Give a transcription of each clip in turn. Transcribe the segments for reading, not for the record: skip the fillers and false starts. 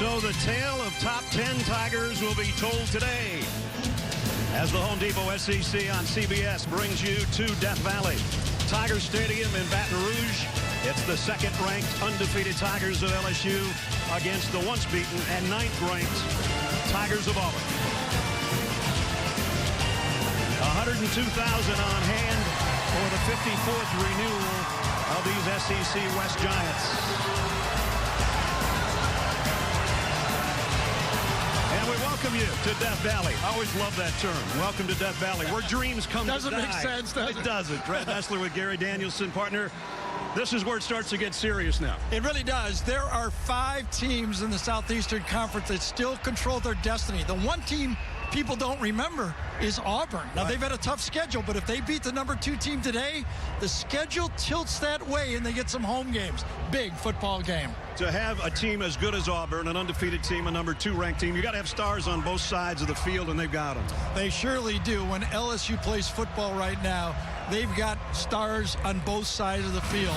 So the tale of top 10 Tigers will be told today as the Home Depot SEC on CBS brings you to Death Valley. Tiger Stadium in Baton Rouge. It's the second-ranked undefeated Tigers of LSU against the once-beaten and ninth-ranked Tigers of Auburn. 102,000 on hand for the 54th renewal of these SEC West Giants. And we welcome you to Death Valley. I always love that term. Welcome to Death Valley, where dreams come to die. Doesn't make sense, does it? It doesn't. Brad Nessler with Gary Danielson, partner. This is where it starts to get serious now. It really does. There are 5 teams in the Southeastern Conference that still control their destiny. The one team people don't remember is Auburn. Now, they've had a tough schedule, but if they beat the number 2 team today, the schedule tilts that way and they get some home games. Big football game. To have a team as good as Auburn, an undefeated team, a number 2 ranked team, you got to have stars on both sides of the field, and they've got them. They surely do. When LSU plays football right now, they've got stars on both sides of the field.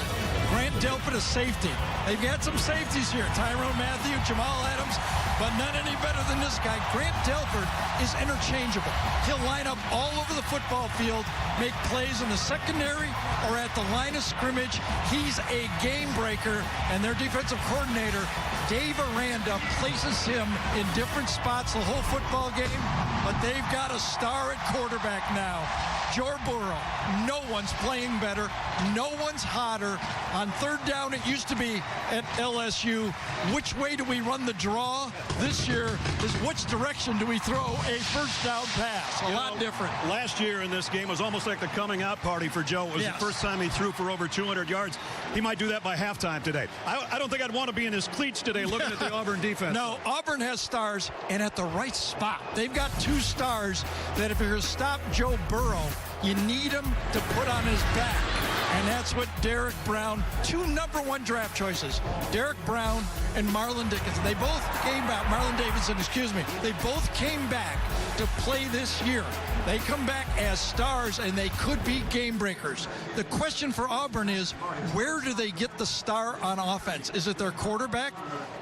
Grant Delpit is safety. They've got some safeties here. Tyrone Matthew, Jamal Adams, but none any better than this guy. Grant Delpit is interchangeable. He'll line up all over the football field, make plays in the secondary or at the line of scrimmage. He's a game breaker, and their defensive coordinator, Dave Aranda, places him in different spots the whole football game, but they've got a star at quarterback now. Joe Burrow. No one's playing better. No one's hotter. On third down, it used to be at LSU. Which way do we run the draw? This year is which direction do we throw a first down pass? A lot different. Last year in this game was almost like the coming out party for Joe. It was the first time he threw for over 200 yards. He might do that by halftime today. I don't think I'd want to be in his cleats today looking at the Auburn defense. No, Auburn has stars, and at the right spot. They've got 2 stars that if you're going to stop Joe Burrow, you need him to put on his back. And that's what Derek Brown, 2 number 1 draft choices, Derek Brown and Marlon Dickinson. They both came back, Marlon Davidson, excuse me. They both came back to play this year. They come back as stars, and they could be game breakers. The question for Auburn is, where do they get the star on offense? Is it their quarterback?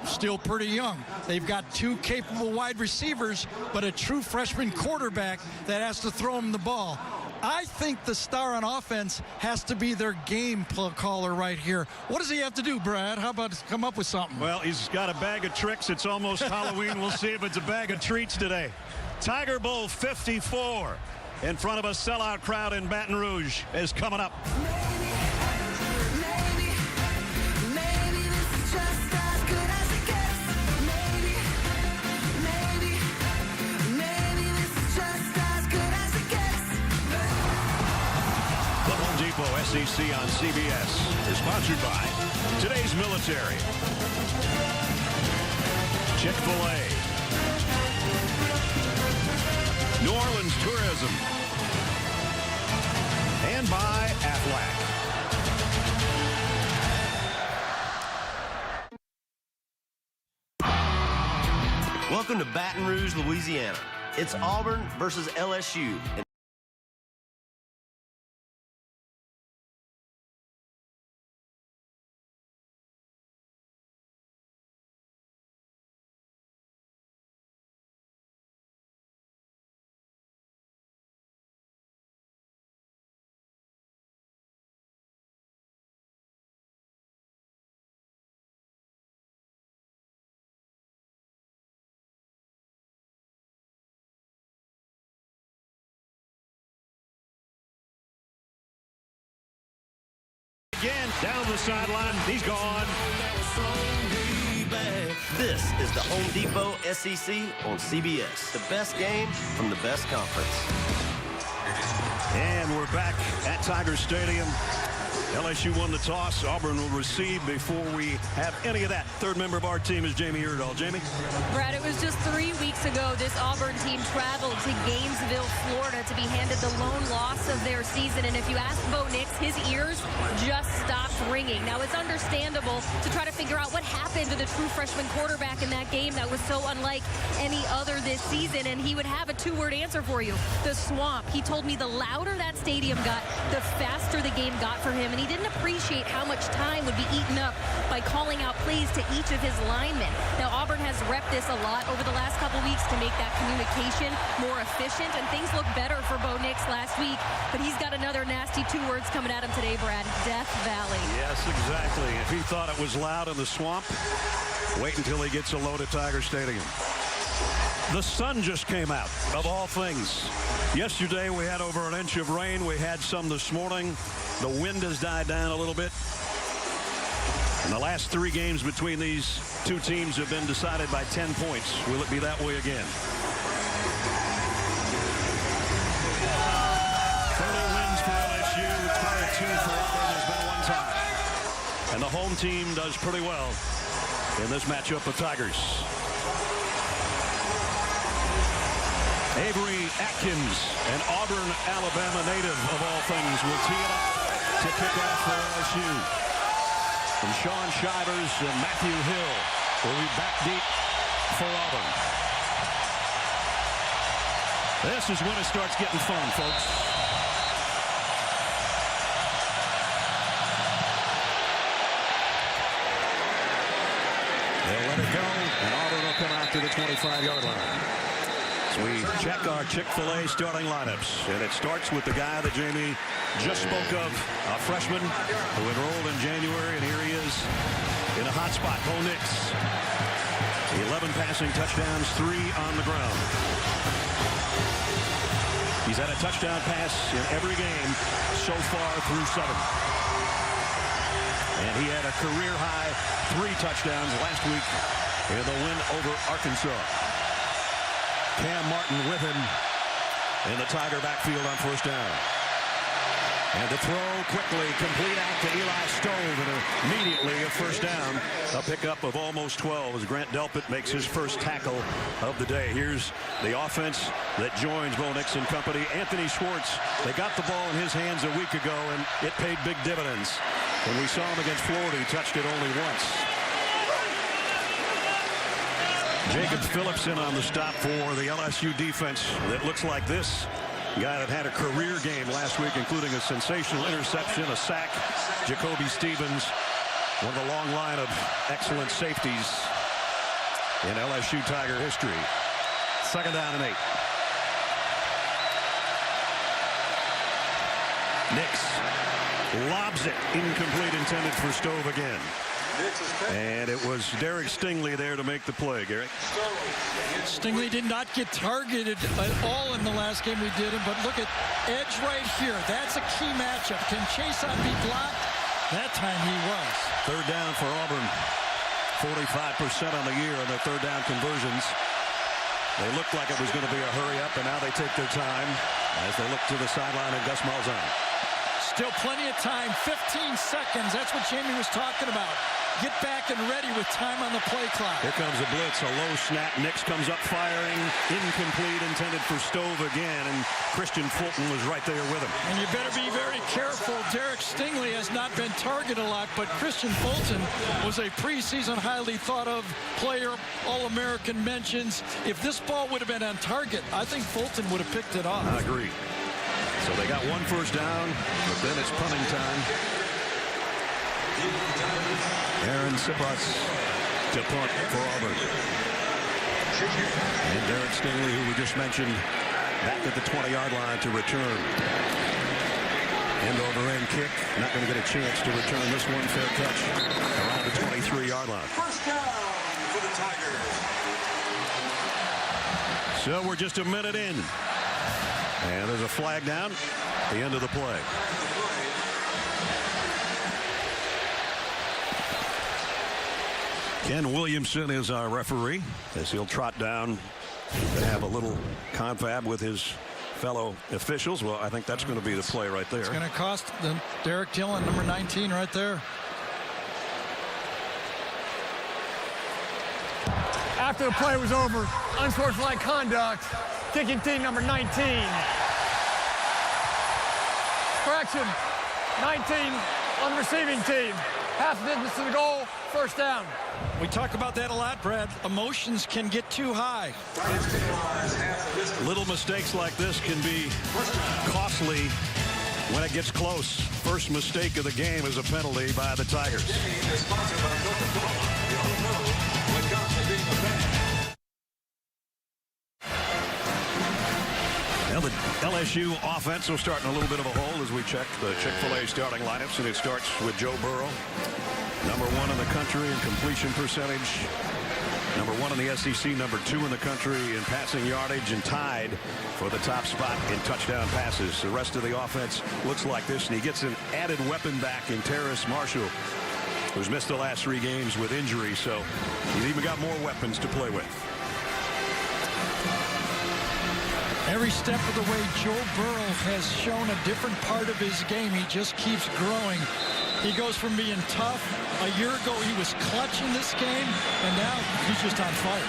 Still pretty young. They've got 2 capable wide receivers, but a true freshman quarterback that has to throw them the ball. I think the star on offense has to be their game caller right here. What does he have to do, Brad? How about come up with something? Well, he's got a bag of tricks. It's almost Halloween. We'll see if it's a bag of treats today. Tiger Bowl 54 in front of a sellout crowd in Baton Rouge is coming up. SEC on CBS is sponsored by today's military, Chick-fil-A, New Orleans Tourism, and by Aflac. Welcome to Baton Rouge, Louisiana. It's Auburn versus LSU. Again, down the sideline, he's gone. This is the Home Depot SEC on CBS. The best game from the best conference. And we're back at Tiger Stadium. LSU won the toss. Auburn will receive before we have any of that. Third member of our team is Jamie Erdahl. Jamie? Brad, it was just 3 weeks ago this Auburn team traveled to Gainesville, Florida to be handed the lone loss of their season. And if you ask Bo Nix, his ears just stopped ringing. Now, it's understandable to try to figure out what happened to the true freshman quarterback in that game that was so unlike any other this season. And he would have a 2-word answer for you: the swamp. He told me the louder that stadium got, the faster the game got for him. And he didn't appreciate how much time would be eaten up by calling out plays to each of his linemen. Now, Auburn has repped this a lot over the last couple weeks to make that communication more efficient, and things look better for Bo Nix last week, but he's got another nasty 2 words coming at him today, Brad. Death Valley. Yes, exactly. If he thought it was loud in the swamp, wait until he gets a load at Tiger Stadium. The sun just came out, of all things. Yesterday, we had over an inch of rain. We had some this morning. The wind has died down a little bit. And the last 3 games between these 2 teams have been decided by 10 points. Will it be that way again? 30 wins for LSU, 22 for Auburn. There's been 1 tie. And the home team does pretty well in this matchup with Tigers. Avery Atkins, an Auburn, Alabama native of all things, will tee it up to kick off for LSU. And Sean Shivers and Matthew Hill will be back deep for Auburn. This is when it starts getting fun, folks. They'll let it go, and Auburn will come out to the 25-yard line. So we check our Chick-fil-A starting lineups, and it starts with the guy that Jamie just spoke of, a freshman who enrolled in January, and here he is in a hot spot, Bo Nix. 11 passing touchdowns, 3 on the ground. He's had a touchdown pass in every game so far through 7. And he had a career-high 3 touchdowns last week in the win over Arkansas. Cam Martin with him in the Tiger backfield on first down. And the throw quickly complete out to Eli Stove, and immediately a first down. A pickup of almost 12 as Grant Delpit makes his first tackle of the day. Here's the offense that joins Bo Nix and company. Anthony Schwartz, they got the ball in his hands a week ago, and it paid big dividends. When we saw him against Florida, he touched it only once. Jacob Phillips in on the stop for the LSU defense that looks like this. Guy that had a career game last week, including a sensational interception, a sack. Jacoby Stevens, one of the long line of excellent safeties in LSU Tiger history. 2nd down and 8. Nix lobs it, incomplete, intended for Stove again. And it was Derek Stingley there to make the play, Gary. Stingley did not get targeted at all in the last game we did him, but look at edge right here. That's a key matchup. Can Chason be blocked? That time he was. 3rd down for Auburn. 45% on the year on their 3rd down conversions. They looked like it was going to be a hurry up, and now they take their time as they look to the sideline and Gus Malzahn. Still plenty of time, 15 seconds. That's what Jamie was talking about. Get back and ready with time on the play clock. Here comes a blitz, a low snap. Nix comes up firing, incomplete, intended for Stove again, and Christian Fulton was right there with him. And you better be very careful. Derek Stingley has not been targeted a lot, but Christian Fulton was a preseason highly thought of player, All-American mentions. If this ball would have been on target, I think Fulton would have picked it off. I agree. So they got 1 first down, but then it's punting time. Aaron Sipots to punt for Auburn. And Derek Stingley, who we just mentioned, back at the 20-yard line to return. End-over-end kick. Not going to get a chance to return this one. Fair catch around the 23-yard line. First down for the Tigers. So we're just a minute in. And there's a flag down at the end of the play. Ken Williamson is our referee as he'll trot down to have a little confab with his fellow officials. Well, I think that's going to be the play right there. It's going to cost them Derek Dillon, number 19, right there. After the play was over, unsportsmanlike conduct, kicking team number 19. Correction, 19 on the receiving team. Half the distance to the goal, first down. We talk about that a lot, Brad. Emotions can get too high. Little mistakes like this can be costly when it gets close. First mistake of the game is a penalty by the Tigers. LSU offense will start in a little bit of a hole as we check the Chick-fil-A starting lineups, and it starts with Joe Burrow, #1 in the country in completion percentage, #1 in the SEC, #2 in the country in passing yardage, and tied for the top spot in touchdown passes. The rest of the offense looks like this, and he gets an added weapon back in Terrace Marshall, who's missed the last 3 games with injury, so he's even got more weapons to play with. Every step of the way, Joe Burrow has shown a different part of his game. He just keeps growing. He goes from being tough. A year ago, he was clutching this game, and now he's just on fire.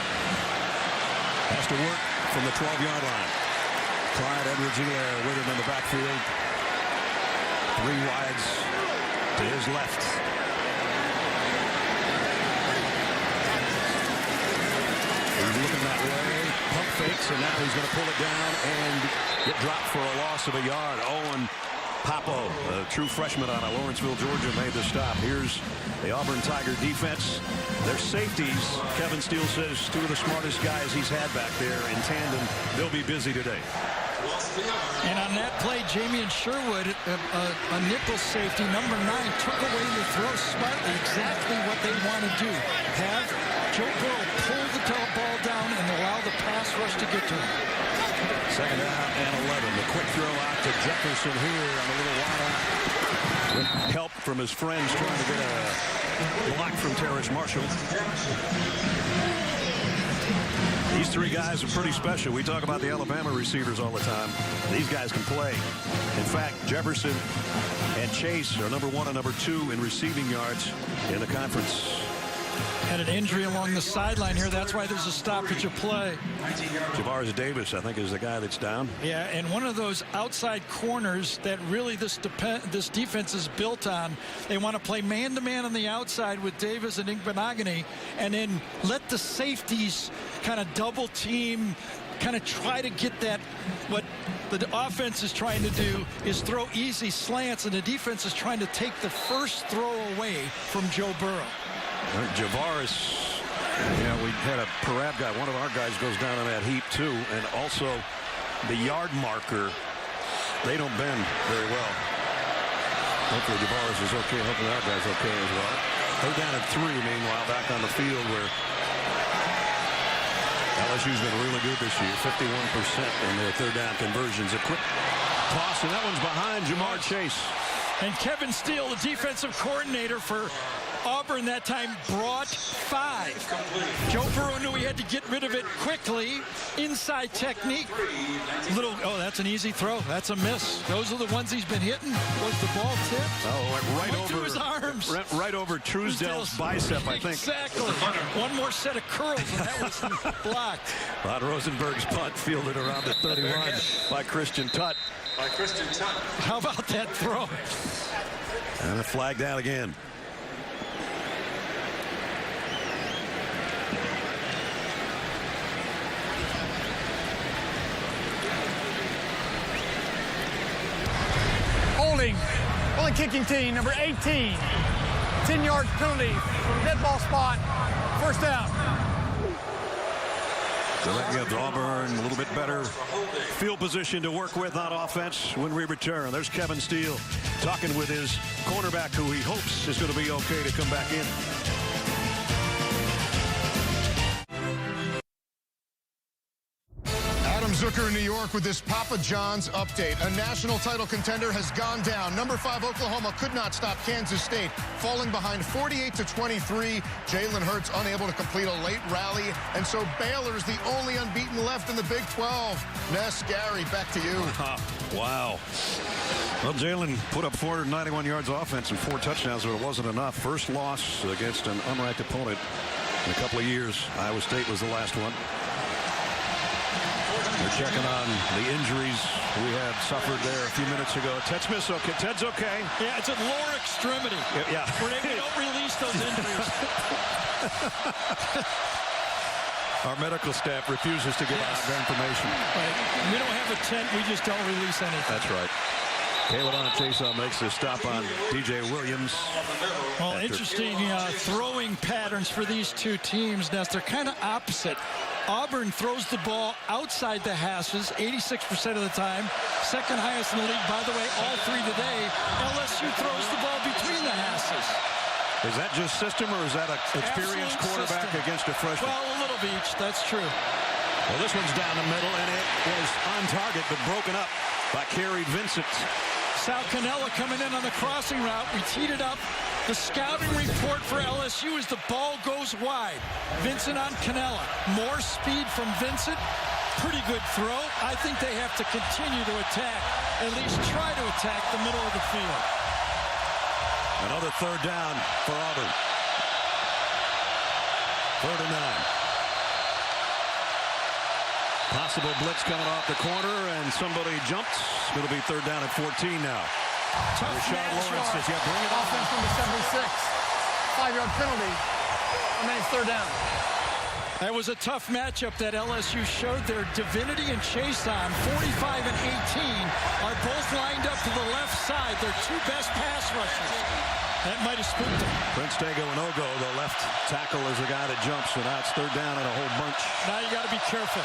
Has to work from the 12-yard line. Clyde Edwards-Helaire with him in the backfield. 3 wides to his left. He's looking that way. Pump fakes, and now he's going to pull it down and get dropped for a loss of a yard. Owen Papo, a true freshman out of Lawrenceville, Georgia, made the stop. Here's the Auburn Tiger defense. Their safeties, Kevin Steele says, 2 of the smartest guys he's had back there in tandem. They'll be busy today. And on that play, Jamie and Sherwood, a nickel safety, #9, took away the throw smartly, exactly what they want to do. Have Joe Burrow pull the ball down and allow the pass rush to get to him. 2nd down and 11. The quick throw out to Jefferson here on a little wide. With help from his friends trying to get a block from Terrace Marshall. These 3 guys are pretty special. We talk about the Alabama receivers all the time. These guys can play. In fact, Jefferson and Chase are #1 and #2 in receiving yards in the conference. Had an injury along the sideline here. That's why there's a stoppage of play. Javaris Davis, I think, is the guy that's down. Yeah, and one of those outside corners that really this defense is built on. They want to play man-to-man on the outside with Davis and Igbenogany, and then let the safeties kind of double team, kind of try to get that. What the offense is trying to do is throw easy slants, and the defense is trying to take the first throw away from Joe Burrow. Javaris, we had a Parab guy. One of our guys goes down on that heap too, and also the yard marker. They don't bend very well. Hopefully Javaris is okay. Hopefully our guy's okay as well. They're down at 3. Meanwhile, back on the field where LSU's been really good this year. 51% in their 3rd down conversions. A quick toss, and that one's behind Jamar Chase. And Kevin Steele, the defensive coordinator for Auburn that time, brought 5. Joe Burrow knew he had to get rid of it quickly. Inside technique. Oh, that's an easy throw. That's a miss. Those are the ones he's been hitting. Was the ball tipped? Oh, went right over over his arms. Right over Truesdale's bicep, I think. Exactly. One more set of curls, and that was blocked. Von Rosenberg's punt fielded around the 31 by Christian Tutt. How about that throw? And a flag down again. Holding on the kicking team, number 18. 10-yard penalty from dead ball spot. 1st down. So that gives Auburn a little bit better field position to work with on offense when we return. There's Kevin Steele talking with his cornerback, who he hopes is going to be okay to come back in. Zucker in New York with this Papa John's update. A national title contender has gone down. Number 5 Oklahoma could not stop Kansas State, falling behind 48-23. Jalen Hurts unable to complete a late rally, and so Baylor's the only unbeaten left in the Big 12. Ness, Gary, back to you. Wow. Well, Jalen put up 491 yards offense and 4 touchdowns, but it wasn't enough. First loss against an unranked opponent in a couple of years. Iowa State was the last one. They're checking on the injuries we had suffered there a few minutes ago. Ted Smith's okay. Ted's okay. Yeah, it's a lower extremity. Yeah. Where they don't release those injuries. Our medical staff refuses to give out that information. Right. We don't have a tent. We just don't release anything. That's right. Kayvon Chason makes the stop on DJ Williams. Well, interesting throwing patterns for these two teams. Now, they're kind of opposite. Auburn throws the ball outside the hashes 86% of the time. Second highest in the league. By the way, all three today. LSU throws the ball between the hashes. Is that just system, or is that an experienced quarterback against a freshman? Well, a little of each. That's true. Well, this one's down the middle, and it was on target, but broken up by Kerry Vincent. Sal Cannella coming in on the crossing route. We teed it up. The scouting report for LSU is the ball goes wide. Vincent on Cannella. More speed from Vincent. Pretty good throw. I think they have to continue to attack, at least try to attack the middle of the field. Another third down for Auburn. 3rd and 9. Possible blitz coming off the corner, and somebody jumps. It'll be 3rd down at 14 now. Tough Rashad Lawrence says, yeah, bring it on. Offense from the 76. 5-yard penalty. Remains 3rd down. That was a tough matchup that LSU showed there. Divinity and Chason, 45 and 18, are both lined up to the left side. Their two best pass rushers. That might have spooked them. Prince Dago and Ogo, the left tackle, is the guy that jumps, so now it's 3rd down and a whole bunch. Now you got to be careful.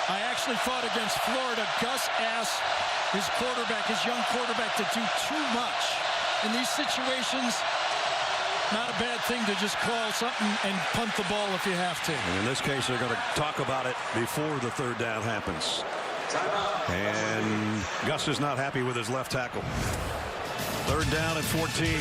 I actually thought against Florida, Gus asked his quarterback, his young quarterback, to do too much. In these situations, not a bad thing to just call something and punt the ball if you have to. And in this case, they're going to talk about it before the 3rd down happens. And Gus is not happy with his left tackle. 3rd down and 14.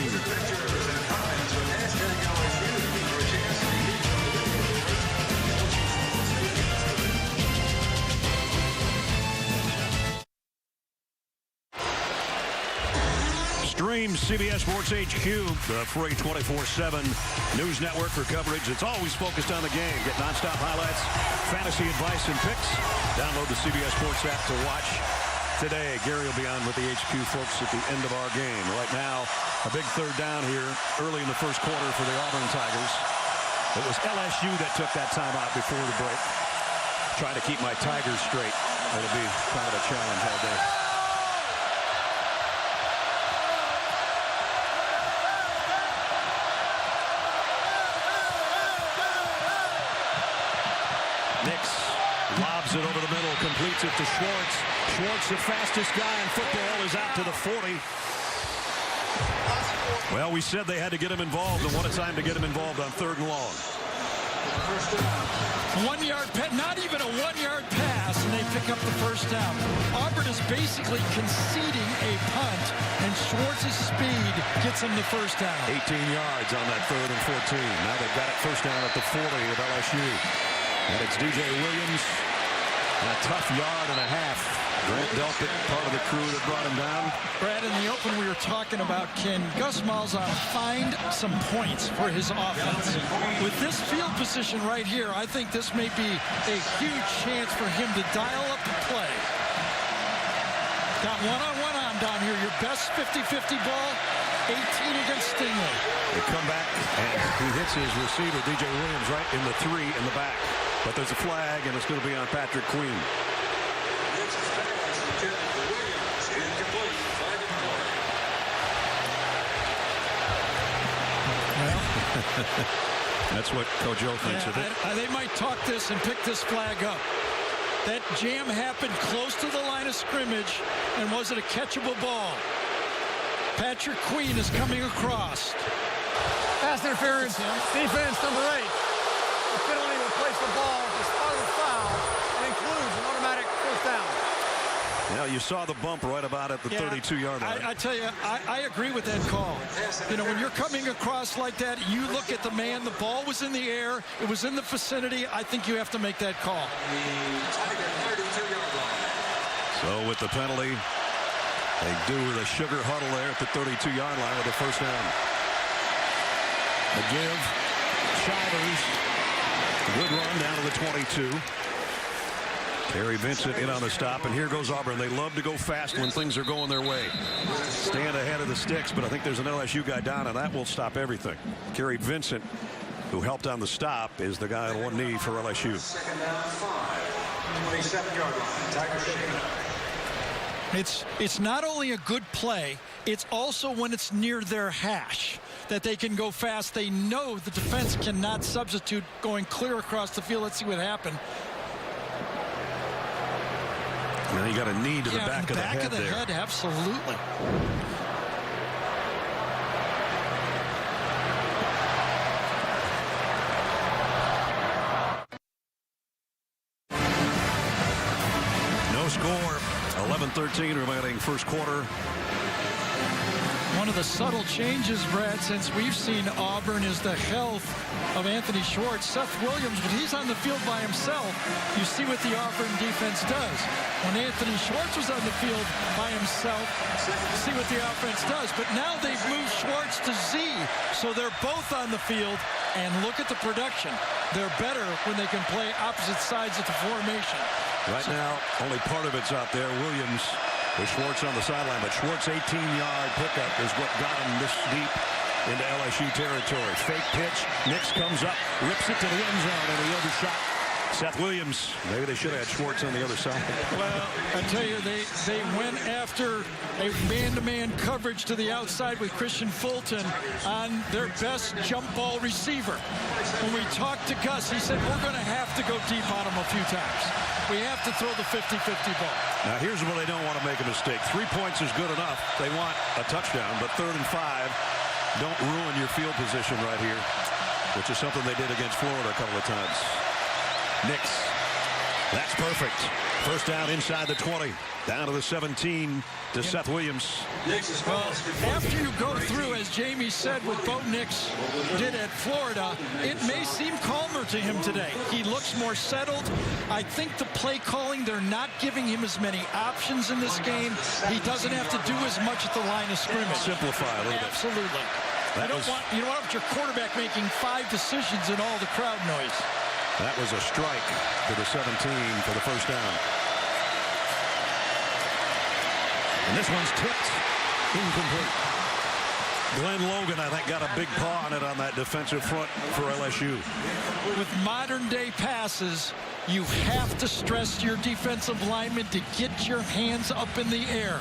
Stream CBS Sports HQ, the free 24/7 news network for coverage. It's always focused on the game. Get nonstop highlights, fantasy advice, and picks. Download the CBS Sports app to watch today. Gary will be on with the HQ folks at the end of our game. Right now, a big 3rd down here early in the 1st quarter for the Auburn Tigers. It was LSU that took that timeout before the break. Trying to keep my Tigers straight. It'll be kind of a challenge all day. Lobs it over the middle, completes it to Schwartz. Schwartz, the fastest guy in football, is out to the 40. Well, we said they had to get him involved, and what a time to get him involved on 3rd and long. 1-yard pass, not even a 1-yard pass, and they pick up the 1st down. Auburn is basically conceding a punt, and Schwartz's speed gets him the 1st down. 18 yards on that 3rd and 14. Now they've got it 1st down at the 40 of LSU. And it's DJ Williams, and a tough yard and a half. Grant Delpit, part of the crew that brought him down. Brad, in the open we were talking about, can Gus Malzahn find some points for his offense? With this field position right here, I think this may be a huge chance for him to dial up the play. Got one-on-one on down here. Your best 50-50 ball, 18 against Stingley. They come back, and he hits his receiver, DJ Williams, right in the 3 in the back. But there's a flag, and it's going to be on Patrick Queen. That's what Coach O thinks of it. They might talk this and pick this flag up. That jam happened close to the line of scrimmage, and was it a catchable ball? Patrick Queen is coming across. Pass interference. Defense number 8. The penalty will place the ball as part of the foul and includes an automatic 1st down. Yeah, you saw the bump right about at the 32-yard line. I tell you, I agree with that call. You know, when you're coming across like that, you look at the man, the ball was in the air, it was in the vicinity. I think you have to make that call. So with the penalty, they do the sugar huddle there at the 32-yard line with the 1st down. The give, Shivers, good run down to the 22. Kerry Vincent in on the stop, and here goes Auburn. They love to go fast when things are going their way. Stand ahead of the sticks, but I think there's an LSU guy down, and that will stop everything. Kerry Vincent, who helped on the stop, is the guy on one knee for LSU. 2nd down 5. 27-yard line. Tigers shaking up. It's not only a good play, it's also when it's near their hash that they can go fast. They know the defense cannot substitute going clear across the field. Let's see what happened. Now you got a knee to the back of the head there. Back of the head, absolutely. No score. 11-13 remaining first quarter. One of the subtle changes, Brad, since we've seen Auburn is the health of Anthony Schwartz. Seth Williams, when he's on the field by himself, you see what the Auburn defense does. When Anthony Schwartz was on the field by himself, see what the offense does. But now they've moved Schwartz to Z, so they're both on the field. And look at the production. They're better when they can play opposite sides of the formation. Right now, only part of it's out there. Williams with Schwartz on the sideline, but Schwartz' 18-yard pickup is what got him this deep into LSU territory. Fake pitch. Nix comes up, rips it to the end zone, and he overshot Seth Williams. Maybe they should have had Schwartz on the other side. Well, I tell you, they went after a man-to-man coverage to the outside with Christian Fulton on their best jump ball receiver. When we talked to Gus, he said, we're going to have to go deep on him a few times. We have to throw the 50-50 ball. Now, here's where they don't want to make a mistake. 3 points is good enough. They want a touchdown, but 3rd and 5, don't ruin your field position right here, which is something they did against Florida a couple of times. Nix. That's perfect. First down inside the 20. Down to the 17 to Seth Williams. Well, after you go through, as Jamie said, what Bo Nix did at Florida, it may seem calmer to him today. He looks more settled. I think the play calling, they're not giving him as many options in this game. He doesn't have to do as much at the line of scrimmage. Simplify a little bit. Absolutely. You don't want your quarterback making 5 decisions and all the crowd noise. That was a strike to the 17 for the first down. And this one's tipped. Incomplete. Glenn Logan, I think, got a big paw on it on that defensive front for LSU. With modern-day passes, you have to stress your defensive linemen to get your hands up in the air.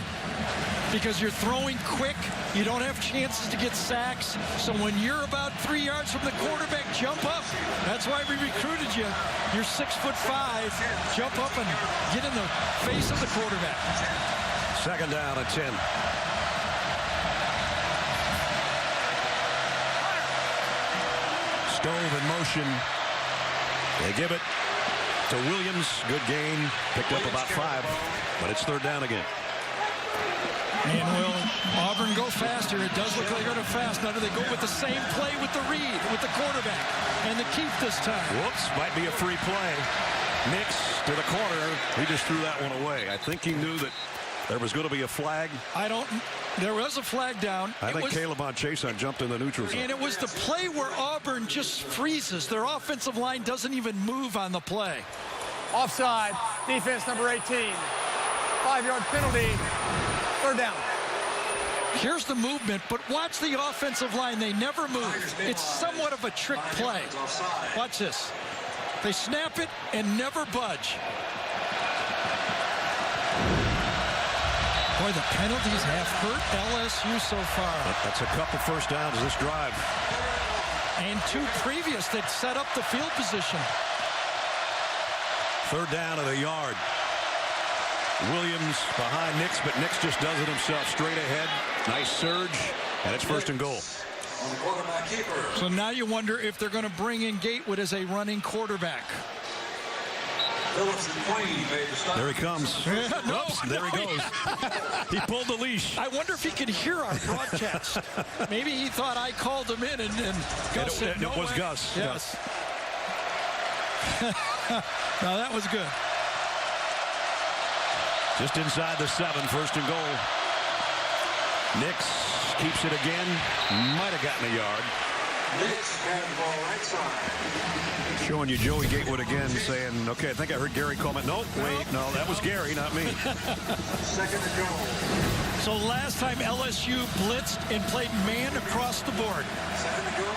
Because you're throwing quick, you don't have chances to get sacks. So when you're about 3 yards from the quarterback, jump up. That's why we recruited you. You're 6'5". Jump up and get in the face of the quarterback. Second down at 10. Stove in motion. They give it to Williams. Good gain. Picked up about 5, but it's 3rd down again. And will Auburn go faster? It does look like they're going fast. Now do they go with the same play with the read, with the quarterback, and the keep this time? Whoops, might be a free play. Nix to the corner. He just threw that one away. I think he knew that there was going to be a flag. There was a flag down. I think Caleb on Chason jumped in the neutral zone. And it was the play where Auburn just freezes. Their offensive line doesn't even move on the play. Offside, defense number 18. 5-yard penalty, 3rd down. Here's the movement, but watch the offensive line. They never move. It's somewhat of a trick play. Watch this. They snap it and never budge. Boy, the penalties have hurt LSU so far. That's a couple first downs this drive. And 2 previous that set up the field position. 3rd down of the yard. Williams behind Nix, but Nix just does it himself straight ahead. Nice surge, and it's 1st and goal. So now you wonder if they're going to bring in Gatewood as a running quarterback. There he comes. Oops, there he goes. He pulled the leash. I wonder if he could hear our broadcast. Maybe he thought I called him in, and Gus said no way. It was Gus. Yes. Now that was good. Just inside the 7, 1st and goal. Nix keeps it again. Might have gotten a yard. Nix had the ball right side. Showing you Joey Gatewood again, saying, okay, I think I heard Gary comment. Nope, wait, no, that was Gary, not me. 2nd and goal. So last time LSU blitzed and played man across the board. 2nd and goal,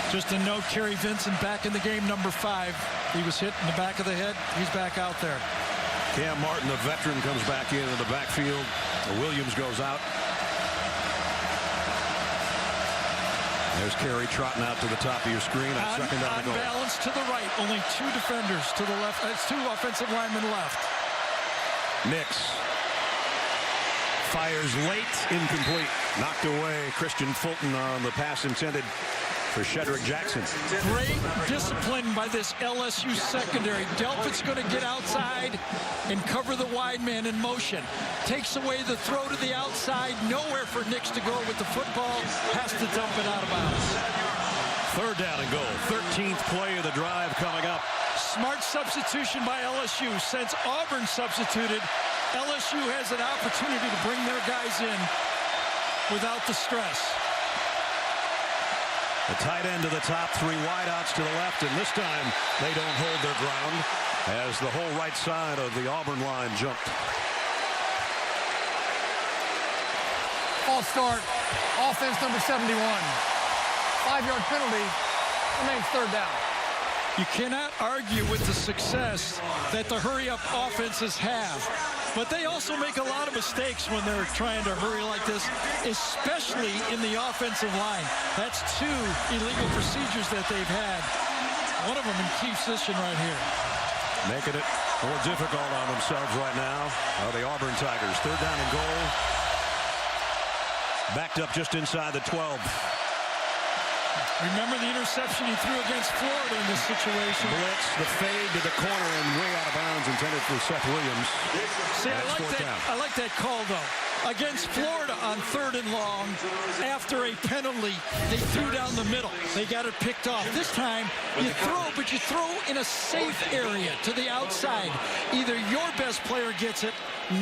7-9. Just a note, Kerry Vincent back in the game, number 5. He was hit in the back of the head. He's back out there. Cam Martin, the veteran, comes back in the backfield. Williams goes out. There's Carey trotting out to the top of your screen on second down and goal. Balance to the right. Only 2 defenders to the left. That's 2 offensive linemen left. Nix fires late, incomplete. Knocked away. Christian Fulton on the pass intended for Shedrick Jackson. Great discipline by this LSU secondary. Delpit's going to get outside and cover the wide man in motion. Takes away the throw to the outside. Nowhere for Nix to go with the football. Has to dump it out of bounds. Third down and goal. 13th play of the drive coming up. Smart substitution by LSU. Since Auburn substituted, LSU has an opportunity to bring their guys in without the stress. The tight end to the top, 3 wideouts to the left, and this time they don't hold their ground as the whole right side of the Auburn line jumped. False start. Offense number 71. 5-yard penalty. Remains third down. You cannot argue with the success that the hurry-up offenses have. But they also make a lot of mistakes when they're trying to hurry like this, especially in the offensive line. That's 2 illegal procedures that they've had. One of them in key position right here. Making it more difficult on themselves right now are the Auburn Tigers. Third down and goal. Backed up just inside the 12. Remember the interception he threw against Florida in this situation. Blitz, the fade to the corner and way out of bounds, intended for Seth Williams. See, I like that call, though. Against Florida on 3rd and long, after a penalty, they threw down the middle. They got it picked off. This time, you throw, but you throw in a safe area to the outside. Either your best player gets it,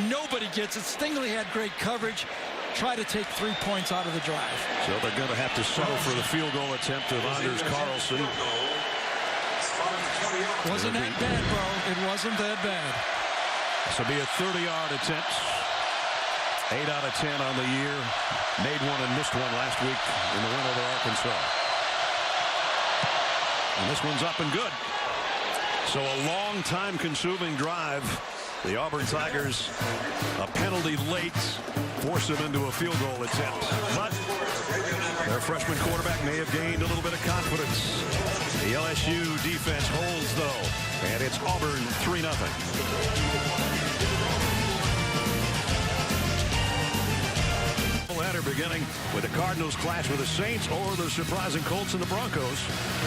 nobody gets it. Stingley had great coverage. Try to take 3 points out of the drive. So they're going to have to settle for the field goal attempt of Anders Carlson. Wasn't that bad, bro. It wasn't that bad. This will be a 30-yard attempt. 8 out of 10 on the year. Made one and missed one last week in the win over Arkansas. And this one's up and good. So a long time-consuming drive. The Auburn Tigers, a penalty late, force them into a field goal attempt. But their freshman quarterback may have gained a little bit of confidence. The LSU defense holds, though, and it's Auburn 3-0. Beginning with the Cardinals clash with the Saints or the surprising Colts and the Broncos,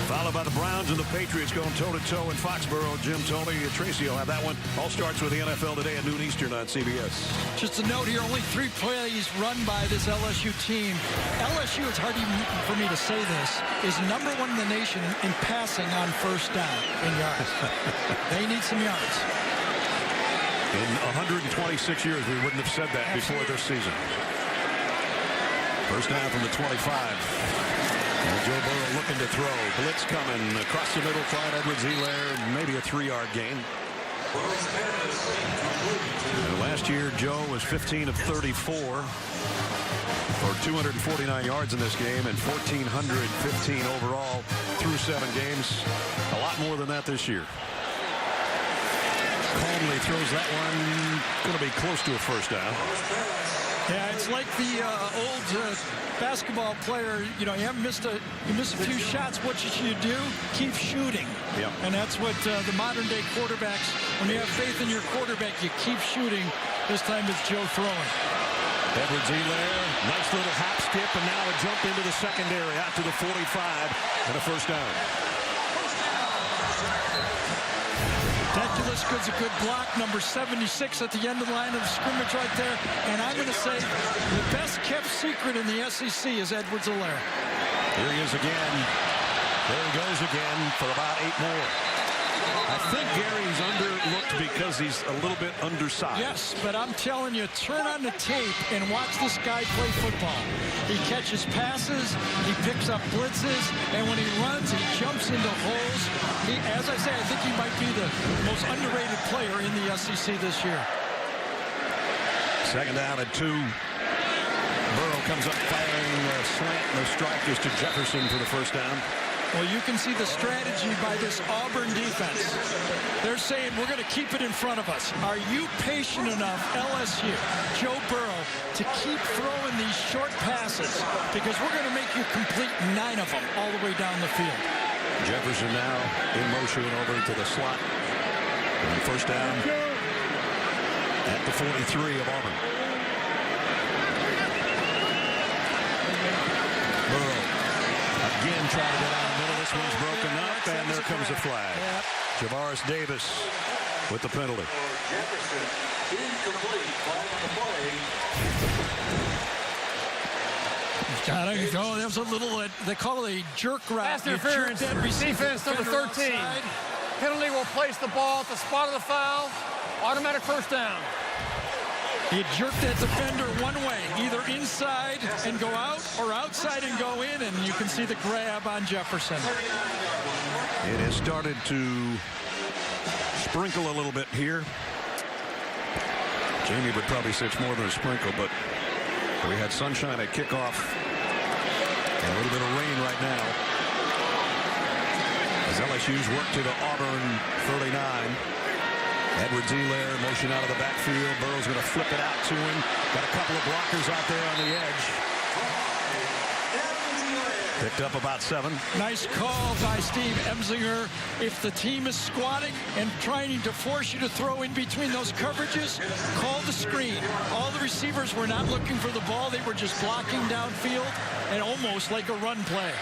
followed by the Browns and the Patriots going toe-to-toe in Foxborough. Jim, Tony, and Tracy will have that one. All starts with the NFL today at noon Eastern on CBS. Just a note here, only 3 plays run by this LSU team. LSU, it's hard even for me to say this, is #1 in the nation in passing on first down in yards. They need some yards. In 126 years, we wouldn't have said that before this season. First down from the 25. And Joe Burrow looking to throw. Blitz coming across the middle. Clyde Edwards-Helaire, maybe a 3-yard gain. And last year, Joe was 15 of 34 for 249 yards in this game and 1,415 overall through 7 games. A lot more than that this year. Calmly throws that one. Going to be close to a first down. Yeah, it's like the old basketball player. You know, you miss a few shots. What you should do? Keep shooting. Yep. And that's what the modern day quarterbacks. When you have faith in your quarterback, you keep shooting. This time it's Joe throwing. Edwards-Helaire, nice little hop skip, and now a jump into the secondary out to the 45 and a first down. Deculus gives a good block, number 76 at the end of the line of the scrimmage right there. And I'm going to say the best kept secret in the SEC is Edwards-Helaire. Here he is again. There he goes again for about 8 more. I think Gary's underlooked because he's a little bit undersized. Yes, but I'm telling you, turn on the tape and watch this guy play football. He catches passes, he picks up blitzes, and when he runs, he jumps into holes. As I say, I think he might be the most underrated player in the SEC this year. Second down and 2. Burrow comes up firing a slant, and the strike is to Jefferson for the first down. Well, you can see the strategy by this Auburn defense. They're saying, we're going to keep it in front of us. Are you patient enough, LSU, Joe Burrow, to keep throwing these short passes? Because we're going to make you complete 9 of them all the way down the field. Jefferson now in motion over to the slot. And first down at the 43 of Auburn. Burrow again trying to go down the middle. This one's broken up, and there comes a flag. Javaris Davis with the penalty. Jefferson, incomplete. Flag on the play. Oh, that was a little, they call it a jerk route. Pass interference. Defense number 13. Outside. Penalty will place the ball at the spot of the foul. Automatic first down. He jerked that defender one way, either inside and go out or outside and go in, and you can see the grab on Jefferson. It has started to sprinkle a little bit here. Jamie would probably say it's more than a sprinkle, but we had sunshine at kickoff and a little bit of rain right now. As LSU's work to the Auburn 39. Edwards-Helaire motion out of the backfield. Burrow's going to flip it out to him. Got a couple of blockers out there on the edge. Picked up about 7. Nice call by Steve Emsinger. If the team is squatting and trying to force you to throw in between those coverages, call the screen. All the receivers were not looking for the ball. They were just blocking downfield and almost like a run play.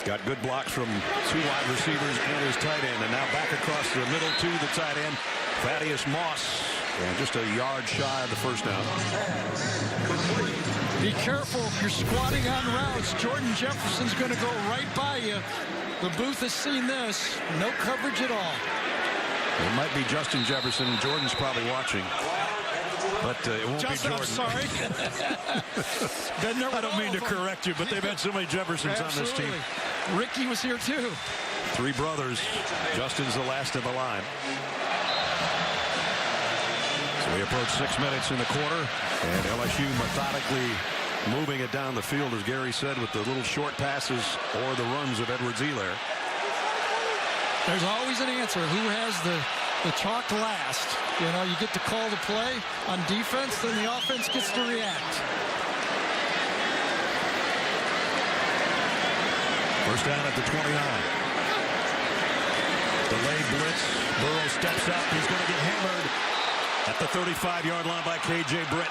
Got good blocks from 2 wide receivers and his tight end. And now back across the middle to the tight end, Thaddeus Moss. And just a yard shy of the first down. Be careful. You're squatting on routes. Jordan Jefferson's going to go right by you. The booth has seen this. No coverage at all. It might be Justin Jefferson. Jordan's probably watching. But it won't be Jordan. I'm sorry. I don't mean to correct you, but they've had so many Jeffersons on this team. Ricky was here too. 3 brothers. Justin's the last of the line. So we approach 6 minutes in the quarter, and LSU methodically moving it down the field, as Gary said, with the little short passes or the runs of Edwards-Helaire. There's always an answer. Who has the chalk last? You know, you get to call the play on defense, then the offense gets to react. First down at the 29. Delayed blitz. Burrow steps up. He's going to get hammered at the 35-yard line by K.J. Britt.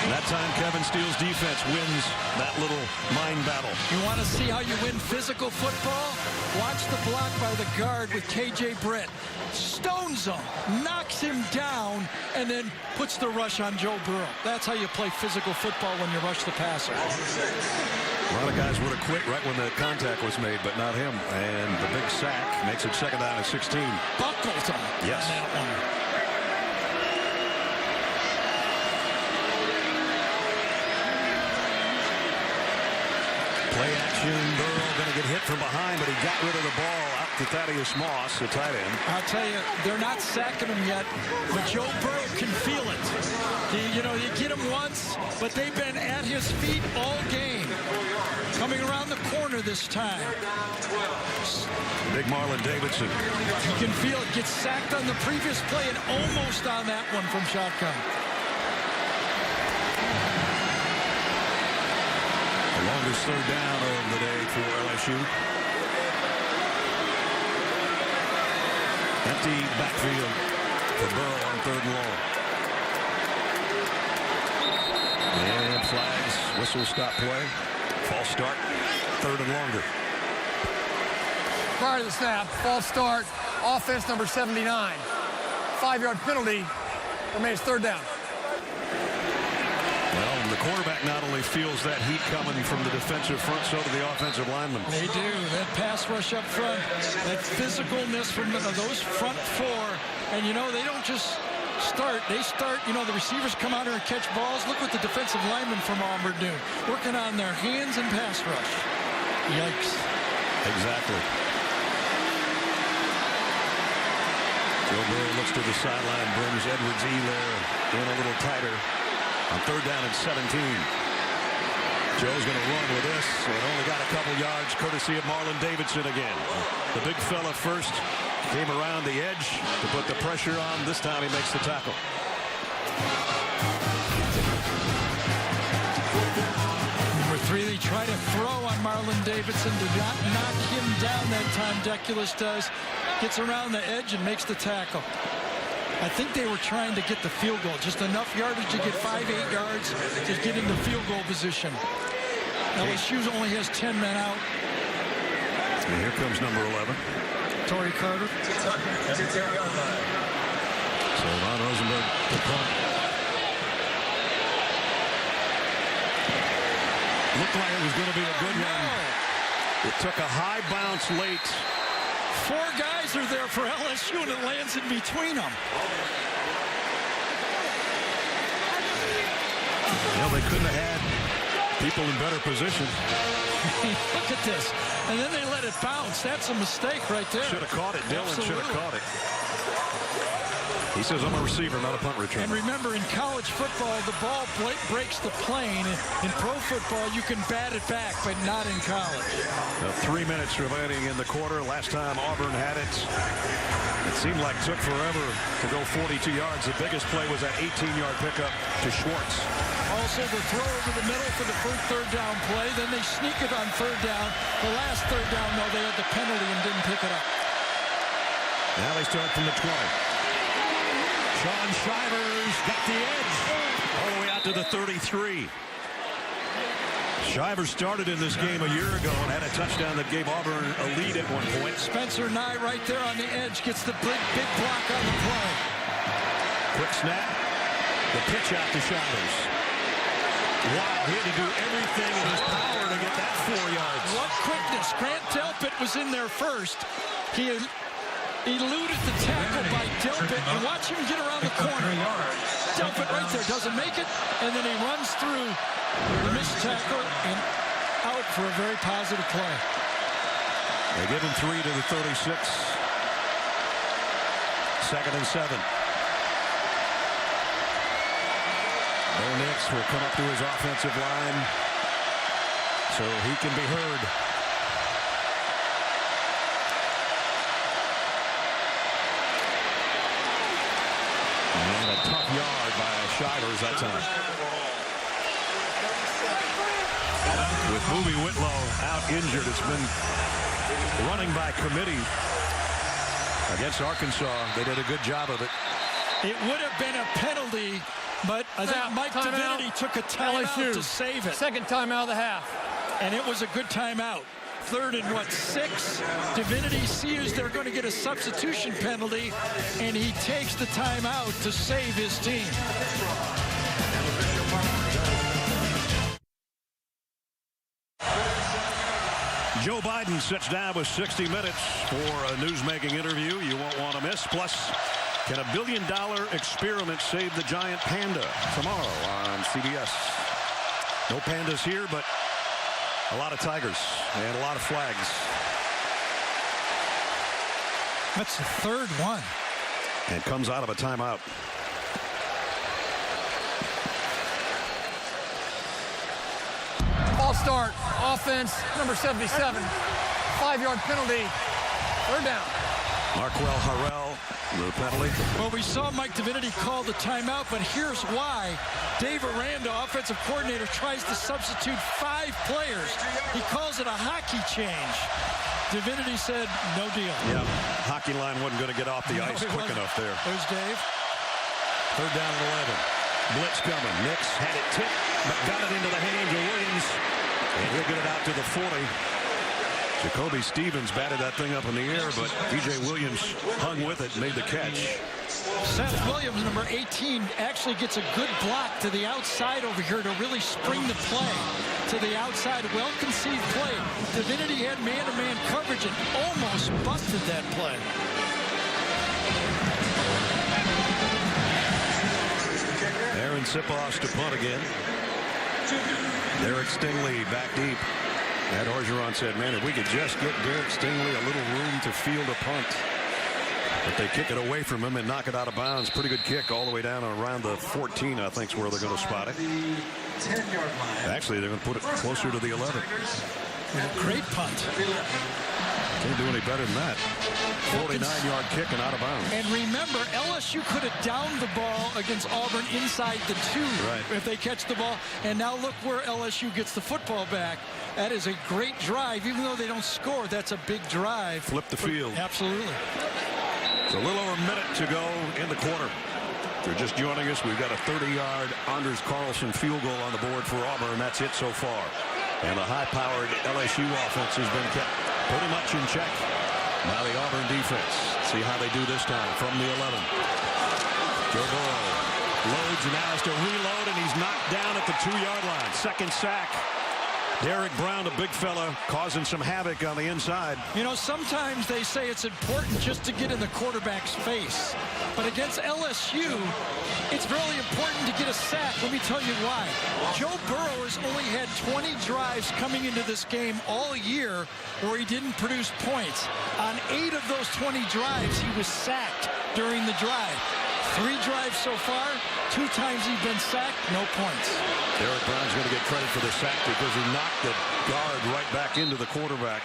And that time, Kevin Steele's defense wins that little mind battle. You want to see how you win physical football? Watch the block by the guard with K.J. Britt. Stones him, knocks him down, and then puts the rush on Joe Burrow. That's how you play physical football when you rush the passer. A lot of guys would have quit right when the contact was made, but not him. And the big sack makes it second down at 16. Buckled him. Yes. On that one. Play action. Burrow going to get hit from behind, but he got rid of the ball out to Thaddeus Moss, the tight end. I'll tell you, they're not sacking him yet, but Joe Burrow can feel it. You get him once, but they've been at his feet all game. Coming around the corner this time. Big Marlon Davidson. You can feel it. Gets sacked on the previous play and almost on that one from shotgun. Longest third down of the day for LSU. Empty backfield for Burrow on 3rd and long. And flags, whistle, stop play. False start, 3rd and longer. Prior to the snap, false start, offense number 79. 5-yard penalty, remains 3rd down. Well, the quarterback not only feels that heat coming from the defensive front, so do the offensive linemen. They do. That pass rush up front, that physicalness from those front 4. And, they don't just start. They start, the receivers come out here and catch balls. Look what the defensive linemen from Auburn do. Working on their hands and pass rush. Yikes. Exactly. Joe Burrow looks to the sideline, brings Edwards-Helaire in a little tighter. On 3rd down and 17. Joe's going to run with this and only got a couple yards courtesy of Marlon Davidson again. The big fella first came around the edge to put the pressure on. This time he makes the tackle. Number 3, they try to throw on Marlon Davidson to not knock him down that time. Deculus does. Gets around the edge and makes the tackle. I think they were trying to get the field goal. Just enough yardage to get 5-8 yards to get into field goal position. LSU only has 10 men out. And here comes number 11. Torrey Carter. So Von Rosenberg to punt. Looked like it was going to be a good one. It took a high bounce late. 4 guys are there for LSU, and it lands in between them. Well, they couldn't have had people in better position. Look at this. And then they let it bounce. That's a mistake right there. Should have caught it. Dillon should have caught it. He says, I'm a receiver, not a punt returner. And remember, in college football, the ball breaks the plane. In pro football, you can bat it back, but not in college. 3 minutes remaining in the quarter. Last time Auburn had it, it seemed like it took forever to go 42 yards. The biggest play was that 18-yard pickup to Schwartz. Also, the throw over the middle for the first third down play. Then they sneak it on third down. The last third down, though, they had the penalty and didn't pick it up. Now they start from the 20. Sean Shivers got the edge all the way out to the 33. Shivers started in this game a year ago and had a touchdown that gave Auburn a lead at one point. Spencer Nye right there on the edge gets the big block on the play. Quick snap. The pitch out to Shivers. Wow, he had to do everything in his power to get that 4 yards. What quickness. Grant Delpit was in there first. He eluded the tackle by Delpit, and watch him get around the corner. Delpit right there doesn't make it, and then he runs through the missed tackle and out for a very positive play. They give him 3 to the 36. 2nd and 7. Bo Nix will come up to his offensive line so he can be heard. And a tough yard by Shivers that time. With Boobie Whitlow out injured, it's been running by committee against Arkansas. They did a good job of it. It would have been a penalty, but I think Mike Divinity took a timeout to save it. Second timeout of the half. And it was a good timeout. 3rd and 6. Divinity sees they're going to get a substitution penalty, and he takes the timeout to save his team. Joe Biden sits down with 60 Minutes for a news-making interview you won't want to miss. Plus, can $1 billion experiment save the giant panda? Tomorrow on CBS. No pandas here, but a lot of tigers and a lot of flags. That's the 3rd one. And comes out of a timeout. Ball start. Offense, number 77. 5-yard penalty. 3rd down. Marquel Harrell, the penalty. Well, we saw Mike Divinity call the timeout, but here's why. Dave Aranda, offensive coordinator, tries to substitute 5 players. He calls it a hockey change. Divinity said, no deal. Yeah, hockey line wasn't going to get off the ice quick enough there. There's Dave. 3rd down and 11. Blitz coming. Nix had it tipped, but got it into the hands of Williams. And he'll get it out to the 40. Jacoby Stevens batted that thing up in the air, but DJ Williams hung with it and made the catch. Seth Williams, number 18, actually gets a good block to the outside over here to really spring the play to the outside. Well-conceived play. Divinity had man-to-man coverage and almost busted that play. Aaron Sipos to punt again. Derek Stingley back deep. Ed Orgeron said, man, if we could just get Derek Stingley a little room to field a punt. But they kick it away from him and knock it out of bounds. Pretty good kick all the way down around the 14, I think, is where they're going to spot it. 10-yard line. Actually, they're going to put it closer to the 11. Great punt. Can't do any better than that. 49-yard kick and out of bounds. And remember, LSU could have downed the ball against Auburn inside the 2 if they catch the ball. And now look where LSU gets the football back. That is a great drive. Even though they don't score, that's a big drive. Flip the field. Absolutely. It's a little over a minute to go in the quarter. If you're just joining us, we've got a 30-yard Anders Carlson field goal on the board for Auburn. That's it so far. And the high-powered LSU offense has been kept pretty much in check. Now the Auburn defense. See how they do this time from the 11. Joe Burrow loads and now has to reload, and he's knocked down at the 2-yard line. Second sack. Derek Brown, a big fella, causing some havoc on the inside. You know, sometimes they say it's important just to get in the quarterback's face. But against LSU, it's really important to get a sack. Let me tell you why. Joe Burrow has only had 20 drives coming into this game all year where he didn't produce points. On 8 of those 20 drives, he was sacked during the drive. 3 drives so far, 2 times he's been sacked, no points. Derek Brown's going to get credit for the sack because he knocked the guard right back into the quarterback.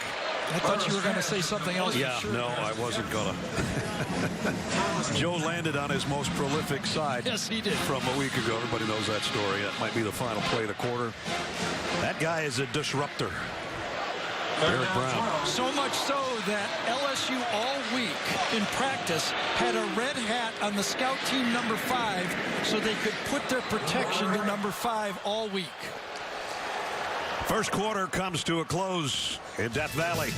I thought you were going to say something else. Yeah, for sure. no, I wasn't going to. Joe landed on his most prolific side. Yes, he did. From a week ago. Everybody knows that story. That might be the final play of the quarter. That guy is a disruptor. Derek Brown. So much so that LSU all week in practice had a red hat on the scout team number 5 so they could put their protection to number 5 all week. First quarter comes to a close in Death Valley.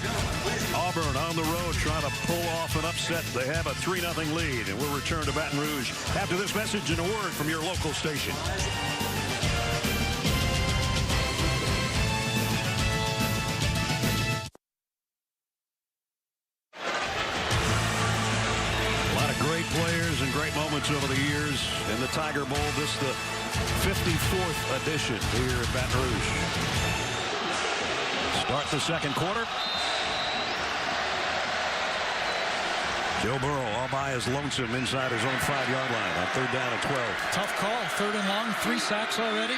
Auburn on the road trying to pull off an upset. They have a 3-0 lead, and we'll return to Baton Rouge after this message and a word from your local station. Players and great moments over the years in the Tiger Bowl. This is the 54th edition here at Baton Rouge. Start the second quarter. Joe Burrow all by his lonesome inside his own 5-yard line on 3rd down and 12. Tough call. 3rd and long. 3 sacks already.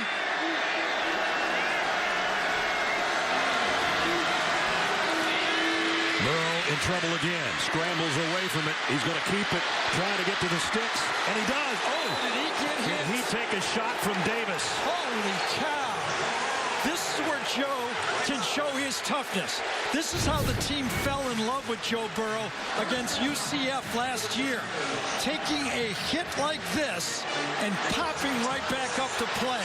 Burrow in trouble again. Scrambles away from it. He's going to keep it, trying to get to the sticks, and he does. Oh, did he get hit? Did he take a shot from Davis? Holy cow. This is where Joe can show his toughness. This is how the team fell in love with Joe Burrow against UCF last year. Taking a hit like this and popping right back up to play.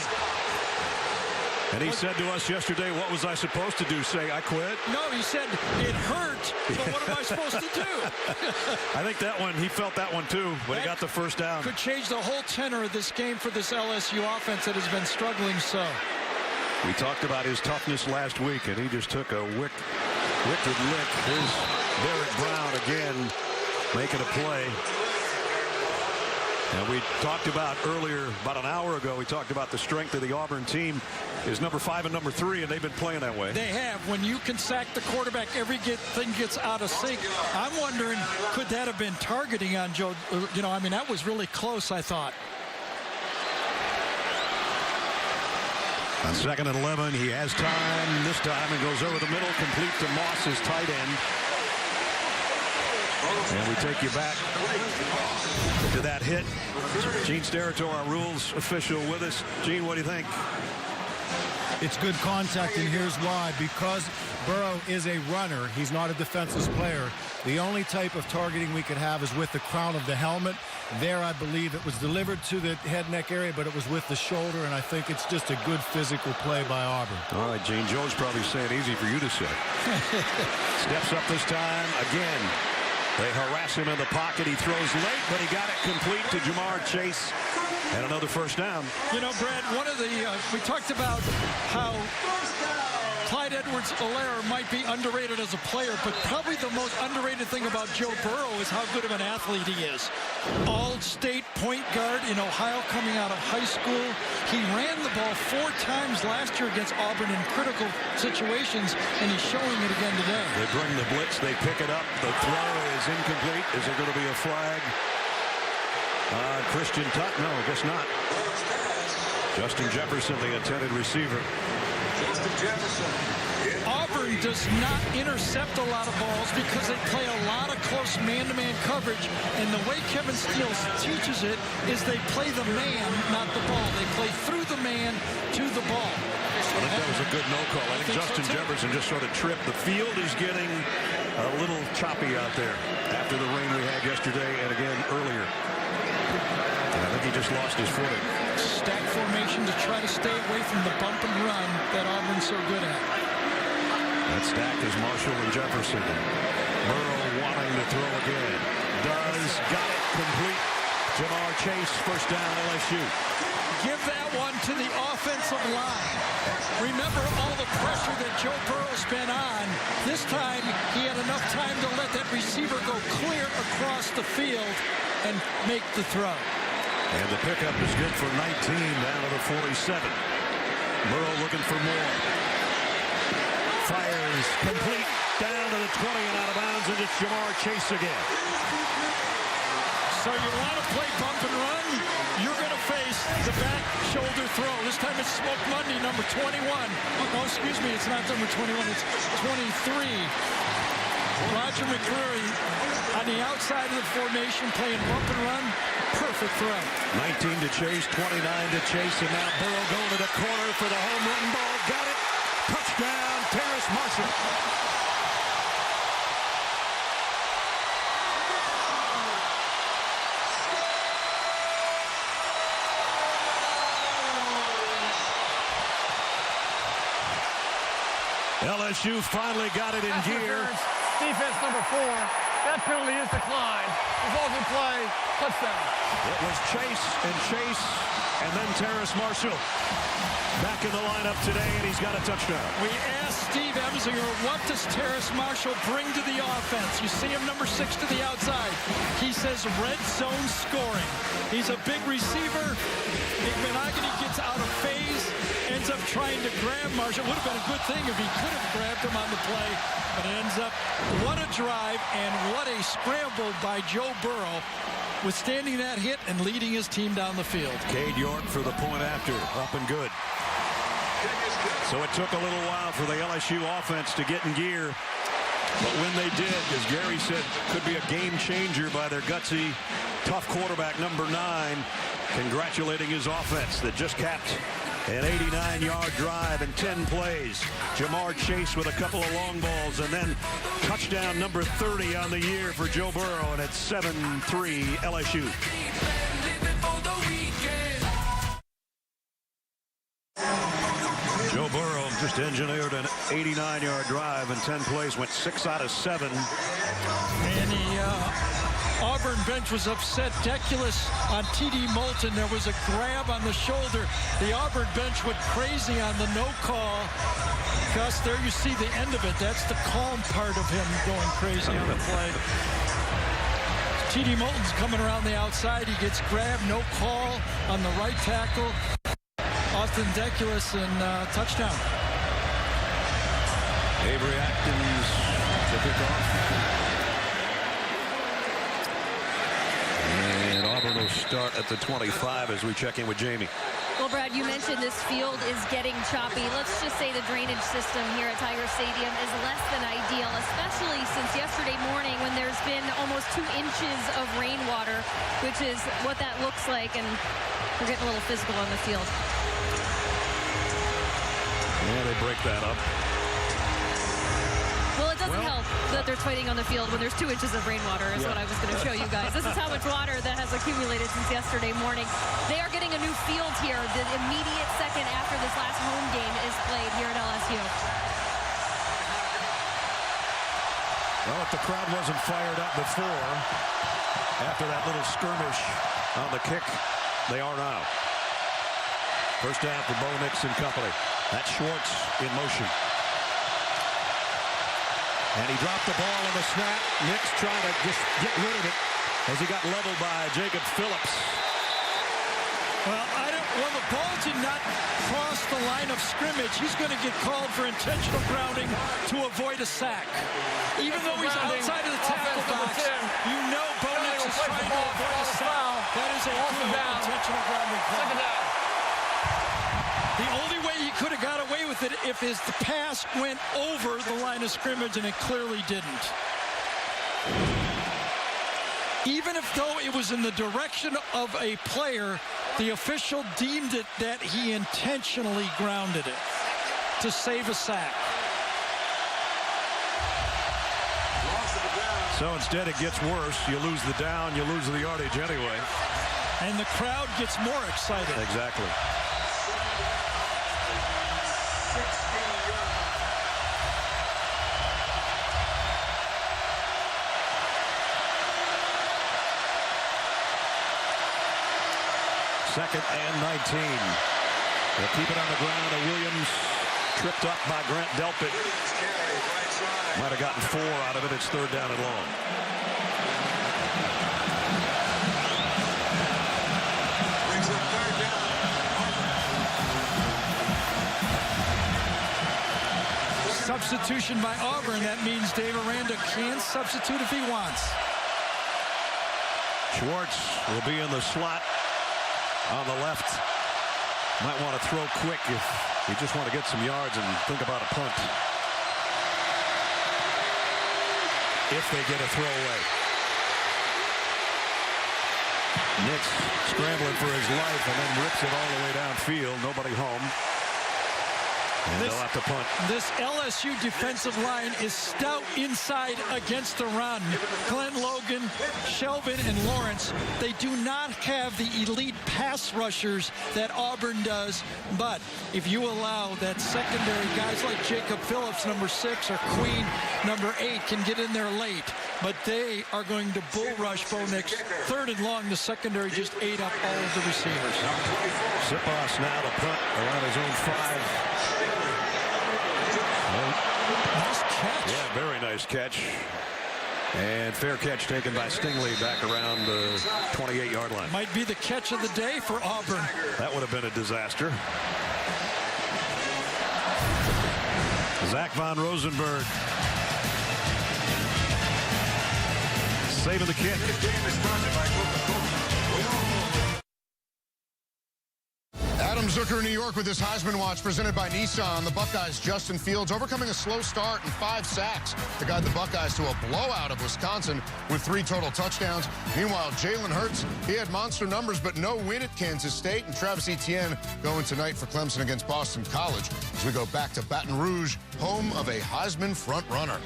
And he said to us yesterday, what was I supposed to do? Say, I quit? No, he said, it hurt, but what am I supposed to do? I think that one, he felt that one too, but he got the first down. Could change the whole tenor of this game for this LSU offense that has been struggling so. We talked about his toughness last week, and he just took a wicked lick. Here's Derek Brown again making a play. And we talked about earlier, about an hour ago, we talked about the strength of the Auburn team is number 5 and number 3, and they've been playing that way. They have. When you can sack the quarterback, everything gets out of sync. I'm wondering, could that have been targeting on Joe? You know, I mean, that was really close, I thought. On 2nd and 11, he has time this time and goes over the middle, complete to Moss's tight end. And we take you back to that hit. Gene Sterito, our rules official, with us. Gene, what do you think? It's good contact, and here's why. Because Burrow is a runner, he's not a defensive player. The only type of targeting we could have is with the crown of the helmet. There, I believe it was delivered to the head-neck area, but it was with the shoulder, and I think it's just a good physical play by Auburn. All right, Gene, Joe's probably saying easy for you to say. Steps up this time again. They harass him in the pocket. He throws late, but he got it complete to Jamar Chase. And another first down. You know, Brad, one of the, we talked about how Clyde Edwards-Helaire might be underrated as a player, but probably the most underrated thing about Joe Burrow is how good of an athlete he is. All-state point guard in Ohio coming out of high school. He ran the ball 4 times last year against Auburn in critical situations, and he's showing it again today. They bring the blitz. They pick it up. The throw is incomplete. Is there going to be a flag? Christian Tuck? No, I guess not. Justin Jefferson, the intended receiver. Justin Jefferson. Auburn does not intercept a lot of balls because they play a lot of close man-to-man coverage, and the way Kevin Steele teaches it is they play the man, not the ball. They play through the man to the ball. I think that was a good no call. I think Justin Jefferson just sort of tripped. The field is getting a little choppy out there after the rain we had yesterday and again earlier. And I think he just lost his footing. Stack formation to try to stay away from the bump and run that Auburn's so good at. That stack is Marshall and Jefferson. Burrow wanting to throw again. Does. Got it. Complete. Jamar Chase, first down LSU. Give that one to the offensive line. Remember all the pressure that Joe Burrow's been on. This time, he had enough time to let that receiver go clear across the field and make the throw. And the pickup is good for 19 down to the 47. Burrow looking for more. Fires complete down to the 20 and out of bounds, and it's Jamar Chase again. So you want to play bump and run? You're going to face the back shoulder throw. This time it's Smoke Monday, number 21. Oh, excuse me, it's not number 21, it's 23. Roger McCreary on the outside of the formation playing bump and run. Perfect throw. 19 to Chase, 29 to Chase, and now Burrow going to the corner for the home run ball. Got it. Touchdown, Terrace Marshall. LSU finally got it in gear. Defense number 4. That penalty is declined. Result in play, touchdown. It was Chase, and then Terrace Marshall back in the lineup today, and he's got a touchdown. We asked Steve Emsinger, what does Terrace Marshall bring to the offense? You see him number 6 to the outside. He says red zone scoring. He's a big receiver. Igbenogany gets out of phase, ends up trying to grab Marshall. Would have been a good thing if he could have grabbed him on the play, but it ends up, what a drive and what a scramble by Joe Burrow, withstanding that hit and leading his team down the field. Cade York for the point after, up and good. So it took a little while for the LSU offense to get in gear, but when they did, as Gary said, could be a game changer by their gutsy, tough quarterback number 9, congratulating his offense that just capped an 89-yard drive in 10 plays. Jamar Chase with a couple of long balls, and then touchdown number 30 on the year for Joe Burrow, and it's 7-3 LSU. Joe Burrow just engineered an 89-yard drive in 10 plays, went 6 out of 7. And the Auburn bench was upset. Deculus on T.D. Moulton. There was a grab on the shoulder. The Auburn bench went crazy on the no call. Gus, there you see the end of it. That's the calm part of him going crazy on the play. T.D. Moulton's coming around the outside. He gets grabbed. No call on the right tackle. Austin Deculus and touchdown. Avery Atkins to pick off. And Auburn will start at the 25 as we check in with Jamie. Well, Brad, you mentioned this field is getting choppy. Let's just say the drainage system here at Tiger Stadium is less than ideal, especially since yesterday morning when there's been almost 2 inches of rainwater, which is what that looks like, and we're getting a little physical on the field. Yeah, they break that up. Well, it doesn't help that there's fighting on the field when there's 2 inches of rainwater is what I was going to show you guys. This is how much water that has accumulated since yesterday morning. They are getting a new field here the immediate second after this last home game is played here at LSU. Well, if the crowd wasn't fired up before, after that little skirmish on the kick, they are now. First down for Bo Nix and company. That's Schwartz in motion. And he dropped the ball on the snap. Nix trying to just get rid of it as he got leveled by Jacob Phillips. Well, well, the ball did not cross the line of scrimmage. He's going to get called for intentional grounding to avoid a sack. Even though he's outside of the tackle box, you know Bo Nix is trying to avoid a sack. That is a intentional grounding. Second down. The only way he could have got away with it if his pass went over the line of scrimmage, and it clearly didn't. Even if though it was in the direction of a player, the official deemed it that he intentionally grounded it to save a sack. So instead it gets worse. You lose the down, you lose the yardage anyway. And the crowd gets more excited. Exactly. Second and 19. They'll keep it on the ground. And Williams tripped up by Grant Delpit. Might have gotten 4 out of it. It's third down and long. Brings up third down. Substitution by Auburn. That means Dave Aranda can substitute if he wants. Schwartz will be in the slot on the left. Might want to throw quick if you just want to get some yards and think about a punt. If they get a throwaway. Nix scrambling for his life and then rips it all the way downfield. Nobody home. And they'll have to punt. This LSU defensive line is stout inside against the run. Glenn Logan, Shelvin, and Lawrence, they do not have the elite pass rushers that Auburn does. But if you allow that secondary, guys like Jacob Phillips, number 6, or Queen, number 8, can get in there late. But they are going to bull rush Bo Nix. Third and long, the secondary just ate up all of the receivers. Sipos now to punt around his own 5. Nice catch. Yeah, very nice catch. And fair catch taken by Stingley back around the 28-yard line. Might be the catch of the day for Auburn. That would have been a disaster. Zach Von Rosenberg saving the kick. Adam Zucker in New York with his Heisman Watch presented by Nissan. The Buckeyes' Justin Fields overcoming a slow start and 5 sacks to guide the Buckeyes to a blowout of Wisconsin with 3 total touchdowns. Meanwhile, Jalen Hurts, he had monster numbers but no win at Kansas State. And Travis Etienne going tonight for Clemson against Boston College as we go back to Baton Rouge, home of a Heisman frontrunner.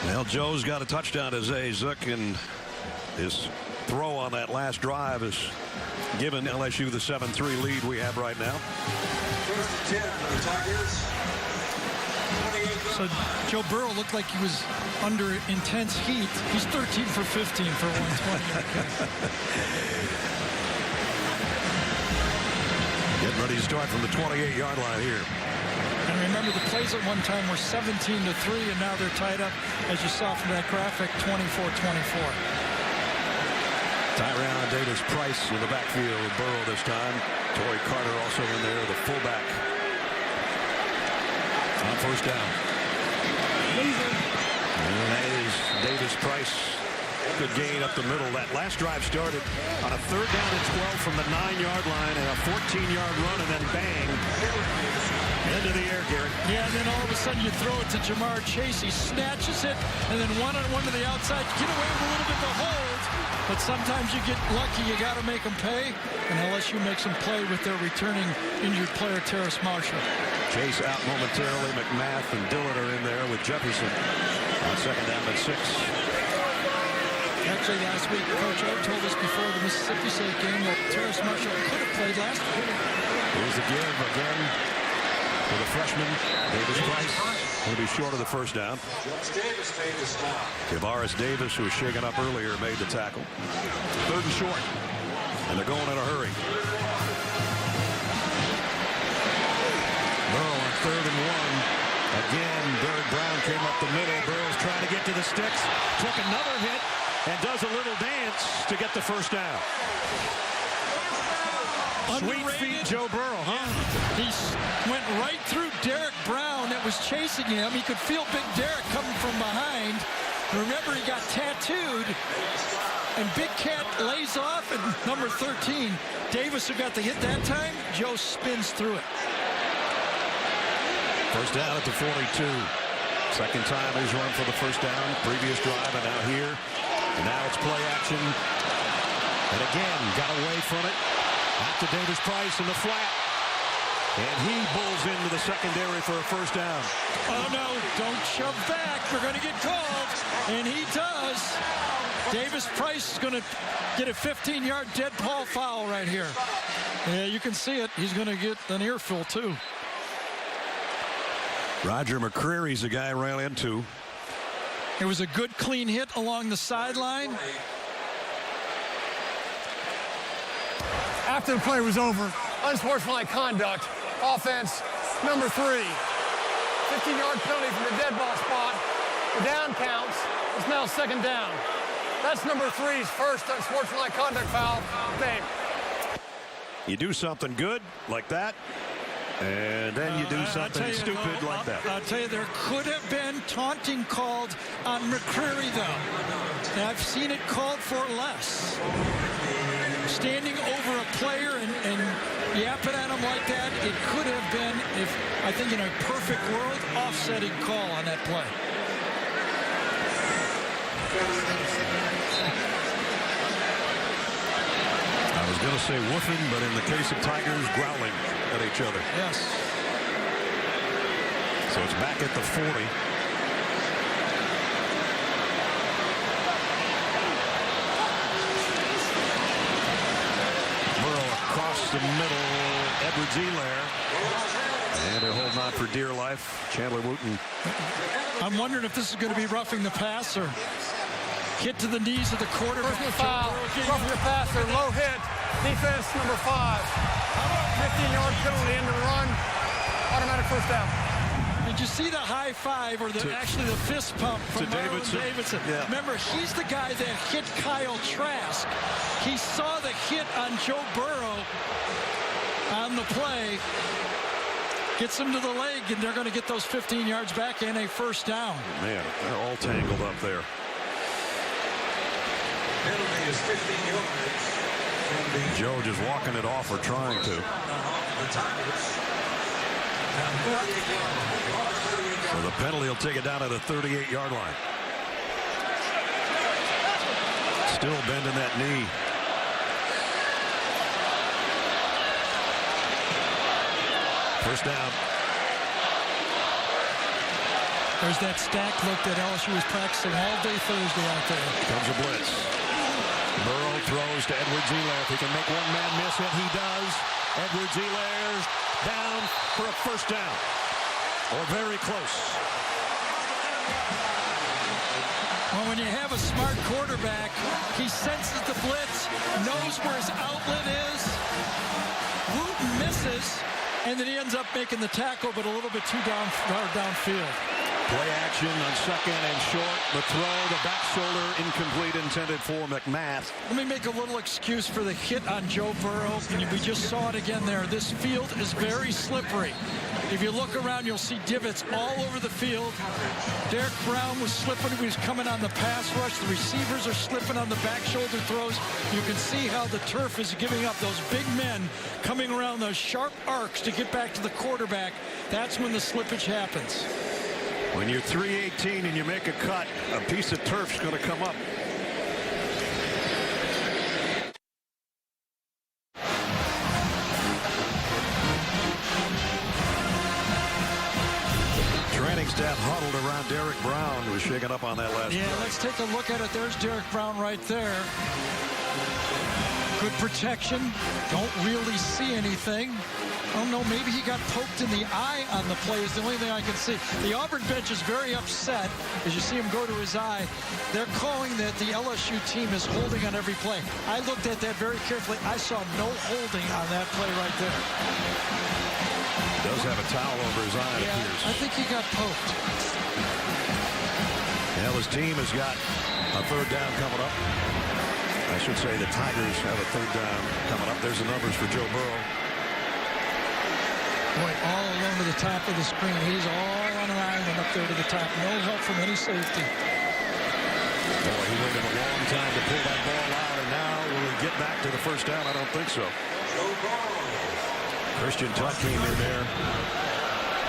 Well, Joe's got a touchdown to Zay Zook, and his throw on that last drive is given LSU the 7-3 lead we have right now. First and 10 for the Tigers. So Joe Burrow looked like he was under intense heat. He's 13 for 15 for 120. Getting ready to start from the 28-yard line here. And remember, the plays at one time were 17-3, and now they're tied up, as you saw from that graphic, 24-24. Tyron Davis-Price in the backfield with Burrow this time. Torrey Carter also in there, the fullback. On first down. And that is Davis-Price. Good gain up the middle. That last drive started on a 3rd down and 12 from the 9-yard line and a 14-yard run, and then bang. Into the air, Gary. Yeah, and then all of a sudden you throw it to Jamar Chase. He snatches it, and then one-on-one to the outside. Get away with a little bit of the hold. But sometimes you get lucky. You got to make them pay. And LSU makes them play with their returning injured player, Terrace Marshall. Chase out momentarily. McMath and Dillon are in there with Jefferson on 2nd down and 6. Actually, last week, Coach O told us before the Mississippi State game that Terrace Marshall could have played last week. Here's the give again for the freshman, Davis-Price. Going to be short of the first down. Davis made the stop. Kavaris Davis, who was shaken up earlier, made the tackle. 3rd and short. And they're going in a hurry. Burrow on 3rd and 1. Again, Derek Brown came up the middle. Burrow's trying to get to the sticks. Took another hit and does a little dance to get the first down. Sweet feet, Joe Burrow, huh? He went right through Derek Brown that was chasing him. He could feel Big Derek coming from behind. Remember, he got tattooed, and Big Cat lays off, and number 13, Davis, who got the hit that time, Joe spins through it. First down at the 42. Second time he's run for the first down. Previous drive, and now here. And now it's play action. And again, got away from it. Out to Davis Price in the flat. And he bulls into the secondary for a first down. Oh, no, don't shove back. We're going to get called. And he does. Davis Price is going to get a 15-yard dead ball foul right here. Yeah, you can see it. He's going to get an earful, too. Roger McCreary's the guy ran into. It was a good, clean hit along the sideline. After the play was over, unsportsmanlike conduct, offense, number 3. 15-yard penalty from the dead ball spot. The down counts. It's now second down. That's number 3's first unsportsmanlike conduct foul. Game. You do something good like that, and then you do something stupid like that. I'll tell you, there could have been taunting called on McCreary, though. And I've seen it called for less. Standing over a player and yapping at him like that, it could have been, if I think in a perfect world, offsetting call on that play. I was going to say woofing, but in the case of Tigers, growling at each other. Yes. So it's back at the 40. Burrow across the middle, Edwards-Helaire. And they're holding on for dear life. Chandler Wooten. I'm wondering if this is going to be roughing the passer. Hit to the knees of the quarterback. Personal foul, roughing the passer, low hit. Defense, number 5. 15-yard penalty into the run. Automatic first down. Did you see the high five, or actually the fist pump from Davidson? Yeah. Remember, he's the guy that hit Kyle Trask. He saw the hit on Joe Burrow on the play. Gets him to the leg, and they're going to get those 15 yards back and a first down. Man, they're all tangled up there. Penalty is 15 yards. Joe just walking it off or trying to. So the penalty will take it down to the 38-yard line. Still bending that knee. First down. There's that stack look that LSU was practicing all day Thursday out there. Comes a blitz. Burrow throws to Edwards-Helaire. If he can make one man miss it, he does. Edwards-Helaire's down for a first down. Or very close. Well, when you have a smart quarterback, he senses the blitz, knows where his outlet is. Wooten misses, and then he ends up making the tackle, but a little bit too far downfield. Play action on second and short. The throw, the back shoulder, incomplete, intended for McMath. Let me make a little excuse for the hit on Joe Burrow. And we just saw it again there. This field is very slippery. If you look around, you'll see divots all over the field. Derek Brown was slipping. He was coming on the pass rush. The receivers are slipping on the back shoulder throws. You can see how the turf is giving up. Those big men coming around those sharp arcs to get back to the quarterback. That's when the slippage happens. When you're 318 and you make a cut, a piece of turf's going to come up. Training staff huddled around Derek Brown, who was shaken up on that last Yeah, play. let's take a look at it. There's Derek Brown right there. Good protection. Don't really see anything. I don't know, maybe he got poked in the eye on the play is the only thing I can see. The Auburn bench is very upset as you see him go to his eye. They're calling that the LSU team is holding on every play. I looked at that very carefully. I saw no holding on that play right there. Does have a towel over his eye, it appears. I think he got poked. Well, his team has got a third down coming up. I should say the Tigers have a third down coming up. There's the numbers for Joe Burrow. Boy, all along to the top of the screen. He's all on an island up there to the top. No help from any safety. Boy, he waited a long time to pull that ball out, and now will he get back to the first down? I don't think so. Christian Tuck came in there.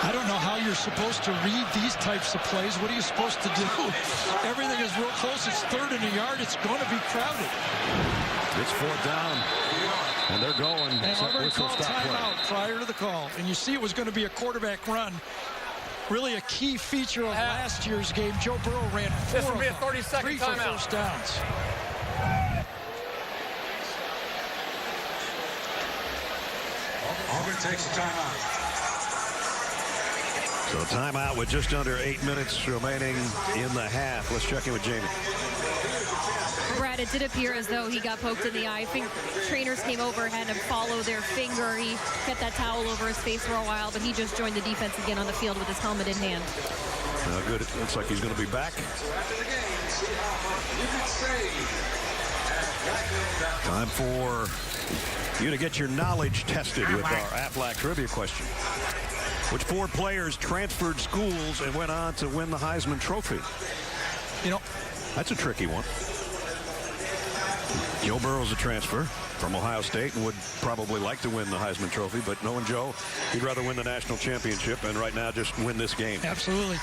I don't know how you're supposed to read these types of plays. What are you supposed to do? Everything is real close. It's 3rd and a yard. It's going to be crowded. It's 4th down, and they're going. And Auburn called timeout prior to the call. And you see it was going to be a quarterback run. Really a key feature of last year's game. Joe Burrow ran 4 This will be a 30-second 30-second for timeout. first downs. Auburn takes a timeout. So timeout with just under 8 minutes remaining in the half. Let's check in with Jamie. Brad, it did appear as though he got poked in the eye. I think trainers came over, had him follow their finger. He kept that towel over his face for a while, but he just joined the defense again on the field with his helmet in hand. Good. It looks like he's going to be back. Time for you to get your knowledge tested with our Aflac trivia question. Which 4 players transferred schools and went on to win the Heisman Trophy? You know, that's a tricky one. Joe Burrow's a transfer from Ohio State and would probably like to win the Heisman Trophy, but knowing Joe, he'd rather win the national championship and right now just win this game. Absolutely.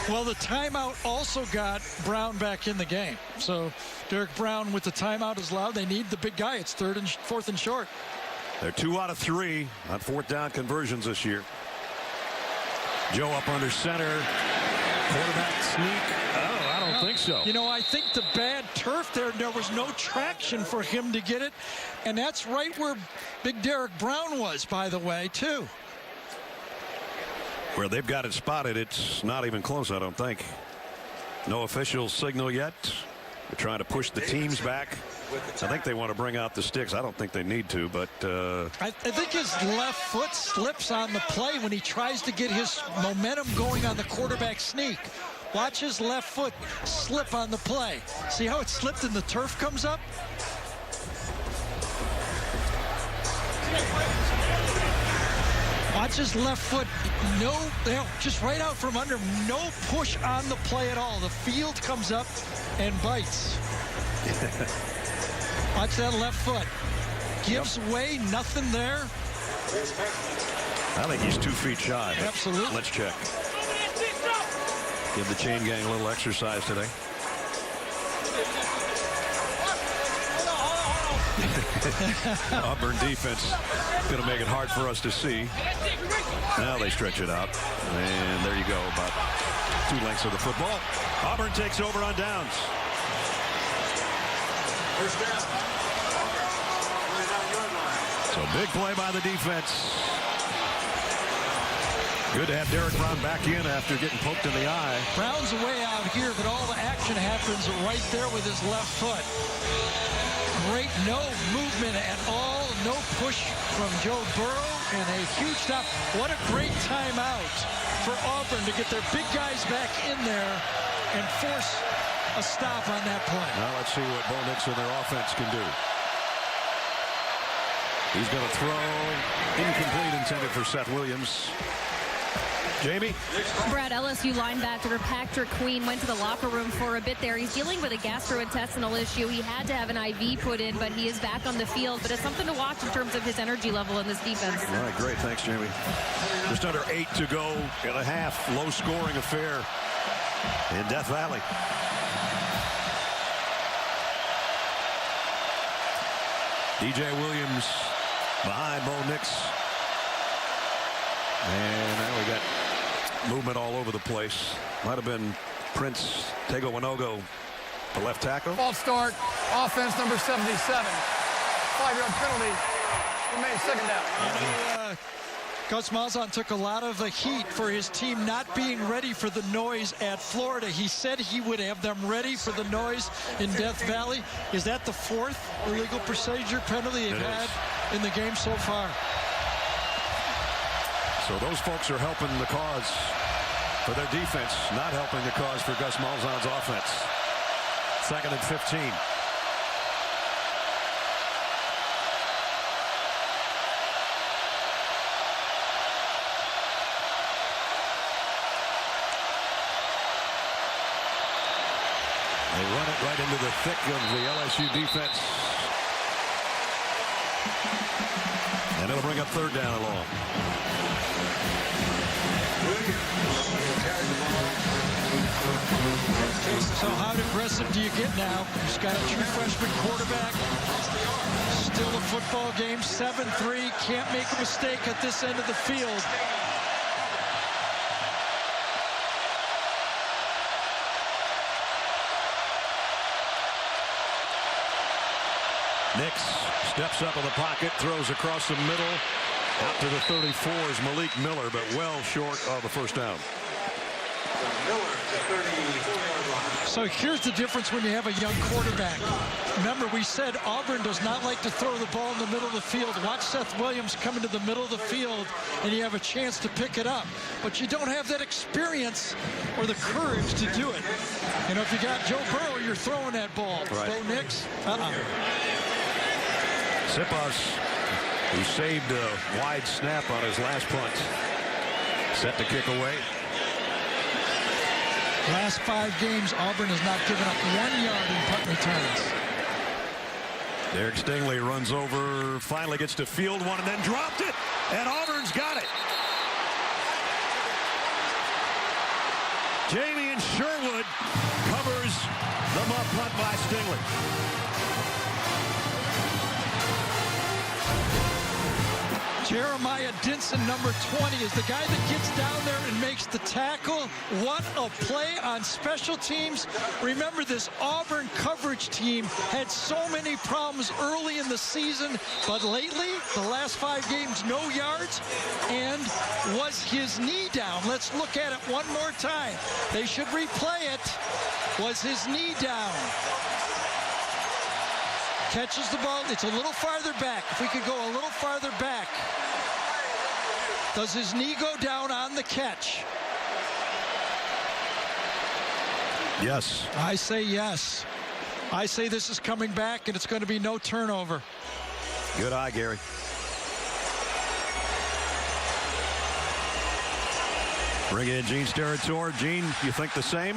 Well, the timeout also got Brown back in the game. So Derek Brown with the timeout is allowed. They need the big guy. It's 4th and short. They're 2 out of 3 on 4th down conversions this year. Joe up under center. Quarterback sneak. Oh, I don't think so. You know, I think the bad turf there was no traction for him to get it. And that's right where big Derek Brown was, by the way, too. Where they've got it spotted, it's not even close, I don't think. No official signal yet. They're trying to push the teams back. I think they want to bring out the sticks. I don't think they need to, but I think his left foot slips on the play when he tries to get his momentum going on the quarterback sneak. Watch his left foot slip on the play. See how it slipped and the turf comes up? Watch his left foot. No, just right out from under. No push on the play at all. The field comes up and bites. Watch that left foot. Gives way, nothing there. I think he's 2 feet shy. Absolutely. Let's check. Give the chain gang a little exercise today. Auburn defense going to make it hard for us to see. Now they stretch it out. And there you go, about 2 lengths of the football. Auburn takes over on downs. First down. So big play by the defense. Good to have Derek Brown back in after getting poked in the eye. Brown's way out here, but all the action happens right there with his left foot. Great, no movement at all, no push from Joe Burrow, and a huge stop. What a great timeout for Auburn to get their big guys back in there and force a stop on that play. Now let's see what Bo Nix and their offense can do. He's going to throw incomplete, intended for Seth Williams. Jamie? Brad, LSU linebacker Patrick Queen went to the locker room for a bit there. He's dealing with a gastrointestinal issue. He had to have an IV put in, but he is back on the field. But it's something to watch in terms of his energy level in this defense. All right, great. Thanks, Jamie. Just under 8 to go in a half. Low-scoring affair in Death Valley. DJ Williams behind Bo Nix. And now we got movement all over the place. Might have been Prince Tego Winogo, the left tackle. False start. Offense number 77. 5-yard penalty. Remains 2nd down. Gus Malzahn took a lot of the heat for his team not being ready for the noise at Florida. He said he would have them ready for the noise in Death Valley. Is that the 4th illegal procedure penalty they've had in the game so far? So those folks are helping the cause for their defense, not helping the cause for Gus Malzahn's offense. 2nd and 15. They run it right into the thick of the LSU defense. And it'll bring up third down and long. So how aggressive do you get now? He's got a true freshman quarterback. Still a football game, 7-3. Can't make a mistake at this end of the field. Nix steps up in the pocket, throws across the middle. Out to the 34 is Malik Miller, but well short of the first down. So here's the difference when you have a young quarterback. Remember, we said Auburn does not like to throw the ball in the middle of the field. Watch Seth Williams come into the middle of the field, and you have a chance to pick it up. But you don't have that experience or the courage to do it. You know, if you got Joe Burrow, you're throwing that ball. Right. Bo Nix, Siposs, who saved a wide snap on his last punt, set to kick away. Last 5 games, Auburn has not given up 1 yard in punt returns. Derek Stingley runs over, finally gets to field one, and then dropped it, and Auburn's got it. Jamie and Sherwood covers the muff punt by Stingley. Jeremiah Dinson, number 20, is the guy that gets down there and makes the tackle. What a play on special teams. Remember, this Auburn coverage team had so many problems early in the season, but lately, the last 5 games, no yards. And was his knee down? Let's look at it one more time. They should replay it. Was his knee down? Catches the ball. It's a little farther back. If we could go a little farther back. Does his knee go down on the catch? Yes. I say yes. I say this is coming back, and it's going to be no turnover. Good eye, Gary. Bring in Gene Steratore. Gene, you think the same?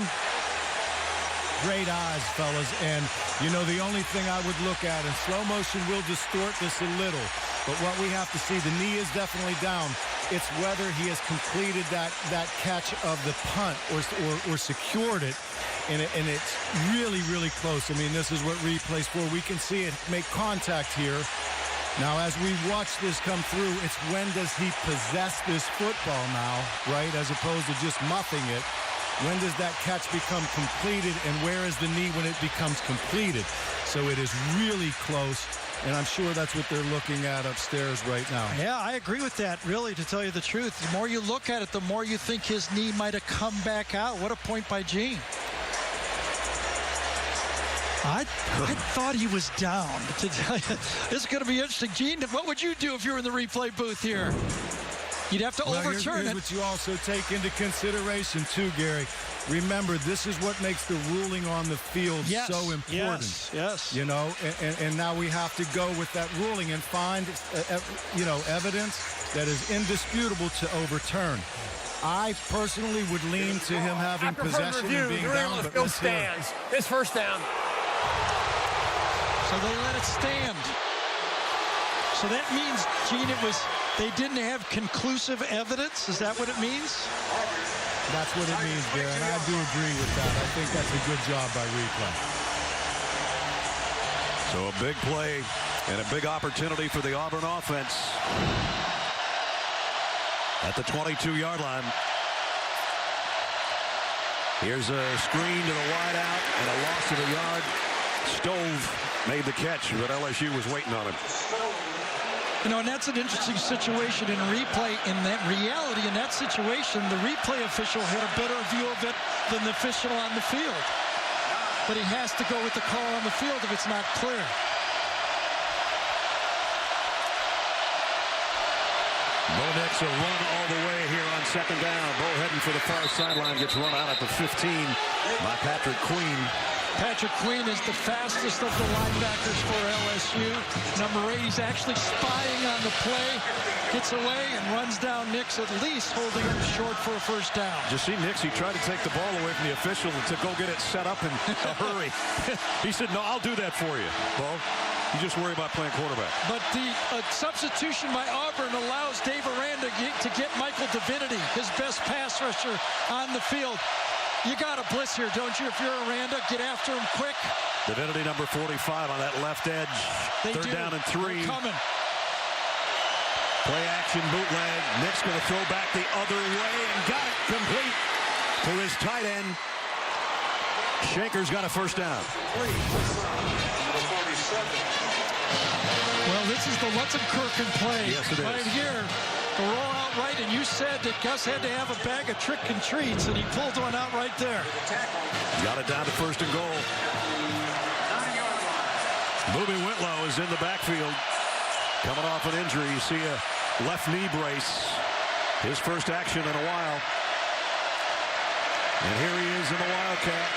Great eyes, fellas. And, you know, the only thing I would look at, and slow motion will distort this a little, but what we have to see, the knee is definitely down. It's whether he has completed that catch of the punt or secured it. And it's really, really close. I mean, this is what replay's for. We can see it make contact here. Now, as we watch this come through, it's when does he possess this football now, right, as opposed to just muffing it. When does that catch become completed, and where is the knee when it becomes completed? So it is really close, and I'm sure that's what they're looking at upstairs right now. Yeah, I agree with that, really, to tell you the truth. The more you look at it, the more you think his knee might have come back out. What a point by Gene. I thought he was down. To tell you, this is going to be interesting. Gene, what would you do if you were in the replay booth here? You'd have to overturn here's it. What you also take into consideration, too, Gary. Remember, this is what makes the ruling on the field so important. Yes. You know, and now we have to go with that ruling and find, evidence that is indisputable to overturn. I personally would lean to him having possession and being down. But stands. It's first down. So they let it stand. So that means, Gene, they didn't have conclusive evidence? Is that what it means? That's what it means, Gary, and I do agree with that. I think that's a good job by replay. So a big play and a big opportunity for the Auburn offense at the 22-yard line. Here's a screen to the wideout and a loss of a yard. Stove made the catch, but LSU was waiting on him. You know, and that's an interesting situation in replay. In that reality, in that situation, the replay official had a better view of it than the official on the field. But he has to go with the call on the field if it's not clear. Bo Nix will run all the way here on second down. Bo heading for the far sideline, gets run out at the 15 by Patrick Queen. Patrick Queen is the fastest of the linebackers for LSU. Number 8, he's actually spying on the play. gets away and runs down Nix, at least holding him short for a first down. Just see Nix, he tried to take the ball away from the official to go get it set up in a hurry. He said, no, I'll do that for you, Bo. You just worry about playing quarterback. But the substitution by Auburn allows Dave Aranda to get Michael Divinity, his best pass rusher, on the field. You got to blitz here, don't you? If you're Aranda, get after him quick. Divinity number 45 on that left edge. Third down and 3. They're coming. Play action bootleg. Nick's going to throw back the other way and got it complete to his tight end. Shaker's got a first down. Well, this is the Lutzenkirchen play. Yes, it is. Right here. The roll out right, and you said that Gus had to have a bag of trick and treats, and he pulled one out right there. Got it down to first and goal. Booby Whitlow is in the backfield. Coming off an injury. You see a left knee brace. His first action in a while. And here he is in the Wildcat.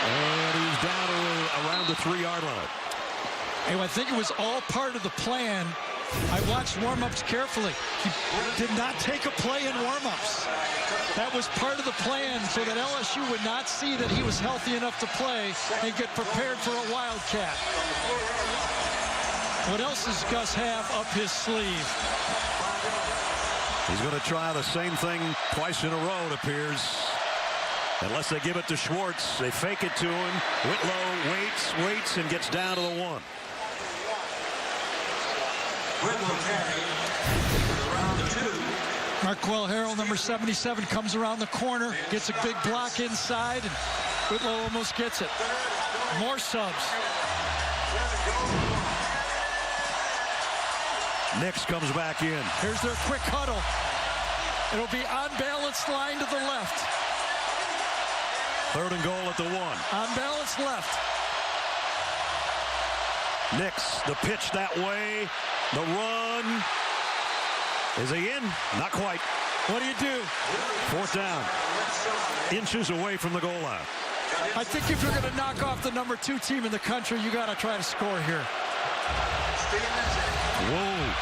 And he's down to around the 3-yard line. Hey, I think it was all part of the plan. I watched warm-ups carefully. He did not take a play in warm-ups. That was part of the plan so that LSU would not see that he was healthy enough to play and get prepared for a Wildcat. What else does Gus have up his sleeve? He's going to try the same thing twice in a row, it appears. Unless they give it to Schwartz. They fake it to him. Whitlow waits, and gets down to the 1. Marquel Harrell, number 77, comes around the corner, gets a big block inside, and Whitlow almost gets it. More subs. Nix comes back in. Here's their quick huddle. It'll be unbalanced line to the left. Third and goal at the 1. Unbalanced left. Nix, the pitch that way. The run. Is he in? Not quite. What do you do? Fourth down. Inches away from the goal line. I think if you're going to knock off the number 2 team in the country, you got to try to score here. Whoa.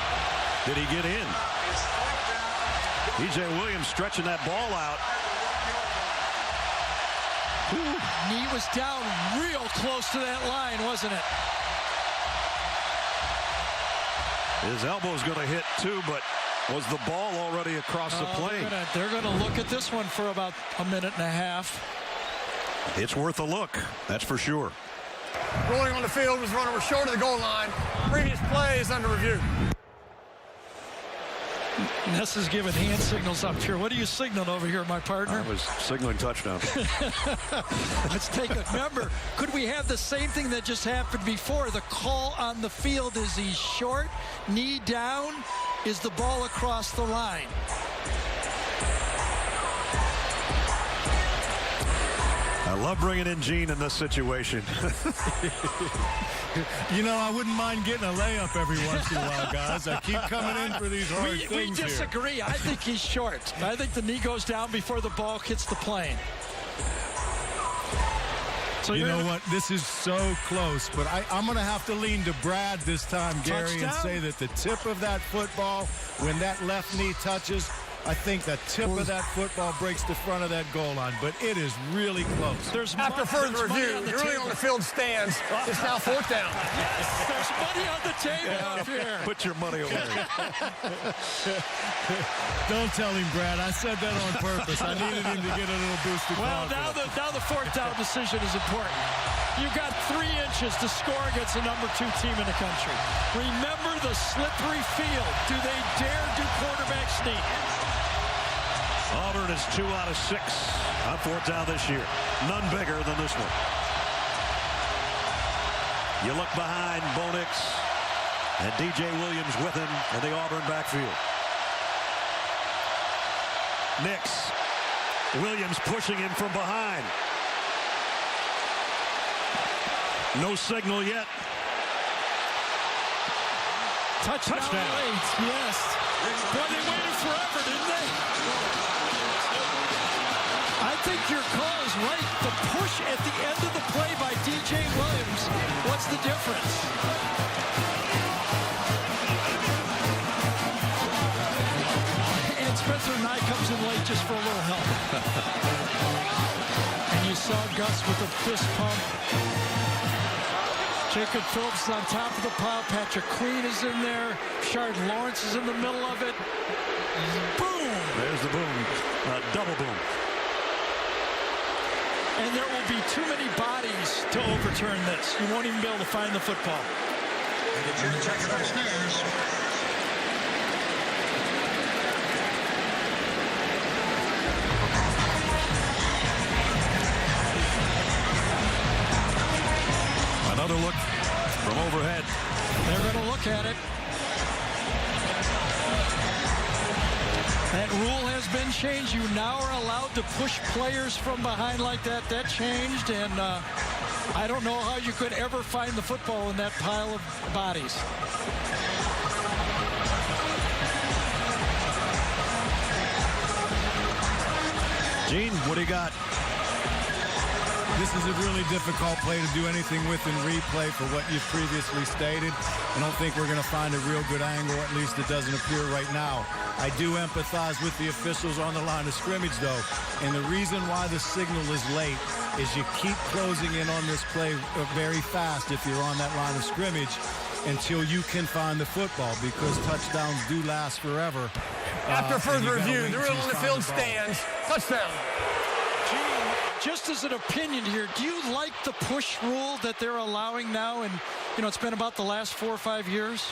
Did he get in? E.J. Williams stretching that ball out. Knee was down real close to that line, wasn't it? His elbow's going to hit too, but was the ball already across the plane? They're going to look at this one for about a minute and a half. It's worth a look, that's for sure. Rolling on the field was running short of the goal line. Previous play is under review. Ness is giving hand signals up here. What are you signaling over here, my partner? I was signaling touchdown. Let's take it. Remember, could we have the same thing that just happened before? The call on the field is he's short, knee down, is the ball across the line. I love bringing in Gene in this situation. You know, I wouldn't mind getting a layup every once in a while, guys. I keep coming in for these hard things We disagree. here. I think he's short. I think the knee goes down before the ball hits the plane. So you know what? This is so close, but I'm going to have to lean to Brad this time, Gary, Touchdown? and say that the tip of that football, when that left knee touches, I think the tip of that football breaks the front of that goal line, but it is really close. After further review, you're really on the field stands. It's now fourth down. Yes, there's money on the table up here. Put your money away. Don't tell him, Brad. I said that on purpose. I needed him to get a little boost of Well, confidence. now the fourth down decision is important. You've got 3 inches to score against the number 2 team in the country. Remember the slippery field. Do they dare do quarterback sneak? Auburn is 2 out of 6 on fourth down this year. None bigger than this one. You look behind Bo Nix and DJ Williams with him in the Auburn backfield. Nix. Williams pushing him from behind. No signal yet. Touchdown. Late. Yes. Boy, they waited forever, didn't they? I think your call is right. The push at the end of the play by DJ Williams. What's the difference? comes in late just for a little help. And you saw Gus with a fist pump. Jacob Phillips is on top of the pile. Patrick Queen is in there. Shard Lawrence is in the middle of it. Boom! There's the boom. Double boom. And there will be too many bodies to overturn this. You won't even be able to find the football. Check it upstairs. Another look from overhead. They're going to look at it. That rule has been changed. You now are allowed to push players from behind like that. That changed, and I don't know how you could ever find the football in that pile of bodies. Gene, what do you got? This is a really difficult play to do anything with in replay for what you've previously stated. I don't think we're going to find a real good angle, at least it doesn't appear right now. I do empathize with the officials on the line of scrimmage, though, and the reason why the signal is late is you keep closing in on this play very fast if you're on that line of scrimmage until you can find the football, because touchdowns do last forever. After further review, the rule on the field stands. Touchdown. Just as an opinion here, do you like the push rule that they're allowing now? And, you know, it's been about the last 4 or 5 years.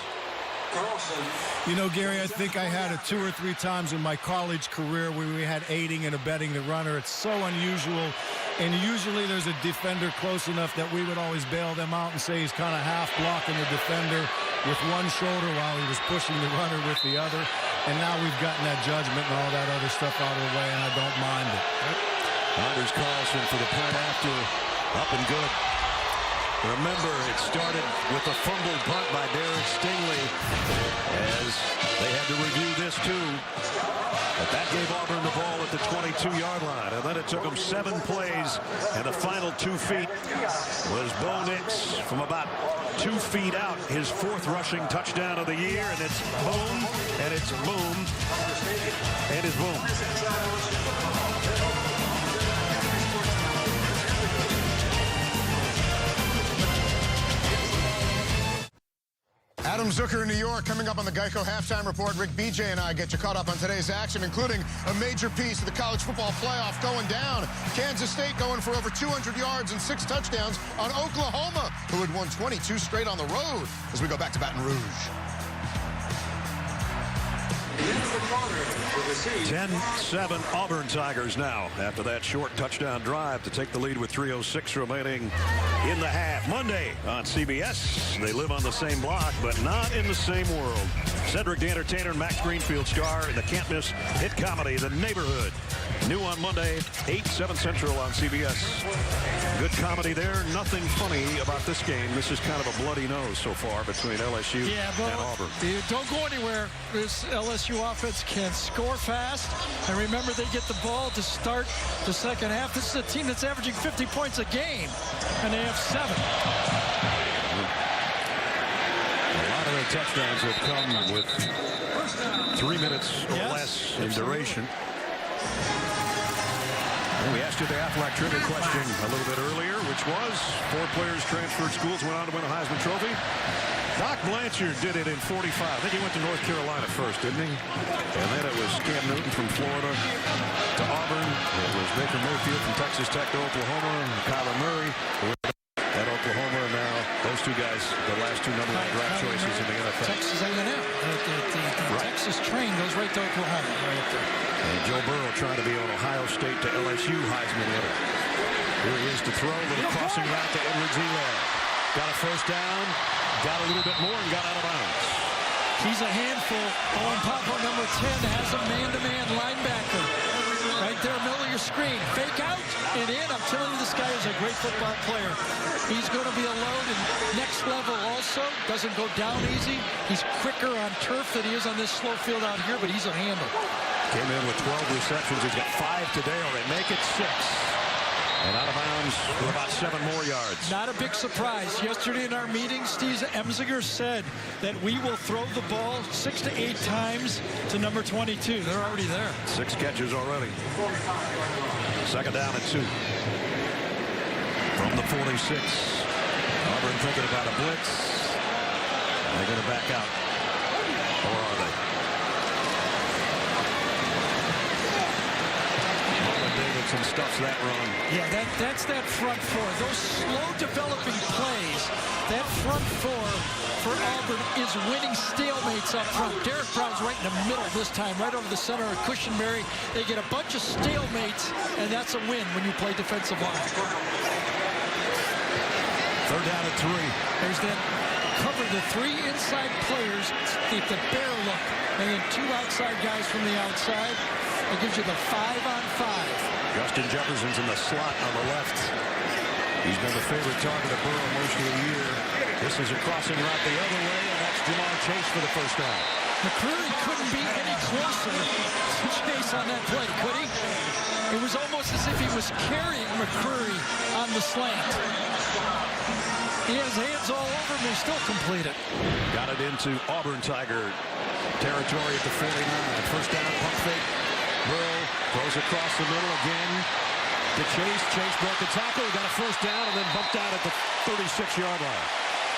You know, Gary, I think I had it 2 or 3 times in my college career where we had aiding and abetting the runner. It's so unusual. And usually there's a defender close enough that we would always bail them out and say he's kind of half blocking the defender with one shoulder while he was pushing the runner with the other. And now we've gotten that judgment and all that other stuff out of the way, and I don't mind it. Anders Carlson for the point after. Up and good. Remember, it started with a fumbled punt by Derek Stingley as they had to review this too. But that gave Auburn the ball at the 22-yard line. And then it took them 7 plays, and the final 2 feet was Bo Nix from about 2 feet out. His 4th rushing touchdown of the year, and it's boom, and it's boom, and it's boom. Adam Zucker in New York coming up on the Geico Halftime Report. Rick BJ and I get you caught up on today's action, including a major piece of the college football playoff going down. Kansas State going for over 200 yards and 6 touchdowns on Oklahoma, who had won 22 straight on the road, as we go back to Baton Rouge. 10-7 Auburn Tigers now after that short touchdown drive to take the lead with 3:06 remaining in the half. Monday on CBS. They live on the same block, but not in the same world. Cedric the Entertainer and Max Greenfield star in the can't-miss hit comedy, The Neighborhood. New on Monday, 8, 7 Central on CBS. Good comedy there. Nothing funny about this game. This is kind of a bloody nose so far between LSU and Auburn. Don't go anywhere. This LSU offense can score fast. And remember, they get the ball to start the second half. This is a team that's averaging 50 points a game, and they have 7. A lot of their touchdowns have come with 3 minutes or less in duration. We asked you the Aflac trivia question a little bit earlier, which was 4 players transferred schools, went on to win a Heisman Trophy. Doc Blanchard did it in 45. I think he went to North Carolina first, didn't he? And then it was Cam Newton from Florida to Auburn. It was Baker Mayfield from Texas Tech to Oklahoma, and Kyler Murray at Oklahoma. And now those 2 guys, the last 2 number 1 draft choices in the NFL. Texas A&M. The Texas train goes right to Oklahoma. Right there. And Joe Burrow trying to be on Ohio State to LSU Heisman winner. Here he is to throw. A little crossing route to Edwards-Helaire. Got a first down. Got a little bit more and got out of bounds. He's a handful. Owen Papa, number 10, has a man-to-man linebacker. Right there, middle of your screen. Fake out and in. I'm telling you, this guy is a great football player. He's going to be a load and next level also. Doesn't go down easy. He's quicker on turf than he is on this slow field out here, but he's a handle. Came in with 12 receptions. He's got 5 today, or they make it 6. And out of bounds for about 7 more yards. Not a big surprise. Yesterday in our meeting, Steve Emsinger said that we will throw the ball 6 to 8 times to number 22. They're already there. 6 catches already. Second down and 2. From the 46. Auburn thinking about a blitz. They're going to back out. Or are they? Davidson stuffs that run. Yeah, that's that front four. Those slow developing plays, that front four for Auburn is winning stalemates up front. Derek Brown's right in the middle this time, right over the center of Cushenberry. They get a bunch of stalemates, and that's a win when you play defensive line. Third down and 3. There's that cover, the 3 inside players, the bear look, and then 2 outside guys from the outside. It gives you the 5-on-5. Justin Jefferson's in the slot on the left. He's been the favorite target of Burrow most of the year. This is a crossing route the other way, and that's Jamar Chase for the first down. McCreary couldn't be any closer to Chase on that play, could he? It was almost as if he was carrying McCreary on the slant. He has hands all over him, he still complete it. Got it into Auburn Tiger territory at the 49. First down, pump fake. Burrow throws across the middle again to Chase. Chase broke the tackle. He got a first down and then bumped out at the 36-yard line.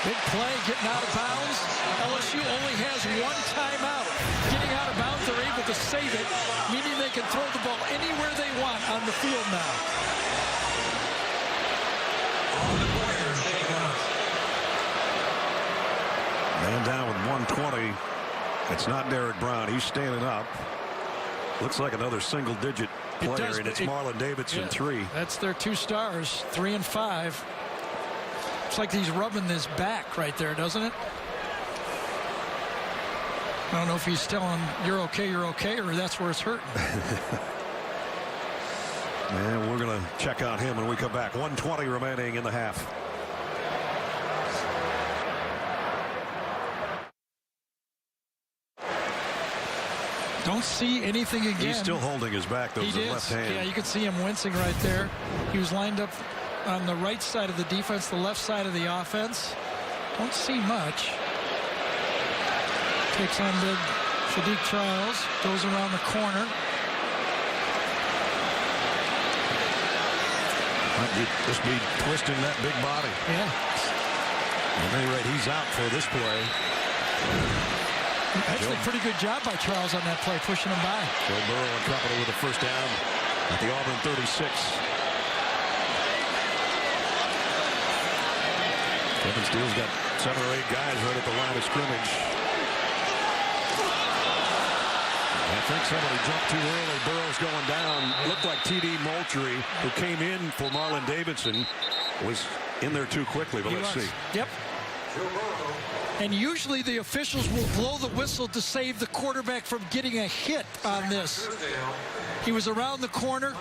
Big play, getting out of bounds. LSU only has 1 timeout. Getting out of bounds, they're able to save it, meaning they can throw the ball anywhere they want on the field now. Man down with 120. It's not Derek Brown. He's standing up. Looks like another single-digit player, and it's Marlon Davidson, 3. That's their 2 stars, 3 and 5. Looks like he's rubbing his back right there, doesn't it? I don't know if he's telling you're okay, or that's where it's hurting. And we're going to check on him when we come back. 1:20 remaining in the half. Don't see anything again. He's still holding his back, though, with his left hand. Yeah, you can see him wincing right there. He was lined up on the right side of the defense, the left side of the offense. Don't see much. Takes on big Sadiq Charles, goes around the corner. Might just be twisting that big body. Yeah. At any rate, he's out for this play. Actually, pretty good job by Charles on that play, pushing him by. Joe Burrow and company with a first down at the Auburn 36. Kevin Steele's got 7 or 8 guys right at the line of scrimmage. I think somebody jumped too early. Burrow's going down. Looked like T.D. Moultrie, who came in for Marlon Davidson, was in there too quickly, but let's see. Yep. And usually the officials will blow the whistle to save the quarterback from getting a hit on this. He was around the corner.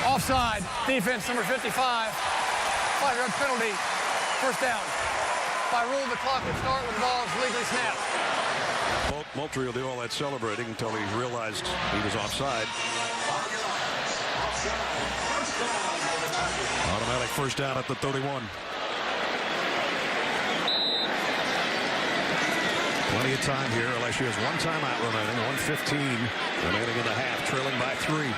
Offside. Defense, number 55. 5-yard penalty. First down. By rule, the clock would start when the ball is legally snapped. Moultrie will do all that celebrating until he realized he was offside. Automatic first down at the 31. Plenty of time here. LSU has 1 timeout remaining. 1:15 remaining in the half, trailing by 3.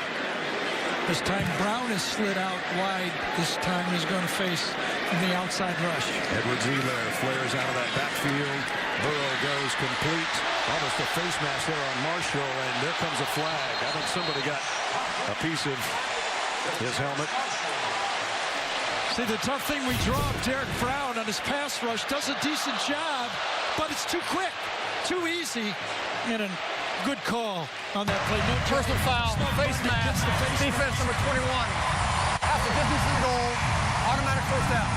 This time Brown is slid out wide. This time he's going to face from the outside rush. Edwards-Helaire flares out of that backfield. Burrow goes complete. Almost a face mask there on Marshall, and there comes a flag. I think somebody got a piece of his helmet. See, the tough thing, we draw up Derek Brown on his pass rush. Does a decent job, but it's too quick, too easy, and a good call on that play. No personal foul, face mask, defense number 21. Half the distance in the goal, automatic first down.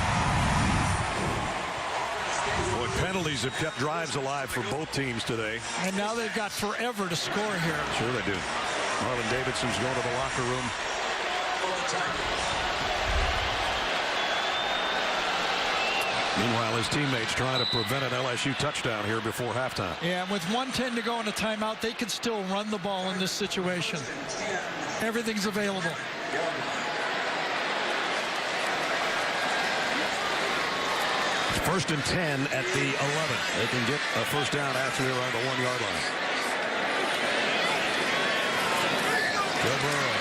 Boy, penalties have kept drives alive for both teams today. And now they've got forever to score here. Sure they do. Marlon Davidson's going to the locker room. Meanwhile, his teammates trying to prevent an LSU touchdown here before halftime. Yeah, with 1:10 to go in a timeout, they can still run the ball in this situation. Everything's available. First and 10 at the 11. They can get a first down actually around the 1-yard line. Joe Burrow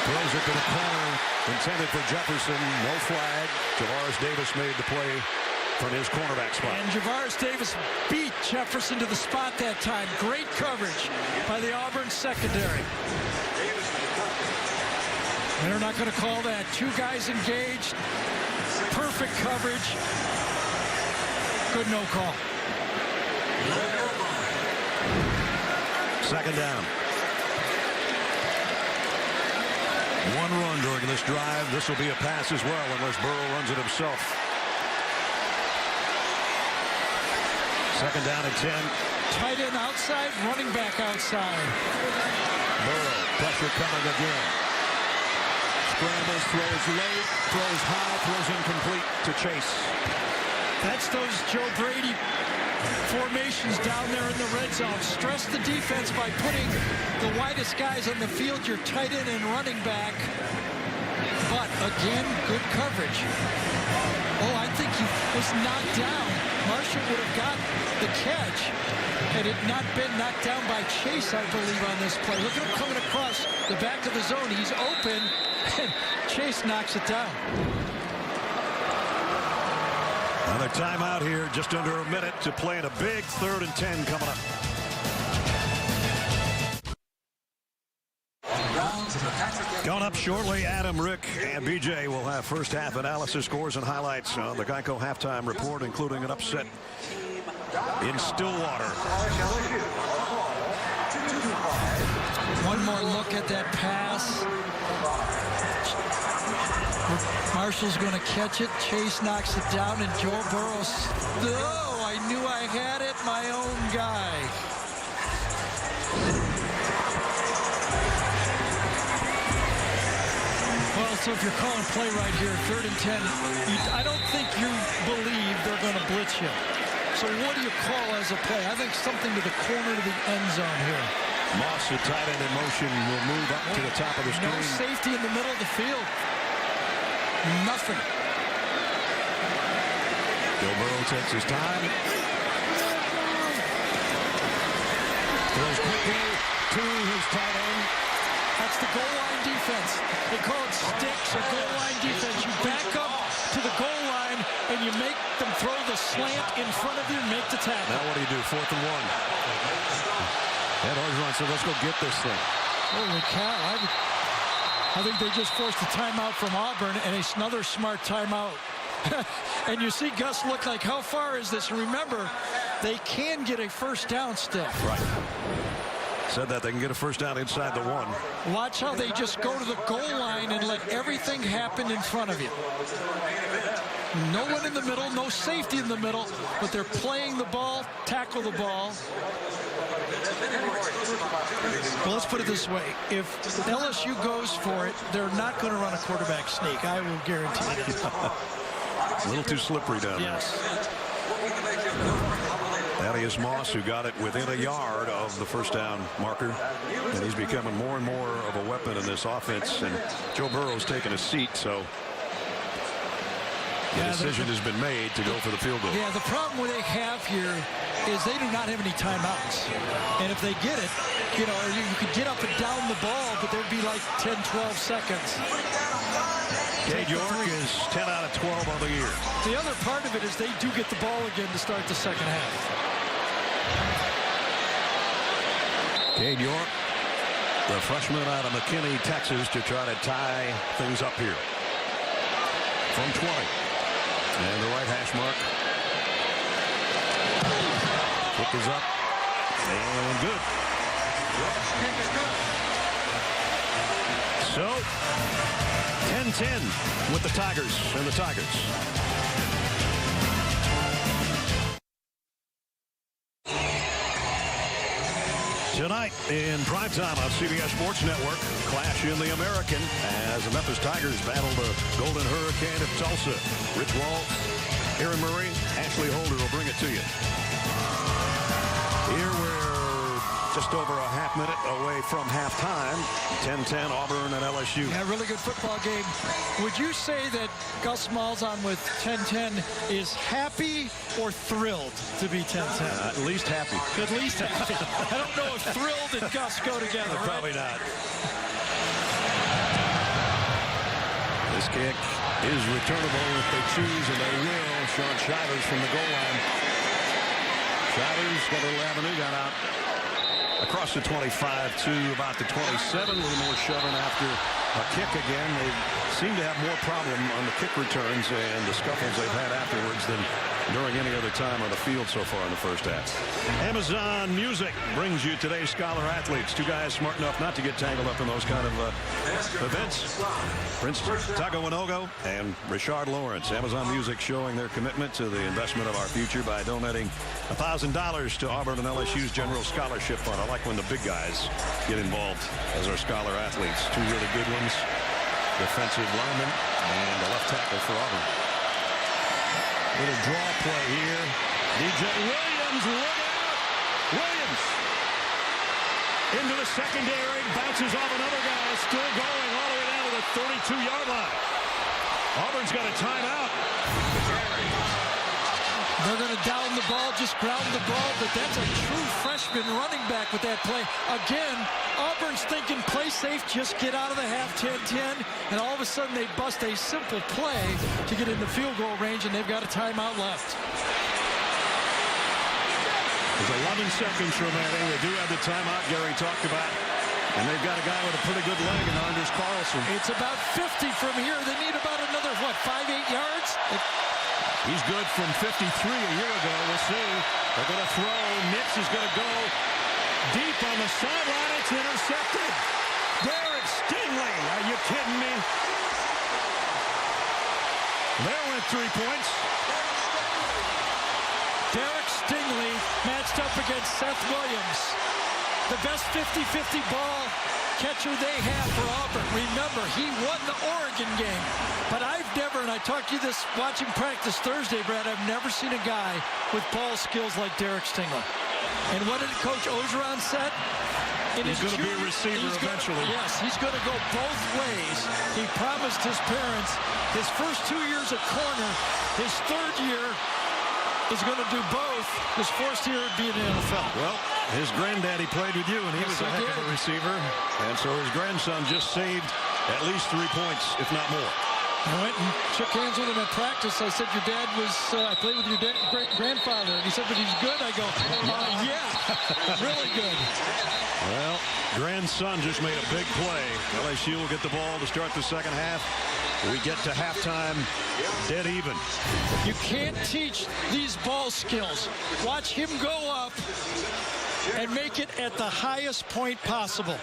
throws it to the corner, intended for Jefferson. No flag. Javaris Davis made the play from his cornerback spot. And Javaris Davis beat Jefferson to the spot that time. Great coverage by the Auburn secondary. They're not going to call that. 2 guys engaged. Perfect coverage. Good no call. Second down. 1 run during this drive. This will be a pass as well unless Burrow runs it himself. Second down and 10. Tight end outside, running back outside. Burrow, pressure coming again. Scrambles, throws late, throws high, throws incomplete to Chase. That's those Joe Brady formations down there in the red zone. Stress the defense by putting the widest guys on the field, your tight end and running back. But again, good coverage. Oh, I think he was knocked down. Marshall would have got the catch had it not been knocked down by Chase, I believe, on this play. Look at him coming across the back of the zone. He's open, and Chase knocks it down. Another timeout here, just under a minute to play in a big 3rd and 10 coming up. Coming up shortly, Adam, Rick, and BJ will have first half analysis, scores, and highlights on the Geico halftime report, including an upset in Stillwater. One more look at that pass. Marshall's going to catch it. Chase knocks it down, and Joe Burrow. Oh, I knew I had it. My own guy. Well, so if you're calling play right here, 3rd and 10, I don't think you believe they're going to blitz you. So what do you call as a play? I think something to the corner to the end zone here. Moss, the tight end in motion, will move up to the top of the screen. No safety in the middle of the field. Nothing. Joe Burrow takes his time. Throws quickly to his tight end. That's the goal line defense. They call it sticks or goal line defense. You back up to the goal line and you make them throw the slant in front of you and make the tackle. Now what do you do? 4th and 1. Ed Orgeron said, let's go get this thing. Holy cow. I think they just forced a timeout from Auburn and another smart timeout. And you see Gus look like, how far is this? And remember, they can get a first down still. Right. Said that they can get a first down inside the 1. Watch how they just go to the goal line and let everything happen in front of you. No one in the middle, no safety in the middle, but they're playing the ball, tackle the ball. Well, let's put it this way. If LSU goes for it, they're not going to run a quarterback sneak. I will guarantee that. A little too slippery down there. Yes. Thaddeus Moss, who got it within a yard of the first down marker. And he's becoming more and more of a weapon in this offense. And Joe Burrow's taken a seat, so the decision has been made to go for the field goal. Yeah, the problem they have here is they do not have any timeouts. And if they get it, you know, you could get up and down the ball, but there'd be like 10, 12 seconds. Cade York is 10 out of 12 on the year. The other part of it is they do get the ball again to start the second half. Cade York, the freshman out of McKinney, Texas, to try to tie things up here. From 20. And the right hash mark. Kick is up. And good. So, 10-10 with the Tigers and the Tigers. Tonight in primetime on CBS Sports Network, clash in the American as the Memphis Tigers battle the Golden Hurricane of Tulsa. Rich Waltz, Aaron Murray, Ashley Holder will bring it to you. Here we're just over a half minute away from halftime. 10-10 Auburn and LSU. Yeah, really good football game. Would you say that Gus Malzahn with 10-10 is happy or thrilled to be 10-10? At least happy. At least happy. I don't know if thrilled and Gus go together. Right? Probably not. This kick is returnable if they choose, and they will. Sean Shivers from the goal line. Shivers got a little avenue, got out across the 25 to about the 27. A little more shoving after a kick again. They seem to have more problem on the kick returns and the scuffles they've had afterwards than during any other time on the field so far in the first half. Amazon Music brings you today's Scholar Athletes. Two guys smart enough not to get tangled up in those kind of events. Prince Tagovailoa and Richard Lawrence. Amazon Music showing their commitment to the investment of our future by donating $1,000 to Auburn and LSU's General Scholarship Fund. I like when the big guys get involved as our Scholar Athletes. Two really good ones. Defensive lineman and a left tackle for Auburn. Little draw play here. DJ Williams, look out! Williams into the secondary, bounces off another guy, still going all the way down to the 32-yard line. Auburn's got a timeout. They're going to down the ball, just ground the ball, but that's a true freshman running back with that play. Again, Auburn's thinking play safe, just get out of the half 10-10, and all of a sudden they bust a simple play to get in the field goal range, and they've got a timeout left. There's 11 seconds remaining. They do have the timeout Gary talked about, and they've got a guy with a pretty good leg in Anders Carlson. It's about 50 from here. They need about another, 5-8 yards? He's good from 53 a year ago. We'll see. They're going to throw. Nix is going to go deep on the sideline. It's intercepted. Derek Stingley. Are you kidding me? There went 3 points. Derek Stingley matched up against Seth Williams. The best 50-50 ball catcher they have for Auburn. Remember, he won the Oregon game. But I've never, and I talked to you this watching practice Thursday, Brad, I've never seen a guy with ball skills like Derek Stingley. And what did Coach Ogeron said? He's going to be a receiver eventually. Yes, he's going to go both ways. He promised his parents his first 2 years at corner, his third year is going to do both. His fourth year would be in the NFL. Well, his granddaddy played with you, and he was a heck of a receiver. And so his grandson just saved at least 3 points, if not more. I went and shook hands with him at practice. I said, your dad was, I played with your grandfather. And he said, but he's good. I go, yeah, really good. Well, grandson just made a big play. LSU will get the ball to start the second half. We get to halftime dead even. You can't teach these ball skills. Watch him go up and make it at the highest point possible.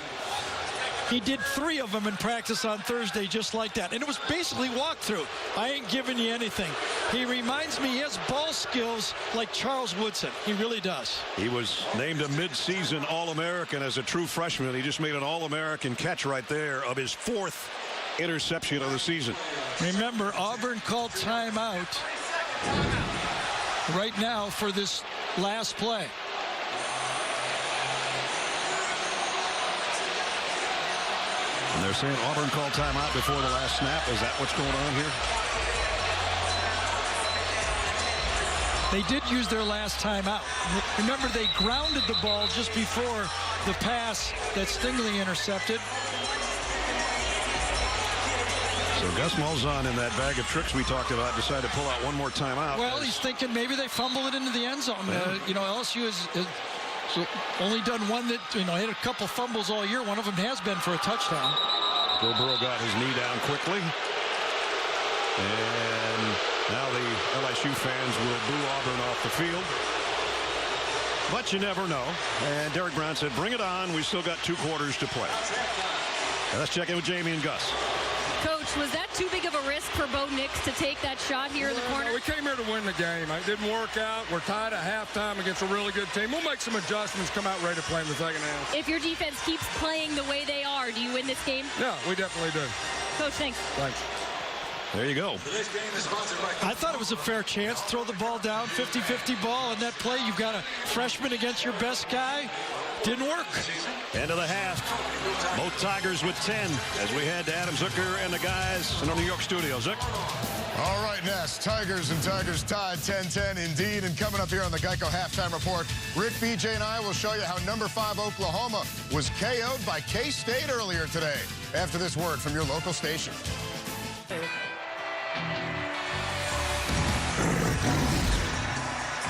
He did 3 of them in practice on Thursday just like that. And it was basically walkthrough. I ain't giving you anything. He reminds me he has ball skills like Charles Woodson. He really does. He was named a mid-season All-American as a true freshman. He just made an All-American catch right there of his 4th interception of the season. Remember, Auburn called timeout right now for this last play. And they're saying Auburn called timeout before the last snap. Is that what's going on here? They did use their last timeout. Remember, they grounded the ball just before the pass that Stingley intercepted. So Gus Malzahn, in that bag of tricks we talked about, decided to pull out one more timeout. Well, he's thinking maybe they fumble it into the end zone. LSU has only done one that, had a couple fumbles all year. One of them has been for a touchdown. Joe Burrow got his knee down quickly. And now the LSU fans will boo Auburn off the field. But you never know. And Derek Brown said, bring it on. We still got 2 quarters to play. Now let's check in with Jamie and Gus. Coach, was that too big of a risk for Bo Nix to take that shot here in the corner? No, we came here to win the game. It didn't work out. We're tied at halftime against a really good team. We'll make some adjustments, come out ready to play in the second half. If your defense keeps playing the way they are, do you win this game? Yeah, we definitely do. Coach, thanks. Thanks. There you go. I thought it was a fair chance. Throw the ball down, 50-50 ball. In that play, you've got a freshman against your best guy. Didn't work. End of the half. Both Tigers with 10 as we head to Adam Zucker and the guys in our New York studio. Zuck. All right, Ness, Tigers and Tigers tied 10-10 indeed. And coming up here on the Geico Halftime Report, Rick, BJ, and I will show you how number 5 Oklahoma was KO'd by K-State earlier today. After this word from your local station.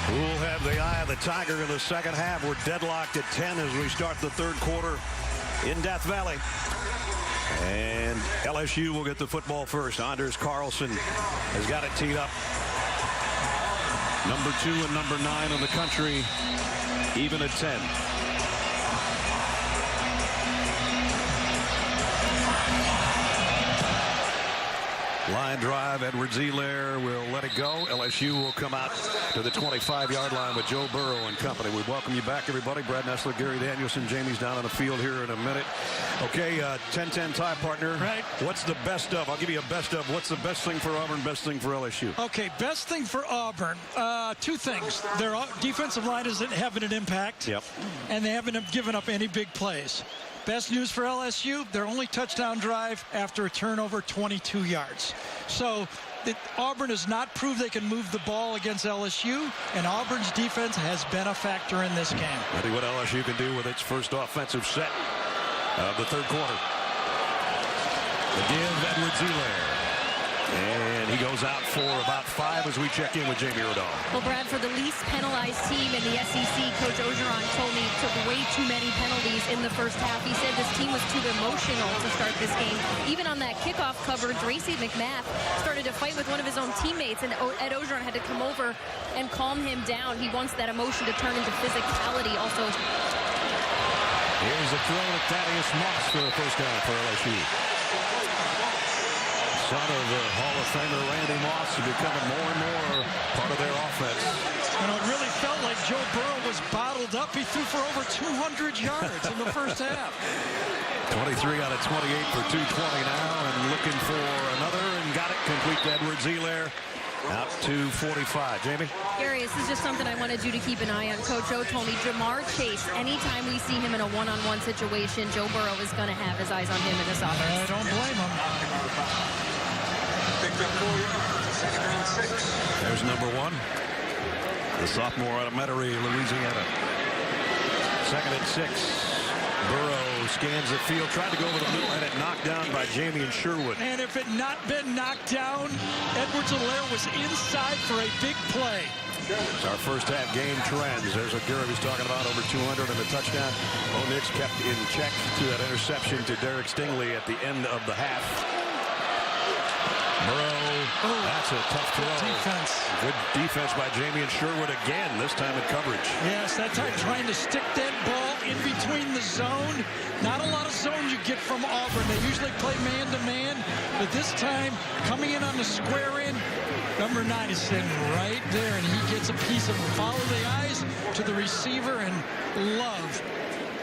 We'll have the eye of the Tiger in the second half. We're deadlocked at 10 as we start the third quarter in Death Valley. And LSU will get the football first. Anders Carlson has got it teed up. Number 2 and number 9 in the country, even at 10. Line drive, Edwards-Helaire will let it go. LSU will come out to the 25-yard line with Joe Burrow and company. We welcome you back, everybody. Brad Nessler, Gary Danielson, Jamie's down on the field here in a minute. Okay, 10-10 tie, partner. Right. What's the best of? I'll give you a best of. What's the best thing for Auburn, best thing for LSU? Okay, best thing for Auburn. 2 things. Their defensive line isn't having an impact. Yep. And they haven't given up any big plays. Best news for LSU, their only touchdown drive after a turnover, 22 yards. So Auburn has not proved they can move the ball against LSU, and Auburn's defense has been a factor in this game. I think what LSU can do with its first offensive set of the third quarter. The give, Edwards-Helaire. And he goes out for about 5 as we check in with Jamie Rodon. Well, Brad, for the least penalized team in the SEC, Coach Orgeron told me took way too many penalties in the first half. He said this team was too emotional to start this game. Even on that kickoff coverage, Racy McMath started to fight with one of his own teammates, and Ed Orgeron had to come over and calm him down. He wants that emotion to turn into physicality. Also, here's a throw to Thaddeus Moss for the first down for LSU. Son of the Hall of Famer Randy Moss is becoming more and more part of their offense. You know, it really felt like Joe Burrow was bottled up. He threw for over 200 yards in the first half. 23 out of 28 for 220 now, and looking for another, and got it complete to Edwards-Helaire. Out to 45. Jamie? Gary, this is just something I wanted you to keep an eye on. Coach O told me Jamar Chase, anytime we see him in a one-on-one situation, Joe Burrow is going to have his eyes on him in this offense. I don't blame him. There's number 1. The sophomore out of Metairie, Louisiana. Second and 6. Burrow scans the field, tried to go over the middle, and it knocked down by Jamie and Sherwood. And if it not been knocked down, Edwards-Helaire was inside for a big play. It's our first half game trends. There's what Gary was talking about, over 200 and a touchdown. Bo Nix kept in check to that interception to Derek Stingley at the end of the half. Burrow, that's a tough throw. Defense. Good defense by Jamie and Sherwood again, this time in coverage. Yes, that time trying to stick that ball in between the zone. Not a lot of zone you get from Auburn. They usually play man-to-man, but this time coming in on the square end, number 9 is sitting right there, and he gets a piece of follow the eyes to the receiver, and love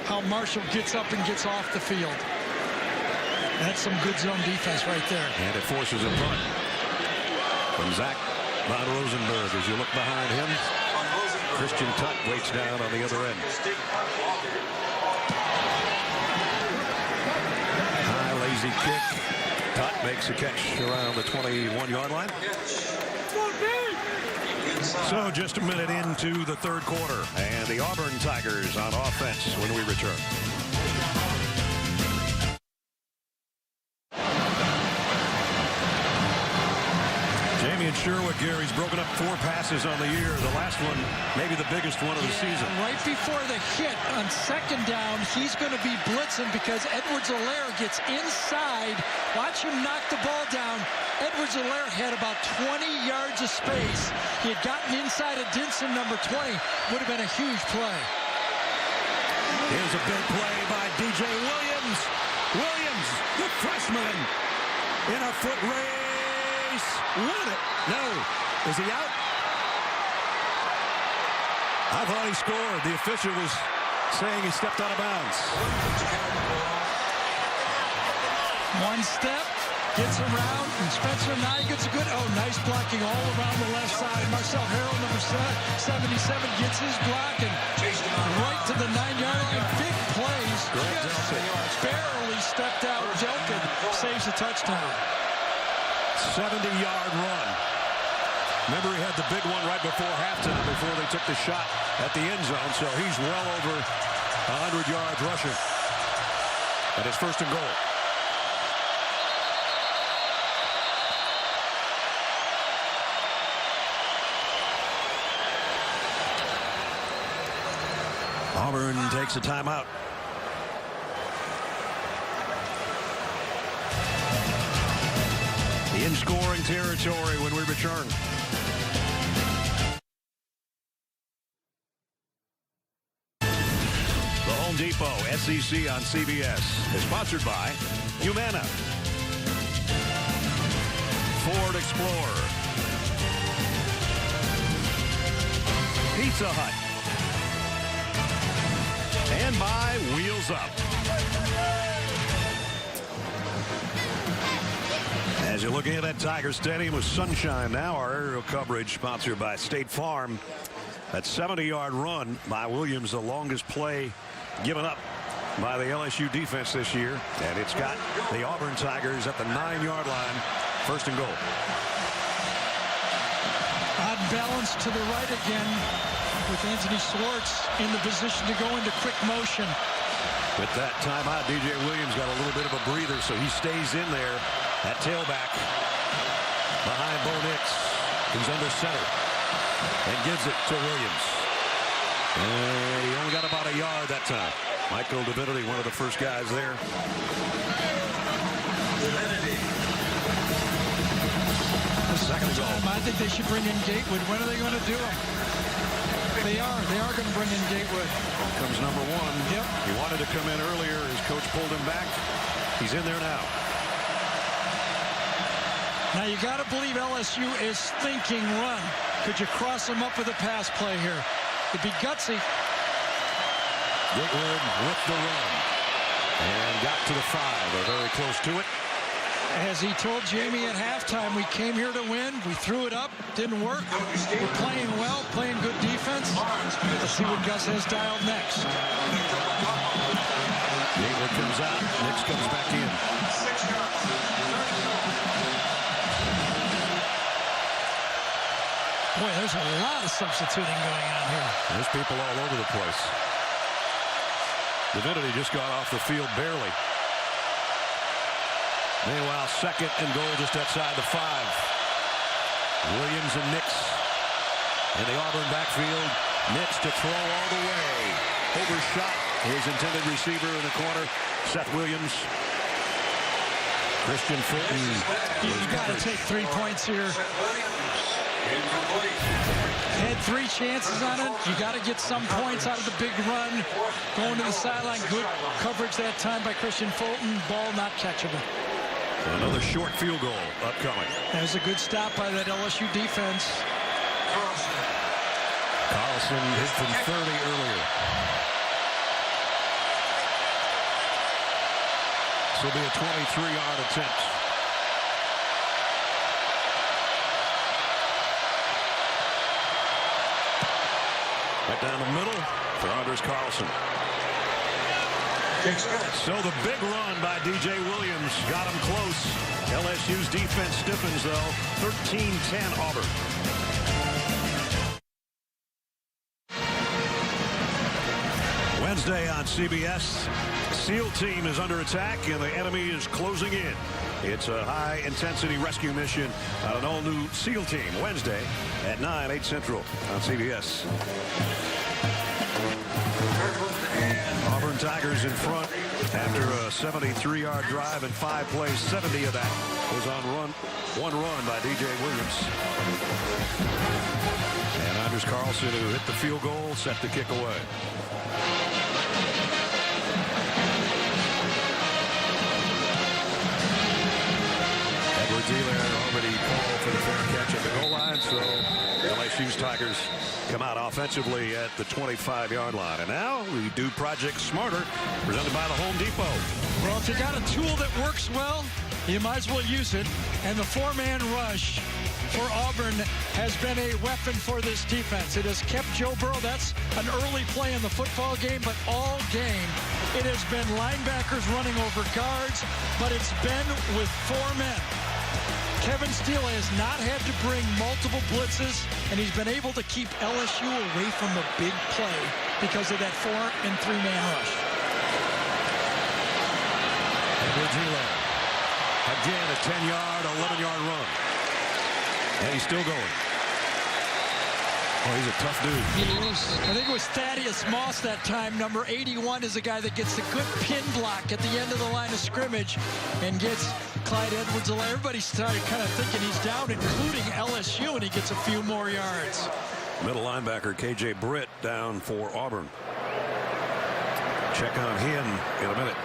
how Marshall gets up and gets off the field. That's some good zone defense right there. And it forces a punt from Zach Von Rosenberg. As you look behind him, Christian Tutt waits down on the other end. High, lazy kick. Tutt makes a catch around the 21-yard line. So just a minute into the third quarter, and the Auburn Tigers on offense when we return. Jamie and Sherwood, Gary's broken up 4 passes on the year. The last one, maybe the biggest one of the season. Right before the hit on second down, he's going to be blitzing because Edwards-Helaire gets inside. Watch him knock the ball down. Edwards-Helaire had about 20 yards of space. He had gotten inside of Dinson, number 20. Would have been a huge play. Here's a big play by DJ Williams. Williams, the freshman, in a foot race. Win it. No. Is he out? I thought he scored. The official was saying he stepped out of bounds. One step, Gets around, and Spencer Nye gets a good, nice blocking all around the left side. Marcel Harrell, number 77, gets his block, and right to the 9-yard line. Big plays. Just barely stepped out. Delpit saves a touchdown. 70-yard run. Remember, he had the big one right before halftime, before they took the shot at the end zone, so he's well over 100 yards rushing. And it's first and goal. Auburn takes a timeout. In scoring territory when we return. The Home Depot SEC on CBS is sponsored by Humana, Ford Explorer, Pizza Hut, and by Wheels Up. As you're looking at that Tiger Stadium with sunshine now, our aerial coverage sponsored by State Farm. That 70-yard run by Williams, the longest play given up by the LSU defense this year. And it's got the Auburn Tigers at the 9-yard line, first and goal. Odd balance to the right again with Anthony Schwartz in the position to go into quick motion. With that timeout, DJ Williams got a little bit of a breather, so he stays in there at tailback behind Bo Nix, who's under center, and gives it to Williams. And he only got about a yard that time. Michael Divinity, one of the first guys there. Second goal. I think they should bring in Gatewood. When are they going to do it? They are going to bring in Gatewood. Comes number 1. Yep. He wanted to come in earlier. His coach pulled him back. He's in there now. Now you got to believe LSU is thinking run. Could you cross him up with a pass play here? It'd be gutsy. Gatewood with the run. And got to the 5. They're very close to it. As he told Jamie at halftime, we came here to win. We threw it up. Didn't work. We're playing well, playing good defense. Let's see what Gus has dialed next. Gatewood comes out. Nix comes back in. Boy, there's a lot of substituting going on here. There's people all over the place. Divinity just got off the field barely. Meanwhile, second and goal just outside the 5. Williams and Nix in the Auburn backfield. Nix to throw all the way. Overshot his intended receiver in the corner, Seth Williams. Christian Fulton. You've got to take 3 points here. Had 3 chances on it. You got to get some points out of the big run. Going to the sideline. Good coverage that time by Christian Fulton. Ball not catchable. Another short field goal upcoming. That was a good stop by that LSU defense. Carlson hit from 30 earlier. This will be a 23-yard attempt. Right down the middle for Anders Carlson. So the big run by DJ Williams got him close. LSU's defense stiffens, though. 13-10 Auburn. Wednesday on CBS. SEAL team is under attack, and the enemy is closing in. It's a high-intensity rescue mission on an all-new SEAL team. Wednesday at 9, 8 Central on CBS. Auburn Tigers in front after a 73-yard drive in 5 plays. 70 of that was on one run by DJ Williams. And Anders Carlson, who hit the field goal, set the kick away. Edwards-Helaire already called for the fair catch at the goal line, so LSU's Tigers come out offensively at the 25-yard line. And now we do Project Smarter, presented by the Home Depot. Well, if you got a tool that works well, You might as well use it. And the four-man rush for Auburn has been a weapon for this defense. It has kept Joe Burrow. That's an early play in the football game, but all game it has been linebackers running over guards, but it's been with four men. Kevin Steele has not had to bring multiple blitzes, and he's been able to keep LSU away from the big play because of that 4- and 3-man rush. Again, a 10-yard, 11-yard run. And he's still going. Oh, he's a tough dude. I think it was Thaddeus Moss that time. Number 81 is a guy that gets the good pin block at the end of the line of scrimmage and gets Clyde Edwards-Helaire. Everybody started kind of thinking he's down, including LSU, and he gets a few more yards. Middle linebacker K.J. Britt down for Auburn. Check on him in a minute.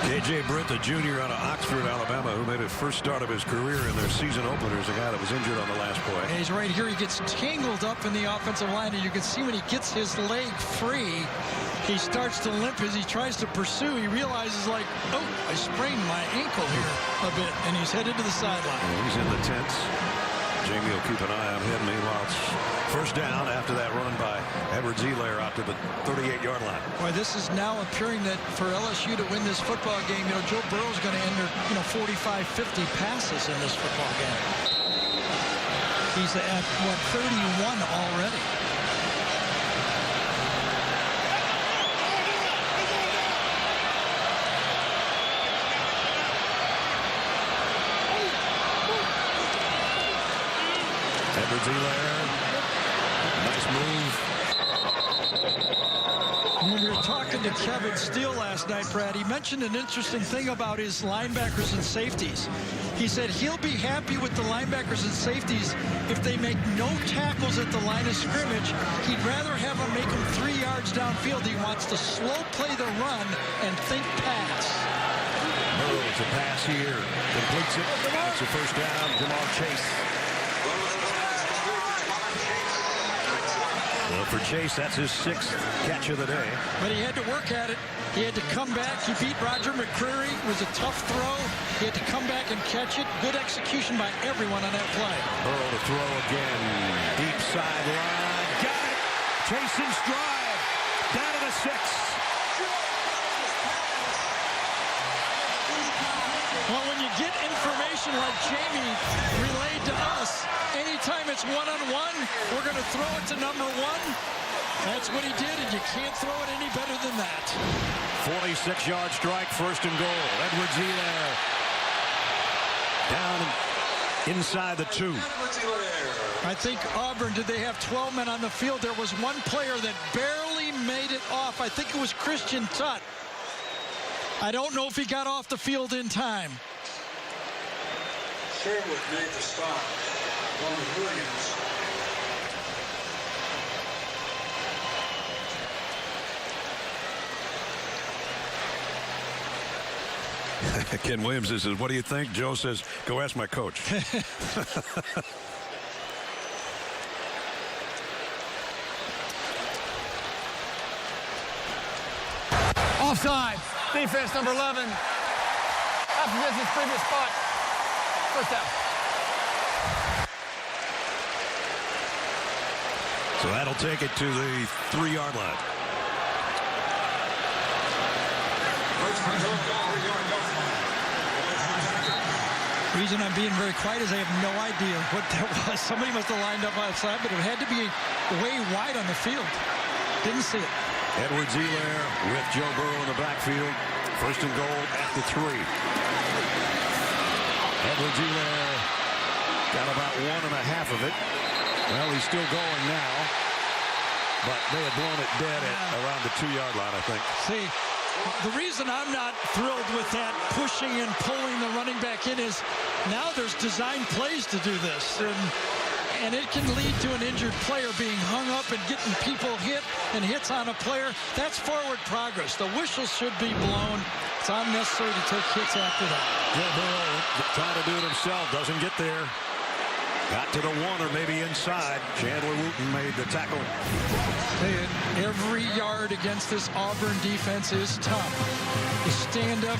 K.J. Britt, the junior out of Oxford, Alabama, who made his first start of his career in their season openers, a guy that was injured on the last play. And he's right here. He gets tangled up in the offensive line, and you can see when he gets his leg free, he starts to limp as he tries to pursue. He realizes, like, oh, I sprained my ankle here a bit, and he's headed to the sideline. He's in the tents. Jamie will keep an eye on him. Meanwhile, it's first down after that run by Edwards-Helaire out to the 38-yard line. Boy, this is now appearing that for LSU to win this football game, you know, Joe Burrow's going to enter, 45, 50 passes in this football game. He's at, 31 already. Edwards-Helaire, nice move. When we were talking to Kevin Steele last night, Brad, he mentioned an interesting thing about his linebackers and safeties. He said he'll be happy with the linebackers and safeties if they make no tackles at the line of scrimmage. He'd rather have them make them 3 yards downfield. He wants to slow play the run and think pass. Burrow, it's a pass here. Completes it. It's a first down. Jamal Chase. Well, for Chase, that's his 6th catch of the day. But he had to work at it. He had to come back. He beat Roger McCreary. It was a tough throw. He had to come back and catch it. Good execution by everyone on that play. Burrow to throw again. Deep sideline. Got it. Chase in stride. Down to the 6. Well, when you get information like Jamie relayed to us, anytime it's one-on-one, we're going to throw it to number 1. That's what he did, and you can't throw it any better than that. 46-yard strike, first and goal. Edwards-Helaire down inside the 2. I think Auburn, did they have 12 men on the field? There was one player that barely made it off. I think it was Christian Tutt. I don't know if he got off the field in time. Sherwood made the stop. Williams. Ken Williams says, what do you think? Joe says, go ask my coach. Offside. Defense number 11. After this, his previous spot. First down. So that'll take it to the 3-yard line. The reason I'm being very quiet is I have no idea what that was. Somebody must have lined up outside, but it had to be way wide on the field. Didn't see it. Edwards-Helaire with Joe Burrow in the backfield. First and goal at the 3. Edwards-Helaire got about 1.5 of it. Well, he's still going now, but they had blown it dead at around the 2-yard line, I think. See, the reason I'm not thrilled with that pushing and pulling the running back in is now there's design plays to do this, and it can lead to an injured player being hung up and getting people hit and hits on a player. That's forward progress. The whistle should be blown. It's unnecessary to take hits after that. Joe Burrow trying to do it himself, doesn't get there. Got to the 1 or maybe inside. Chandler Wooten made the tackle. Every yard against this Auburn defense is tough. You stand up.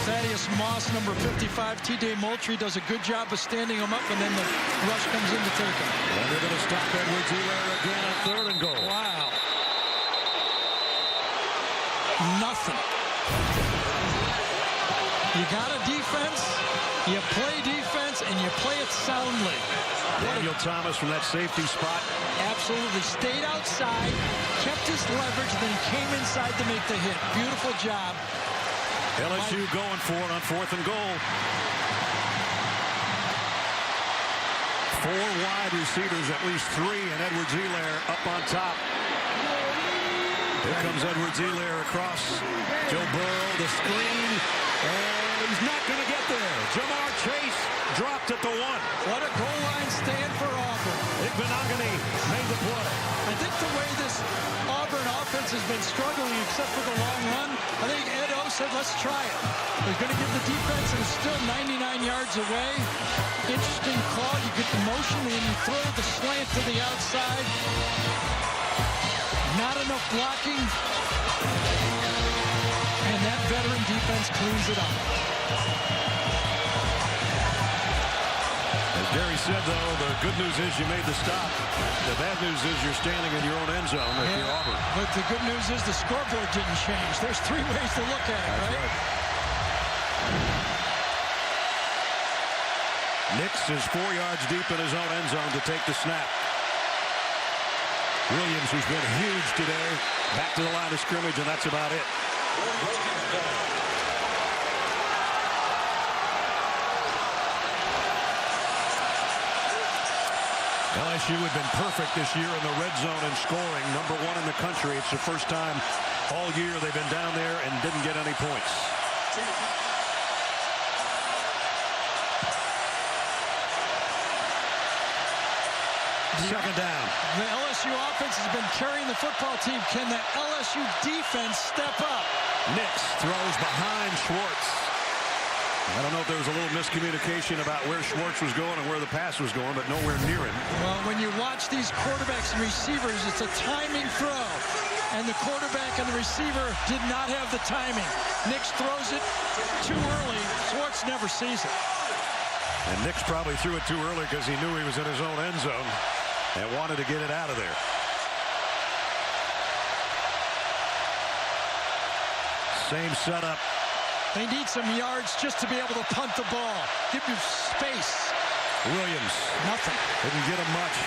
Thaddeus Moss, number 55. T.J. Moultrie does a good job of standing him up, and then the rush comes in to take him. And they're going to stop Edwards-Helaire again on 3rd and goal. Wow. Nothing. You got a defense, you play defense, and you play it soundly. Daniel Thomas from that safety spot. Absolutely. Stayed outside, kept his leverage, then came inside to make the hit. Beautiful job. LSU going for it on 4th and goal. 4 wide receivers, at least 3, and Edwards-Helaire up on top. Here comes Edwards-Helaire across. Joe Burrow, the screen, and he's not going to get there. Jamar Chase dropped at the 1. What a goal line stand for Auburn. Igbenogany made the play. I think the way this Auburn offense has been struggling, except for the long run, I think Ed O said, let's try it. They're going to give the defense, and it's still 99 yards away. Interesting call. You get the motion, and you throw the slant to the outside. Not enough blocking. And that veteran defense cleans it up. As Gary said, though, the good news is you made the stop. The bad news is you're standing in your own end zone if you're Auburn. But the good news is the scoreboard didn't change. There's 3 ways to look at it, right? Nix is 4 yards deep in his own end zone to take the snap. Williams, who's been huge today, back to the line of scrimmage, and that's about it. LSU had been perfect this year in the red zone in scoring, number 1 in the country. It's the first time all year they've been down there and didn't get any points. Second down. The LSU offense has been carrying the football team. Can the LSU defense step up? Nix throws behind Schwartz. I don't know if there was a little miscommunication about where Schwartz was going and where the pass was going, but nowhere near him. Well, when you watch these quarterbacks and receivers, it's a timing throw. And the quarterback and the receiver did not have the timing. Nix throws it too early. Schwartz never sees it. And Nix probably threw it too early because he knew he was in his own end zone and wanted to get it out of there. Same setup. They need some yards just to be able to punt the ball. Give you space. Williams. Nothing. Didn't get him much.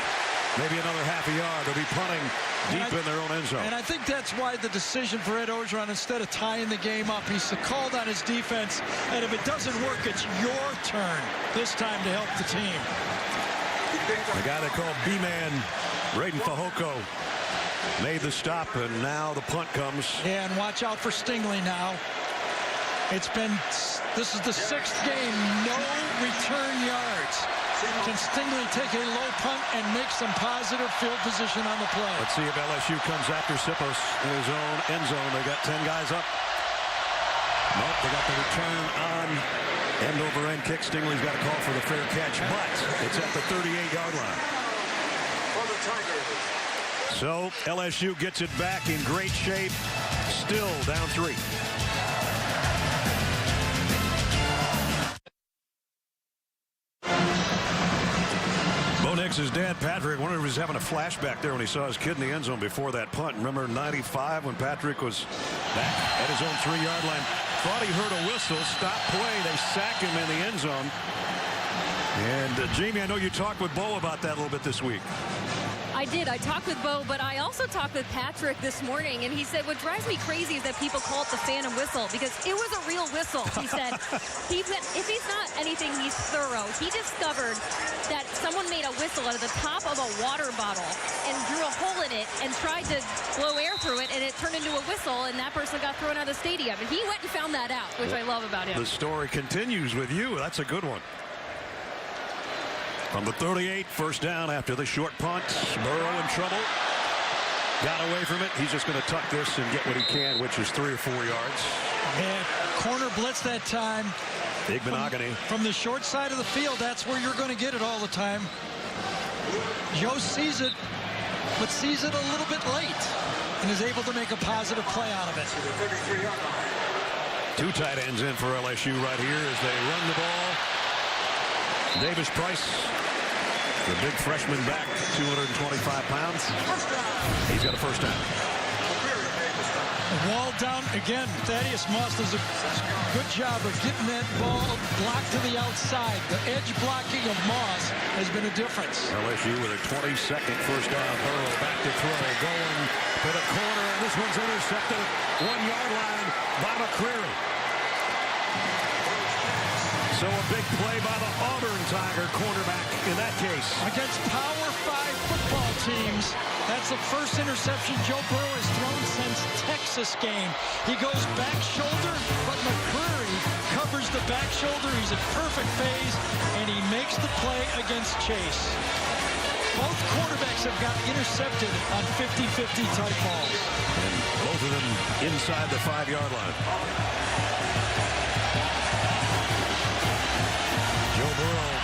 Maybe another half a yard. They'll be punting deep in their own end zone. And I think that's why the decision for Ed Orgeron, instead of tying the game up, he's called on his defense. And if it doesn't work, it's your turn this time to help the team. The guy they call B-Man, Braden Fehoko, made the stop, and now the punt comes. Yeah, and watch out for Stingley now. This is the 6th game, no return yards. Can Stingley take a low punt and make some positive field position on the play? Let's see if LSU comes after Sippos in his own end zone. They got 10 guys up. Nope, they got the return on end-over-end kick. Stingley's got a call for the fair catch, but it's at the 38-yard line. So LSU gets it back in great shape, still down 3. Bo Nix's dad, Patrick, wondered if he was having a flashback there when he saw his kid in the end zone before that punt. Remember 95 when Patrick was back at his own 3-yard line? Thought he heard a whistle, stopped play, they sack him in the end zone. And Jamie, I know you talked with Bo about that a little bit this week. I did. I talked with Bo, but I also talked with Patrick this morning, and he said what drives me crazy is that people call it the phantom whistle, because it was a real whistle. He said if he's not anything, he's thorough. He discovered that someone made a whistle out of the top of a water bottle and drew a hole in it and tried to blow air through it, and it turned into a whistle, and that person got thrown out of the stadium. And he went and found that out, which I love about him. The story continues with you. That's a good one. From the 38, first down after the short punt. Burrow in trouble. Got away from it. He's just going to tuck this and get what he can, which is 3 or 4 yards. And corner blitz that time. Igbenogany. From the short side of the field, that's where you're going to get it all the time. Joe sees it, but sees it a little bit late and is able to make a positive play out of it. 2 tight ends in for LSU right here as they run the ball. Davis Price, the big freshman back, 225 pounds. He's got a first down. Wall down again. Thaddeus Moss does a good job of getting that ball blocked to the outside. The edge blocking of Moss has been a difference. LSU with a 22nd first down. Burrow back to throw, going to the corner, and this one's intercepted at 1-yard line by McCreary. So a big play by the Auburn Tiger cornerback in that case. Against Power 5 football teams, that's the first interception Joe Burrow has thrown since Texas game. He goes back shoulder, but McCreary covers the back shoulder. He's in perfect phase, and he makes the play against Chase. Both quarterbacks have got intercepted on 50-50 type balls. And both of them inside the 5-yard line. Joe Burrow,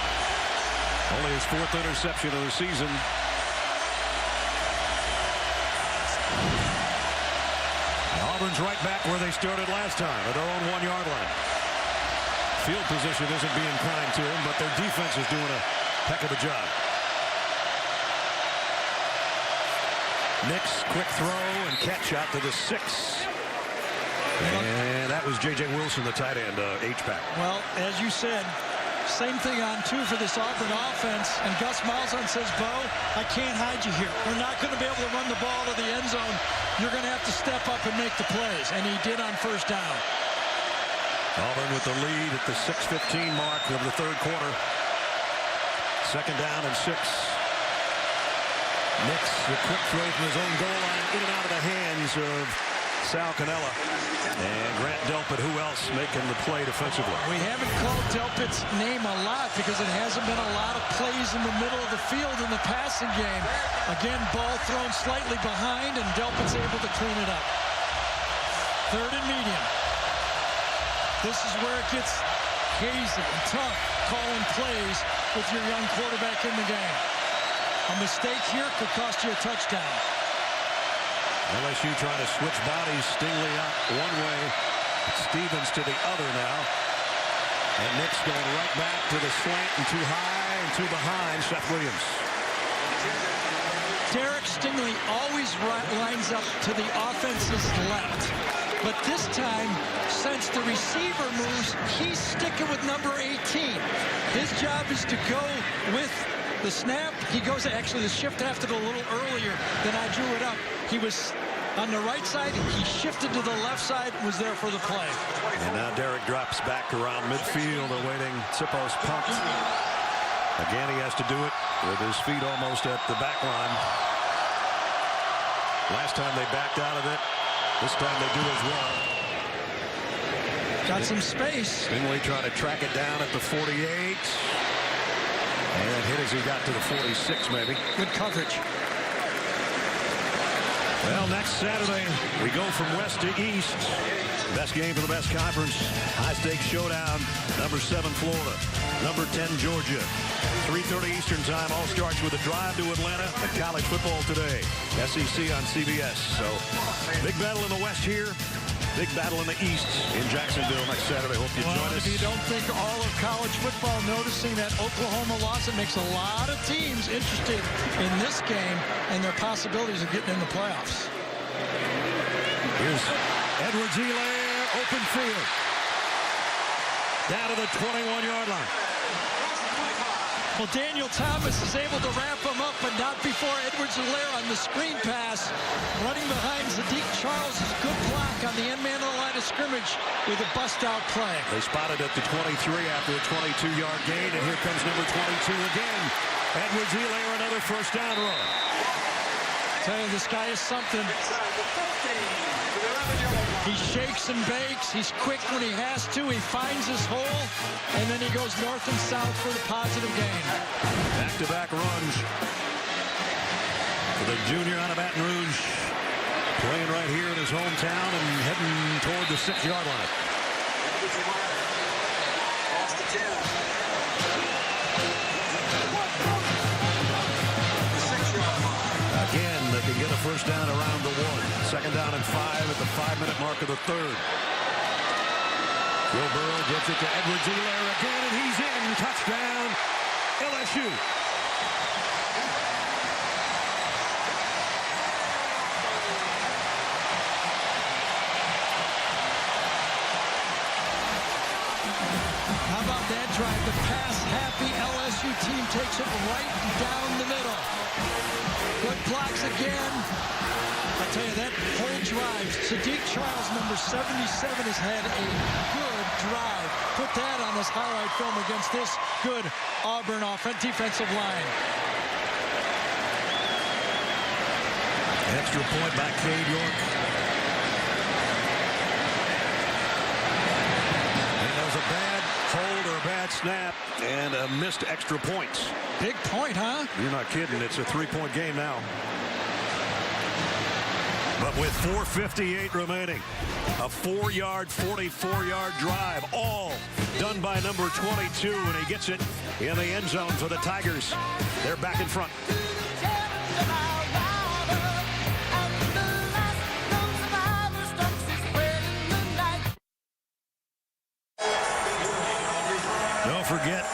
only his 4th interception of the season. Auburn's right back where they started last time, at their own 1-yard line. Field position isn't being kind to them, but their defense is doing a heck of a job. Nix, quick throw and catch out to the 6. And that was J.J. Wilson, the tight end, H-back. Well, as you said, same thing on 2 for this Auburn offense. And Gus Malzahn says, Bo, I can't hide you here. We're not going to be able to run the ball to the end zone. You're going to have to step up and make the plays. And he did on first down. Auburn with the lead at the 6:15 mark of the 3rd quarter. 2nd down and 6. Nix, the quick throw from his own goal line, in and out of the hands of Sal Cannella. And Grant Delpit, who else making the play defensively? We haven't called Delpit's name a lot because it hasn't been a lot of plays in the middle of the field in the passing game. Again, ball thrown slightly behind, and Delpit's able to clean it up. 3rd and medium. This is where it gets hazy and tough calling plays with your young quarterback in the game. A mistake here could cost you a touchdown. LSU trying to switch bodies. Stingley out one way, Stevens to the other now. And Nix going right back to the slant and too high and too behind Seth Williams. Derek Stingley always lines up to the offense's left. But this time, since the receiver moves, he's sticking with number 18. His job is to go with the snap. He goes, actually, the shift happened a little earlier than I drew it up. He was on the right side. He shifted to the left side, was there for the play. And now Derek drops back around midfield, awaiting Sipo's punt. Again, he has to do it with his feet almost at the back line. Last time they backed out of it. This time they do as well. Got some space. Stingley trying to track it down at the 48. And hit as he got to the 46, maybe. Good coverage. Well, next Saturday, we go from west to east. Best game for the best conference. High-stakes showdown. Number 7, Florida. Number 10, Georgia. 3:30 Eastern time. All starts with a drive to Atlanta and college football today. SEC on CBS. So, big battle in the west here. Big battle in the east in Jacksonville next Saturday. Hope you join us. If you don't think all of college football noticing that Oklahoma loss, it makes a lot of teams interested in this game and their possibilities of getting in the playoffs. Here's Edwards-Helaire, open field. Down to the 21-yard line. Well, Daniel Thomas is able to wrap him up, but not before Edwards-Helaire on the screen pass. Running behind Sadiq Charles' good block on the end man of the line of scrimmage with a bust-out play. They spotted at the 23 after a 22-yard gain, and here comes number 22 again. Edwards-Helaire, another first down run. Tell you, this guy is something. He shakes and bakes. He's quick when he has to. He finds his hole, and then he goes north and south for the positive gain. Back-to-back runs for the junior out of Baton Rouge. Playing right here in his hometown and heading toward the 6-yard line. a first down around the 1. Second down and 5 at the 5-minute mark of the third. Joe Burrow gets it to Edwards-Helaire again, and he's in. Touchdown, LSU. How about that drive? The pass-happy LSU team takes it right down the middle. Good blocks again. I'll tell you, that whole drive, Sadiq Charles, number 77, has had a good drive. Put that on this highlight film against this good Auburn defensive line. Extra point by Cade York. And there was a bad hold or a bad snap and a missed extra points. Big point, huh? You're not kidding. It's a 3-point game now. But with 4:58 remaining, a 4-yard, 44-yard drive, all done by number 22, and he gets it in the end zone for the Tigers. They're back in front. Don't forget,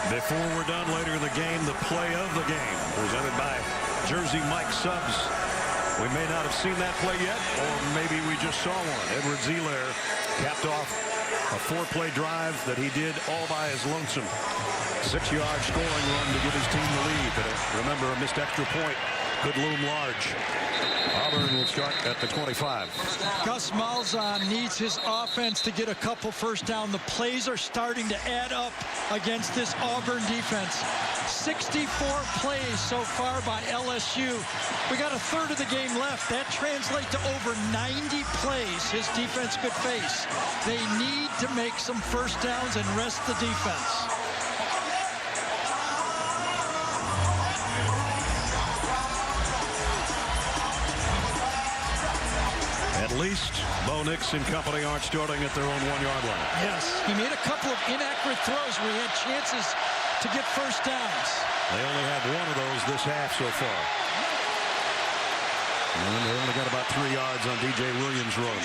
before we're done later in the game, the play of the game, presented by Jersey Mike Subs. We may not have seen that play yet, or maybe we just saw one. Edwards-Helaire capped off a 4-play drive that he did all by his lonesome. 6-yard scoring run to give his team the lead. But remember, a missed extra point could loom large. Auburn will start at the 25. Gus Malzahn needs his offense to get a couple first down. The plays are starting to add up against this Auburn defense. 64 plays so far by LSU. We got a third of the game left. That translates to over 90 plays his defense could face. They need to make some first downs and rest the defense. At least Bo Nix and company aren't starting at their own 1-yard line. Yes, he made a couple of inaccurate throws where he had chances to get first downs. They only had one of those this half so far. And they only got about 3 yards on DJ Williams' run.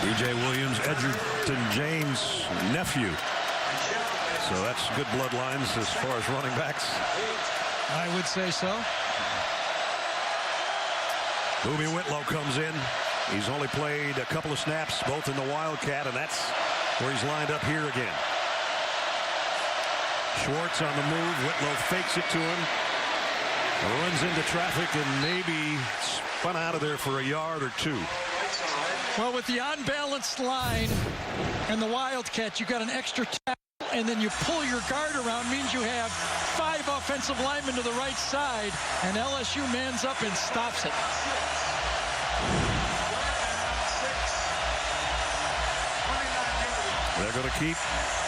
DJ Williams, Edgerton James' nephew. So that's good bloodlines as far as running backs. I would say so. Boobie Whitlow comes in. He's only played a couple of snaps, both in the Wildcat, and that's where he's lined up here again. Schwartz on the move. Whitlow fakes it to him. Runs into traffic and maybe spun out of there for a yard or 2. Well, with the unbalanced line and the Wildcat, you got an extra tackle, and then you pull your guard around, means you have 5 offensive linemen to the right side, and LSU mans up and stops it. They're going to keep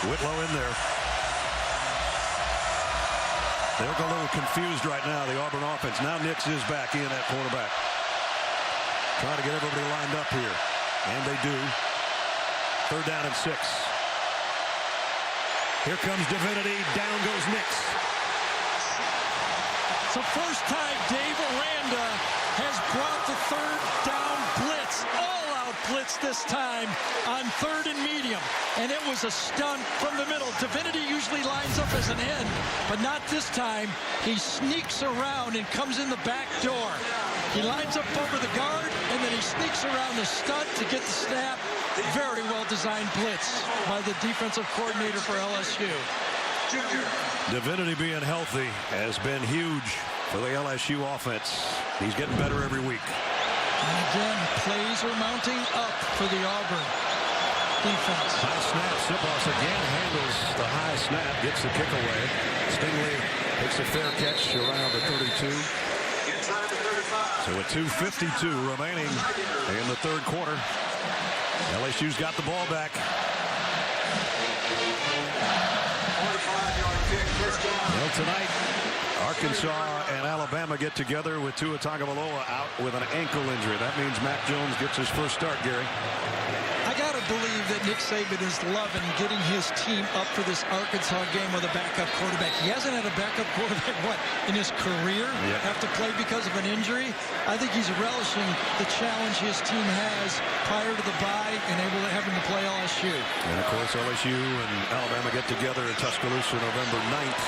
Whitlow in there. They look a little confused right now, the Auburn offense. Now Nix is back in at quarterback. Trying to get everybody lined up here. And they do. 3rd down and 6. Here comes Divinity. Down goes Nix. It's the first time Dave Aranda has brought the 3rd down blitz. All-out blitz this time on 3rd and medium. And it was a stunt from the middle. Divinity usually lines up as an end, but not this time. He sneaks around and comes in the back door. He lines up over the guard, and then he sneaks around the stunt to get the snap. Very well-designed blitz by the defensive coordinator for LSU. Divinity being healthy has been huge for the LSU offense. He's getting better every week. And again, plays are mounting up for the Auburn defense. High snap. Siposs again handles the high snap, gets the kick away. Stingley takes a fair catch around the 32. So with 2:52 remaining in the 3rd quarter, LSU's got the ball back. Well, tonight, Arkansas and Alabama get together with Tua Tagovailoa out with an ankle injury. That means Mac Jones gets his first start, Gary. I got to believe that Nick Saban is loving getting his team up for this Arkansas game with a backup quarterback. He hasn't had a backup quarterback, in his career? Yeah. Have to play because of an injury? I think he's relishing the challenge his team has prior to the bye and able to having to play LSU. And, of course, LSU and Alabama get together in Tuscaloosa November 9th.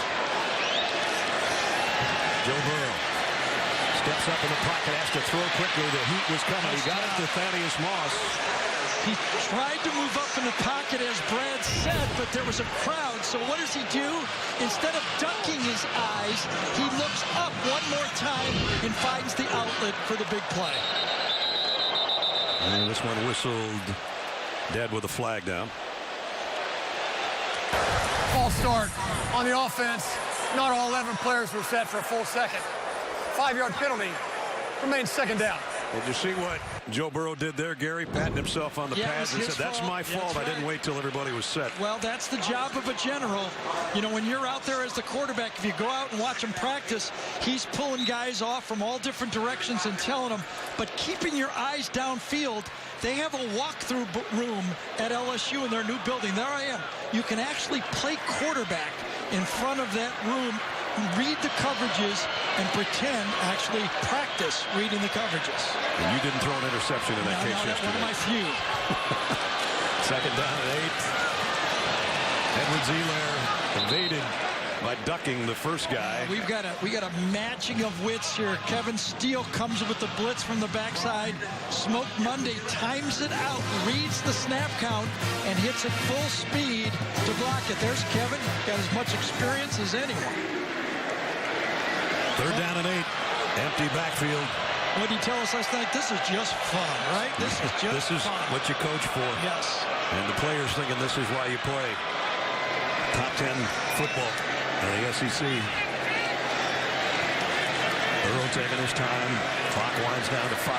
Joe Burrow steps up in the pocket, has to throw quickly. The heat was coming. He got it to Thaddeus Moss. He tried to move up in the pocket, as Brad said, but there was a crowd. So what does he do? Instead of ducking his eyes, he looks up one more time and finds the outlet for the big play. And this one whistled dead with a flag down. False start on the offense. Not all 11 players were set for a full second. 5-yard penalty. Remains second down. Did you see what Joe Burrow did there, Gary? Patting himself on the pads and said, that's my fault. I didn't wait till everybody was set. Well, that's the job of a general. You know, when you're out there as the quarterback, if you go out and watch him practice, he's pulling guys off from all different directions and telling them. But keeping your eyes downfield, they have a walkthrough room at LSU in their new building. There I am. You can actually play quarterback in front of that room, read the coverages, and pretend, actually practice reading the coverages. And you didn't throw an interception in that case that's yesterday. one of my few. Second down and 8. Edward Zeelair evaded by ducking the first guy. We got a matching of wits here. Kevin Steele comes with the blitz from the backside. Smoke Monday times it out, reads the snap count, and hits it full speed to block it. There's Kevin, got as much experience as anyone. Third down and 8. Empty backfield. What did he tell us last night? This is just fun, right? This is just fun. What you coach for. Yes. And the players thinking this is why you play. Top 10 football in the SEC. Burrow taking his time. Clock winds down to 5.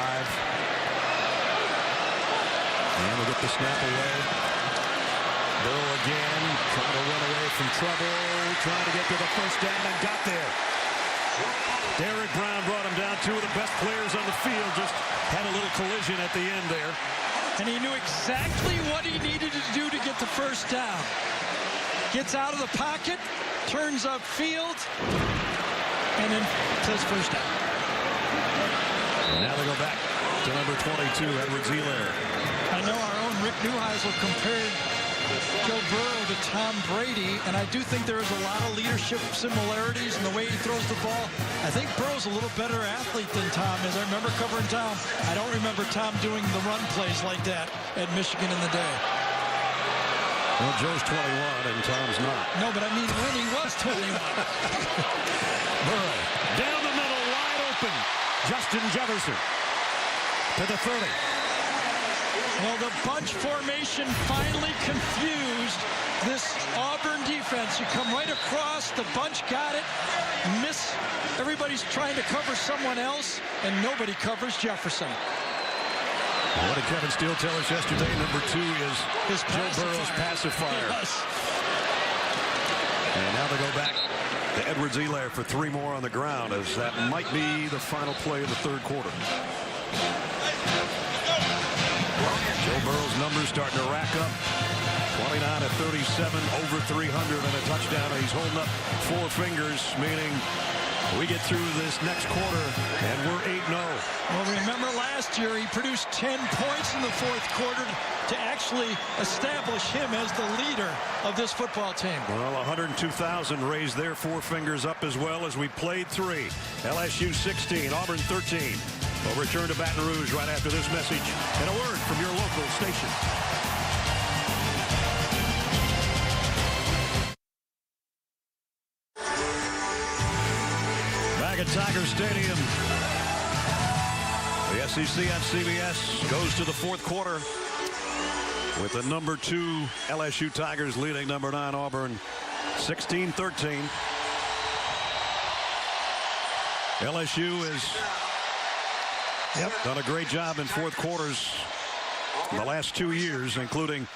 And we'll get the snap away. Burrow again, trying to run away from trouble, trying to get to the first down and got there. Derek Brown brought him down. Two of the best players on the field just had a little collision at the end there. And he knew exactly what he needed to do to get the first down. Gets out of the pocket, turns upfield, and then says first down. And now they go back to number 22, Edward Zeelair. I know our own Rick Neuheisel compared Joe Burrow to Tom Brady, and I do think there is a lot of leadership similarities in the way he throws the ball. I think Burrow's a little better athlete than Tom is. I remember covering Tom. I don't remember Tom doing the run plays like that at Michigan in the day. Well, Joe's 21 and Tom's not. No, but I mean when he was 21. Burrow down the middle, wide open. Justin Jefferson to the 30. Well, the bunch formation finally confused this Auburn defense. You come right across, the bunch got it, miss. Everybody's trying to cover someone else, and nobody covers Jefferson. What did Kevin Steele tell us yesterday? Number 2 is his Joe Burrow's pacifier. Yes. And now they go back to Edward Zeelair for 3 more on the ground, as that might be the final play of the third quarter. Joe Burrow's numbers starting to rack up. 29 at 37, over 300 and a touchdown. He's holding up 4 fingers, meaning we get through this next quarter and we're 8-0. Well, remember last year he produced 10 points in the fourth quarter to actually establish him as the leader of this football team. Well, 102,000 raised their 4 fingers up as well as we played 3. LSU 16, Auburn 13. We'll return to Baton Rouge right after this message and a word from your local station. Back at Tiger Stadium. The SEC on CBS goes to the fourth quarter with the number 2 LSU Tigers leading number 9 Auburn 16-13. LSU has done a great job in fourth quarters in the last 2 years, including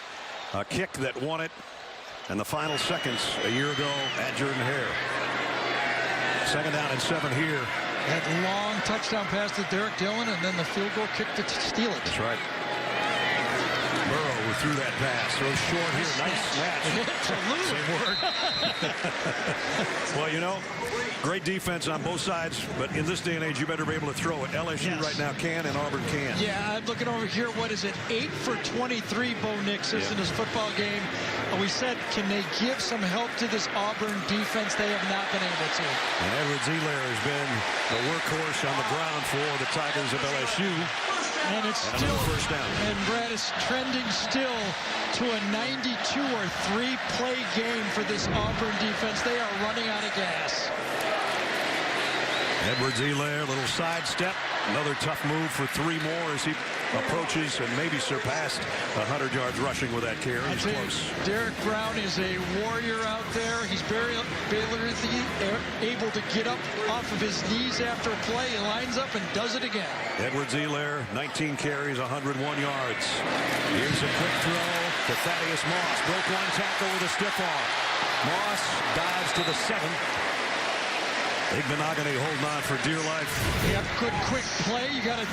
a kick that won it in the final seconds a year ago at Jordan-Hare. Second down and 7 here. That long touchdown pass to Derek Dillon, and then the field goal kick to steal it. That's right. Burrow threw that pass. Throws short here. Nice snatch. Same word. Well, you know, great defense on both sides, but in this day and age, you better be able to throw it. LSU right now can, and Auburn can. Yeah, I'm looking over here. What is it? 8 for 23, Bo Nix is in this football game. We said, can they give some help to this Auburn defense? They have not been able to. And Edwards-Helaire has been the workhorse on the ground for the Tigers of LSU. And it's still first down. And Brad is trending still to a 92 or 3 play game for this Auburn defense. They are running out of gas. Edwards-Helaire, little sidestep. Another tough move for 3 more as he approaches and maybe surpassed 100 yards rushing with that carry. He's close. Derek Brown is a warrior out there. He's very able to get up off of his knees after a play. He lines up and does it again. Edwards-Helaire, 19 carries, 101 yards. Here's a quick throw to Thaddeus Moss. Broke one tackle with a stiff arm. Moss dives to the 7. Big Monogany holding on for dear life. Yep, good quick play. You got a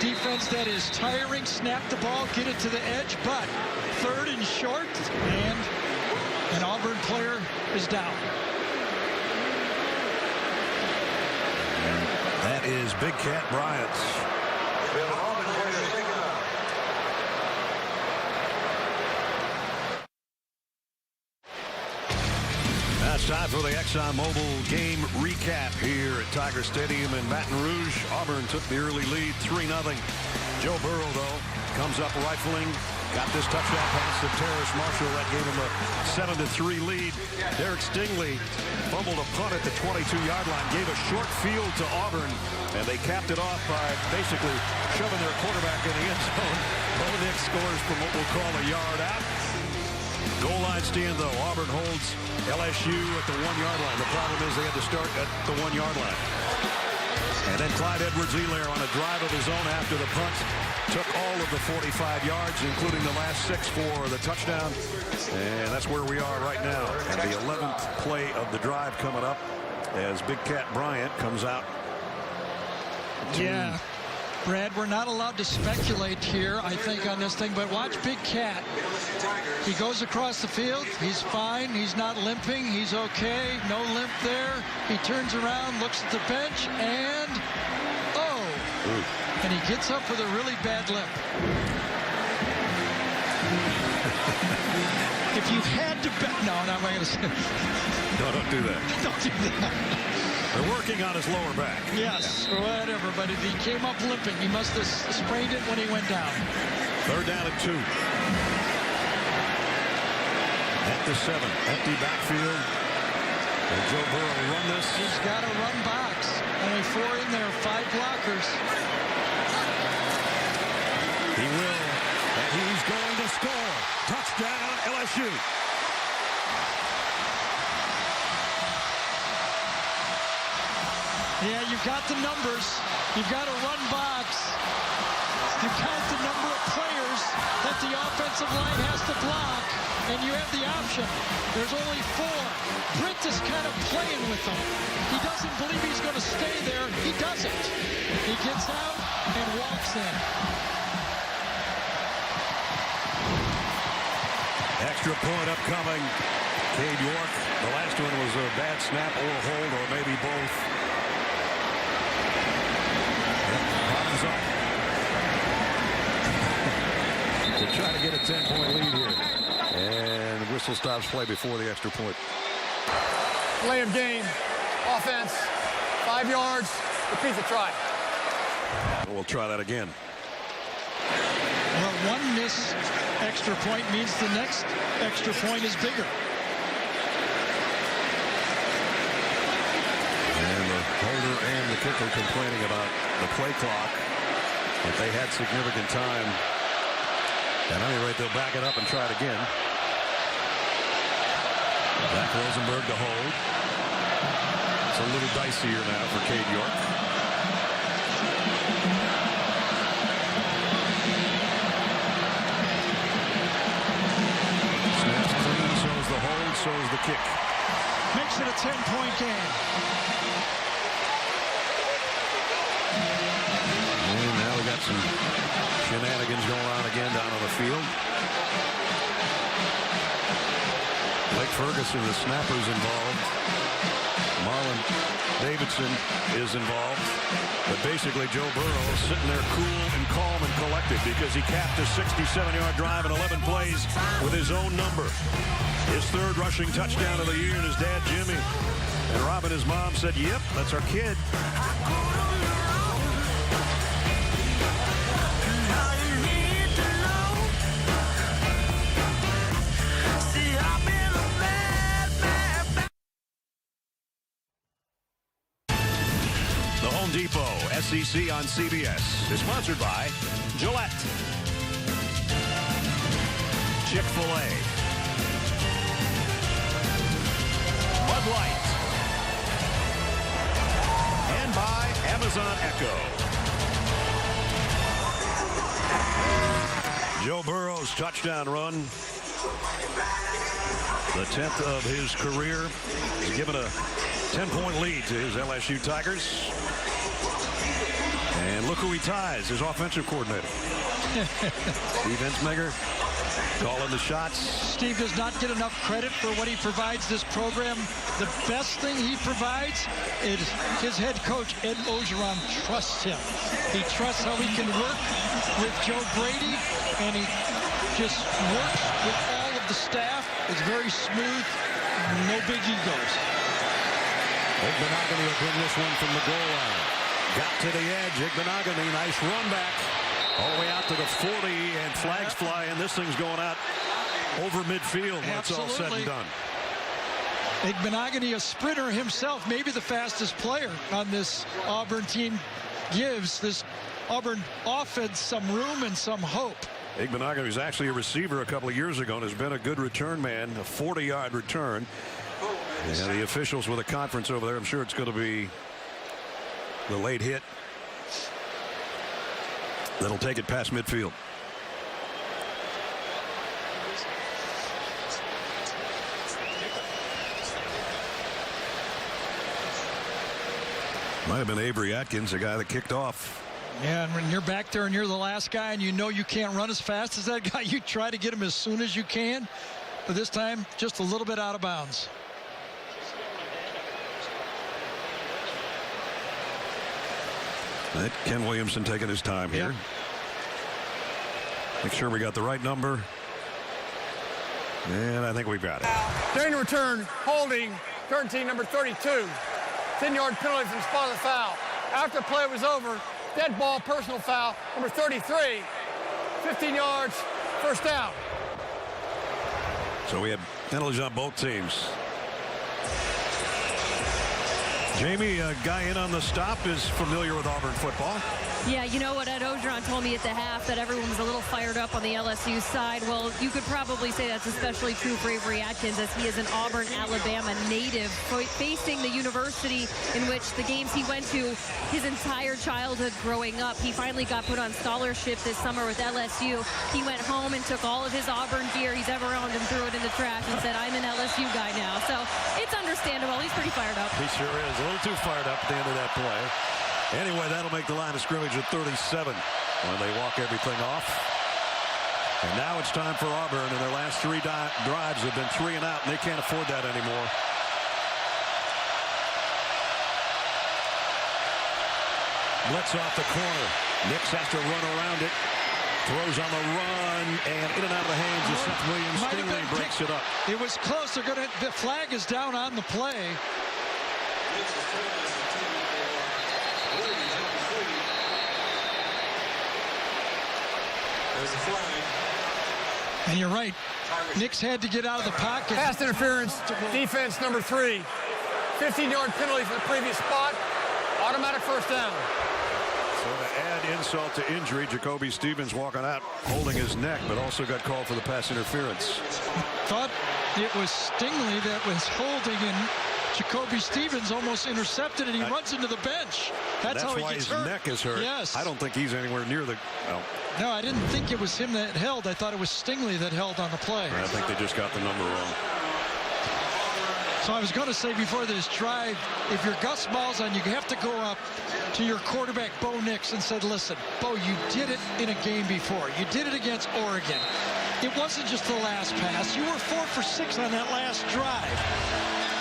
defense that is tiring. Snap the ball, get it to the edge, but 3rd and short, and an Auburn player is down. That is Big Cat Bryant. It's time for the ExxonMobil game recap here at Tiger Stadium in Baton Rouge. Auburn took the early lead, 3-0. Joe Burrow, though, comes up rifling. Got this touchdown pass to Terrace Marshall. That gave him a 7-3 lead. Derek Stingley fumbled a punt at the 22-yard line. Gave a short field to Auburn, and they capped it off by basically shoving their quarterback in the end zone. Bo Nix scores from what we'll call a yard out. Goal line stand, though. Auburn holds LSU at the 1-yard line. The problem is they had to start at the 1-yard line. And then Clyde Edwards-Helaire on a drive of his own after the punt took all of the 45 yards, including the last 6 for the touchdown. And that's where we are right now. And the 11th play of the drive coming up as Big Cat Bryant comes out. Yeah. Brad, we're not allowed to speculate here, I think, on this thing, but watch Big Cat. He goes across the field. He's fine. He's not limping. He's okay. No limp there. He turns around, looks at the bench, and and he gets up with a really bad limp. If you had to bet, no, I'm not going to say. No, don't do that. Don't do that. They're working on his lower back. Yes, whatever, but if he came up limping, he must have sprained it when he went down. 3rd down and 2. At the 7, empty backfield. Will Joe Burrow run this? He's got a run box. Only 4 in there, 5 blockers. He will, and he's going to score. Touchdown, LSU. Yeah, you've got the numbers. You've got a run box. You count the number of players that the offensive line has to block, and you have the option. There's only 4. Britt is kind of playing with them. He doesn't believe he's going to stay there. He doesn't. He gets out and walks in. Extra point upcoming. Cade York. The last one was a bad snap or a hold, or maybe both. Bottoms up. To try to get a 10-point lead here. And the whistle stops play before the extra point. Play of game. Offense. 5 yards. Repeat the try. We'll try that again. Well, one missed extra point means the next extra point is bigger. And the holder and the kicker complaining about the play clock. But they had significant time. At any rate, they'll back it up and try it again. Zach Rosenberg to hold. It's a little dicier now for Cade York. Snaps clean, so is the hold, so is the kick. Makes it a 10-point game. Ferguson, the snapper's involved. Marlon Davidson is involved. But basically, Joe Burrow is sitting there cool and calm and collected because he capped a 67-yard drive in 11 plays with his own number. His third rushing touchdown of the year, and his dad, Jimmy, and Robin, his mom, said, yep, that's our kid. The Home Depot SEC on CBS is sponsored by Gillette, Chick-fil-A, Bud Light, and by Amazon Echo. Joe Burrow's touchdown run, the 10th of his career, has given a 10-point lead to his LSU Tigers. And look who he ties, his offensive coordinator. Steve Ensminger calling the shots. Steve does not get enough credit for what he provides this program. The best thing he provides is his head coach, Ed Orgeron, trusts him. He trusts how he can work with Joe Brady, and he just works with all of the staff. It's very smooth, no big egos. Igbenogany will bring this one from the goal line. Got to the edge. Igbenogany, nice run back. All the way out to the 40, and flags fly, and this thing's going out over midfield when it's all said and done. Igbenogany, a sprinter himself, maybe the fastest player on this Auburn team, gives this Auburn offense some room and some hope. Igbenogany was actually a receiver a couple of years ago and has been a good return man, a 40-yard return. And the officials with a conference over there, I'm sure it's going to be the late hit that'll take it past midfield. Might have been Avery Atkins, the guy that kicked off. Yeah, and when you're back there and you're the last guy and you know you can't run as fast as that guy, you try to get him as soon as you can. But this time, just a little bit out of bounds. Ken Williamson taking his time here. Yep. Make sure we got the right number. And I think we've got it. During the return, holding, turn team number 32. 10-yard penalty from the spot of the foul. After the play was over, dead ball, personal foul, number 33. 15 yards, first down. So we had penalties on both teams. Jamie, a guy in on the stop, is familiar with Auburn football. Yeah, you know what Ed Orgeron told me at the half, that everyone was a little fired up on the LSU side. Well, you could probably say that's especially true for Avery Atkins, as he is an Auburn, Alabama native, facing the university in which the games he went to his entire childhood growing up. He finally got put on scholarship this summer with LSU. He went home and took all of his Auburn gear he's ever owned and threw it in the trash and said, I'm an LSU guy now. So it's understandable. He's pretty fired up. He sure is. A little too fired up at the end of that play. Anyway, that'll make the line of scrimmage at 37 when they walk everything off. And now it's time for Auburn, and their last three drives have been 3 and out, and they can't afford that anymore. Blitz off the corner. Nix has to run around it. Throws on the run, and in and out of the hands of Seth Williams. Stingley breaks it up. It was close. The flag is down on the play. And you're right. Nix had to get out of the pocket. Pass interference, defense number 3. 15-yard penalty for the previous spot. Automatic first down. So to add insult to injury, Jacoby Stevens walking out holding his neck, but also got called for the pass interference. Thought it was Stingley that was holding, and Jacoby Stevens almost intercepted, and he runs into the bench. That's how he why gets his hurt. neck is hurt. Yes. I don't think he's anywhere near the... Well, no, I didn't think it was him that held. I thought it was Stingley that held on the play. I think they just got the number wrong. So I was going to say before this drive, if you're Gus Malzahn, you have to go up to your quarterback, Bo Nix, and said, listen, Bo, you did it in a game before. You did it against Oregon. it wasn't just the last pass. You were 4 for 6 on that last drive.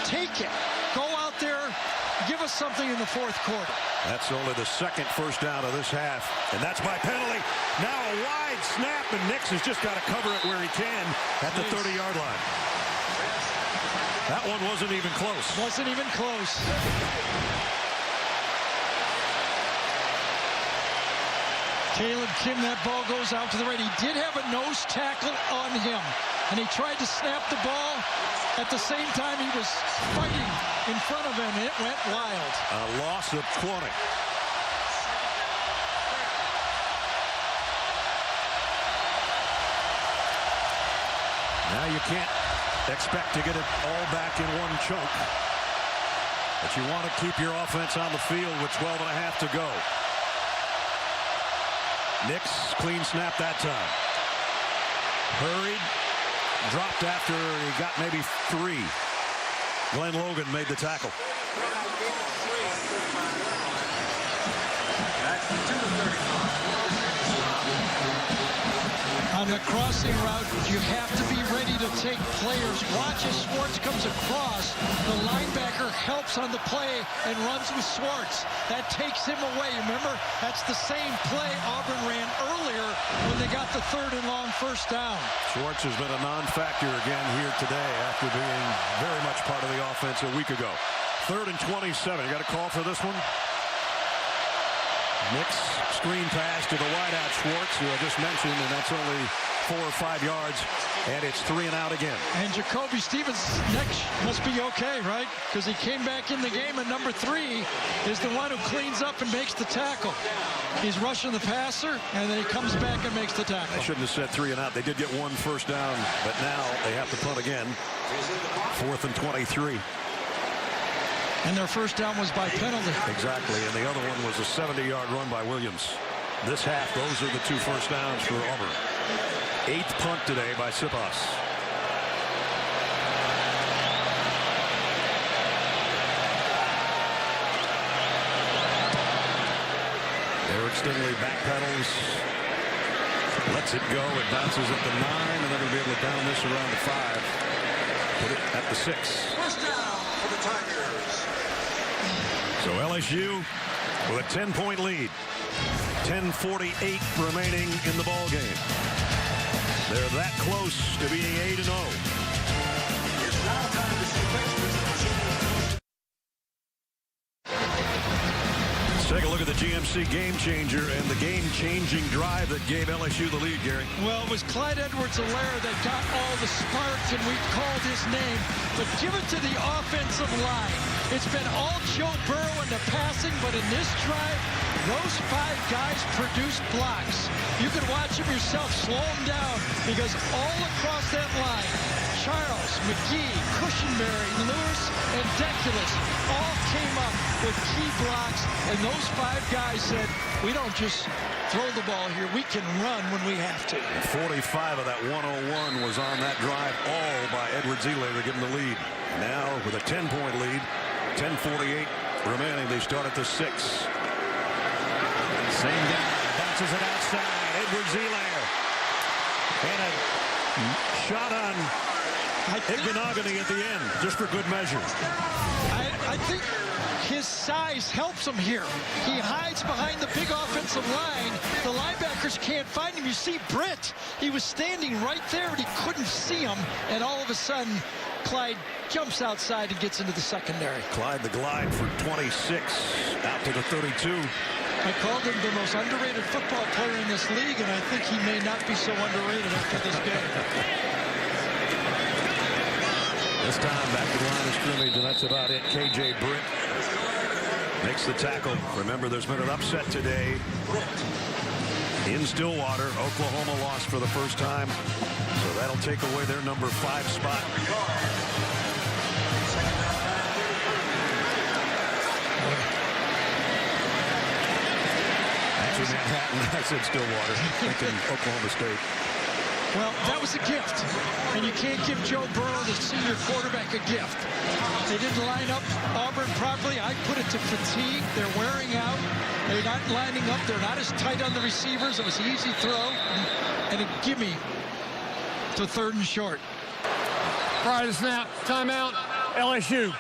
Take it. Go out there. Give us something in the fourth quarter. That's only the second first down of this half, and that's by penalty. Now a wide snap, and Nix has just got to cover it where he can at the 30-yard line. That one wasn't even close. Wasn't even close. Caleb Kim, that ball goes out to the right. He did have a nose tackle on him, and he tried to snap the ball. At the same time, he was fighting in front of him, and it went wild. A loss of 20. Now you can't expect to get it all back in one chunk, but you want to keep your offense on the field with 12 and a half to go. Nix, clean snap that time. Hurried, dropped after he got maybe 3. Glenn Logan made the tackle. On the crossing route, you have to be ready to take players. Watch as Schwartz comes across. The linebacker helps on the play and runs with Schwartz. That takes him away. Remember, that's the same play Auburn ran earlier when they got the 3rd and long first down. Schwartz has been a non-factor again here today after being very much part of the offense a week ago. 3rd and 27. You got a call for this one? Nix, screen pass to the wideout Schwartz, who I just mentioned, and that's only 4 or 5 yards, and it's 3 and out again. And Jacoby Stevens' neck must be okay, right? Because he came back in the game, and number 3 is the one who cleans up and makes the tackle. He's rushing the passer, and then he comes back and makes the tackle. I shouldn't have said 3 and out. They did get 1 first down, but now they have to punt again. 4th and 23. And their first down was by penalty. Exactly, and the other one was a 70-yard run by Williams. This half, those are the 2 first downs for Auburn. 8th punt today by Sipas. Eric Stingley backpedals, lets it go. It bounces at the 9, and then he'll be able to down this around the 5. Put it at the 6. First down for the Tigers. So LSU with a 10-point lead. 10:48 remaining in the ball game. They're that close to being 8-0. It's now time to see pictures. Let's take a look at the GMC game changer and the game-changing drive that gave LSU the lead, Gary. Well, it was Clyde Edwards-Helaire that got all the sparks, and we called his name. But give it to the offensive line. It's been all Joe Burrow in the passing, but in this drive, those 5 guys produced blocks. You could watch them yourself, slow them down, because all across that line, Charles, McGee, Cushenberry, Lewis, and Deculus all came up with key blocks, and those 5 guys said, we don't just throw the ball here, we can run when we have to. 45 of that 101 was on that drive, all by Edwards-Helaire to give them the lead. Now, with a 10-point lead, 10:48 remaining, they start at the 6. Same guy, bounces it outside, Edwards-Helaire. And a shot on Igbenogany at the end, just for good measure. I think his size helps him here. He hides behind the big offensive line. The linebackers can't find him. You see Britt, he was standing right there, and he couldn't see him. And all of a sudden, Clyde jumps outside and gets into the secondary. Clyde the glide for 26, out to the 32. I called him the most underrated football player in this league, and I think he may not be so underrated after this game. This time back to the line of scrimmage, and that's about it. KJ Britt makes the tackle. Remember, there's been an upset today in Stillwater. Oklahoma lost for the first time, so that'll take away their number 5 spot. Actually, Manhattan, I said Stillwater, thinking Oklahoma State. Well, that was a gift, and you can't give Joe Burrow, the senior quarterback, a gift. They didn't line up Auburn properly. I put it to fatigue. They're wearing out. They're not lining up. They're not as tight on the receivers. It was an easy throw and a gimme to 3rd and short. Prior to the snap, timeout, LSU.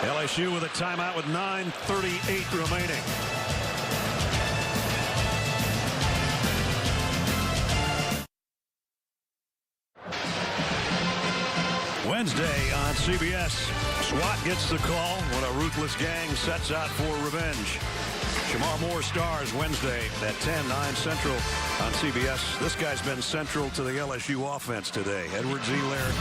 LSU with a timeout with 9:38 remaining. Wednesday on CBS, SWAT gets the call when a ruthless gang sets out for revenge. Shamar Moore stars Wednesday at 10, 9 Central on CBS. This guy's been central to the LSU offense today. Edwards-Helaire.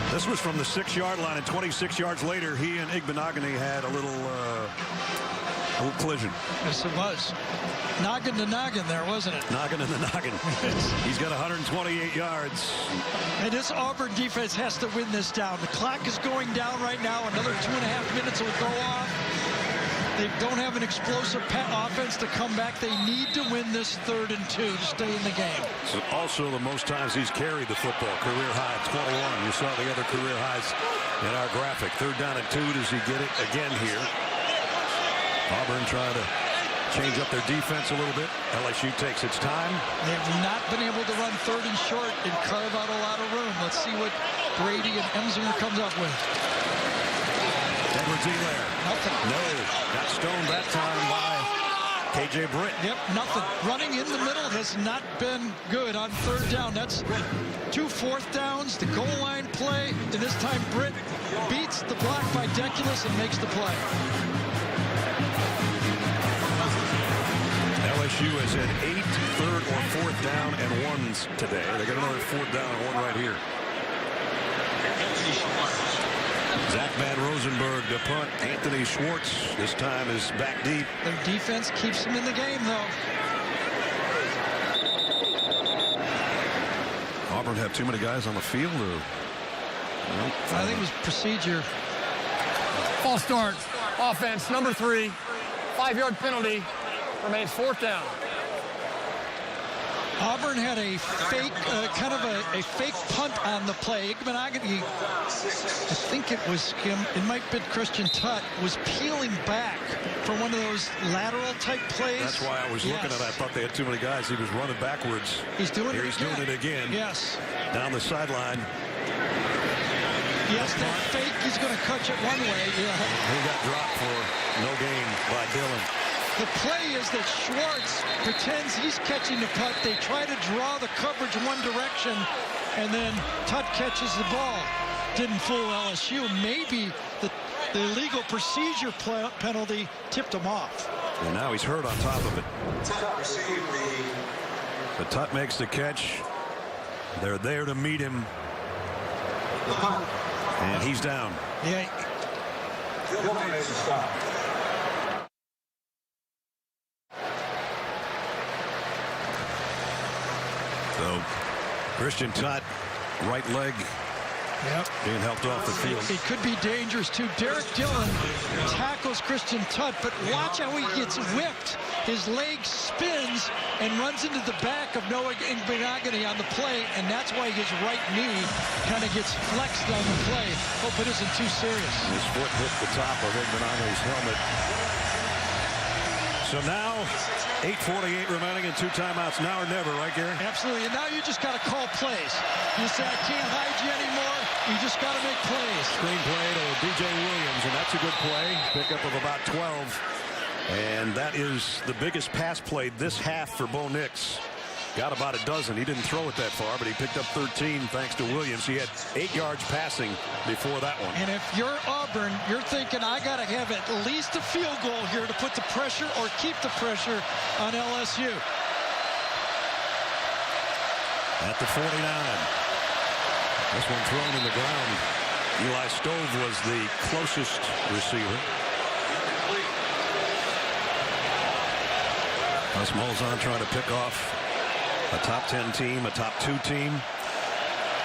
This was from the 6-yard line, and 26 yards later, he and Igbenogany had a little collision. Yes, it was. Noggin to noggin there, wasn't it? Noggin in the noggin. He's got 128 yards. And this Auburn defense has to win this down. The clock is going down right now. Another 2.5 minutes will go off. They don't have an explosive offense to come back. They need to win this 3rd and 2 to stay in the game. So also the most times he's carried the football. Career high, 21. You saw the other career highs in our graphic. 3rd down and 2. Does he get it again here? Auburn trying to change up their defense a little bit. LSU takes its time. They have not been able to run 3rd and short and carve out a lot of room. Let's see what Brady and Emsinger comes up with. Edwards-Helaire. Nothing. No. Got stoned that time by KJ Britt. Yep, nothing. Running in the middle has not been good on 3rd down. That's 2 4th downs, the goal line play, and this time Britt beats the block by Deculus and makes the play. LSU has had 8 3rd or 4th down and 1s today. They got another 4th down and 1 right here. Zach Van Rosenberg to punt. Anthony Schwartz this time is back deep. Their defense keeps them in the game, though. Auburn have too many guys on the field. I think it was procedure. False start. Offense, number 3. 5-yard penalty. Remains 4th down. Auburn had a fake, kind of a fake punt on the play. Igbenogany, I think it was him, it might have been Christian Tutt, was peeling back for one of those lateral type plays. That's why I was looking at it. I thought they had too many guys. He was running backwards. He's doing Here it he's again. doing it again. Yes. Down the sideline. Yes, that fake, he's going to catch it one way. Yeah. He got dropped for no gain by Dillon. The play is that Schwartz pretends he's catching the punt. They try to draw the coverage one direction, and then Tutt catches the ball. Didn't fool LSU. Maybe the illegal procedure penalty tipped him off. And now he's hurt on top of it. But Tutt makes the catch. They're there to meet him. And he's down. Yeah. So Christian Tutt, right leg, being helped off the field. It could be dangerous too. Derek Dillon tackles Christian Tutt, but watch how he gets whipped. His leg spins and runs into the back of Noah Igbenogany on the play, and that's why his right knee kind of gets flexed on the play. Hope it isn't too serious. His foot hit the top of Igbenogany's helmet. So now 8:48 remaining and 2 timeouts, now or never, right, Gary? Absolutely, and now you just got to call plays. You say, I can't hide you anymore. You just got to make plays. Screen play to DJ Williams, and that's a good play. Pickup of about 12. And that is the biggest pass play this half for Bo Nix. Got about a dozen. He didn't throw it that far, but he picked up 13 thanks to Williams. He had 8 yards passing before that one. And if you're Auburn, you're thinking, I got to have at least a field goal here to put the pressure or keep the pressure on LSU. At the 49. This one thrown in the ground. Eli Stove was the closest receiver. Gus Malzahn trying to pick off a top 10 team, a top 2 team.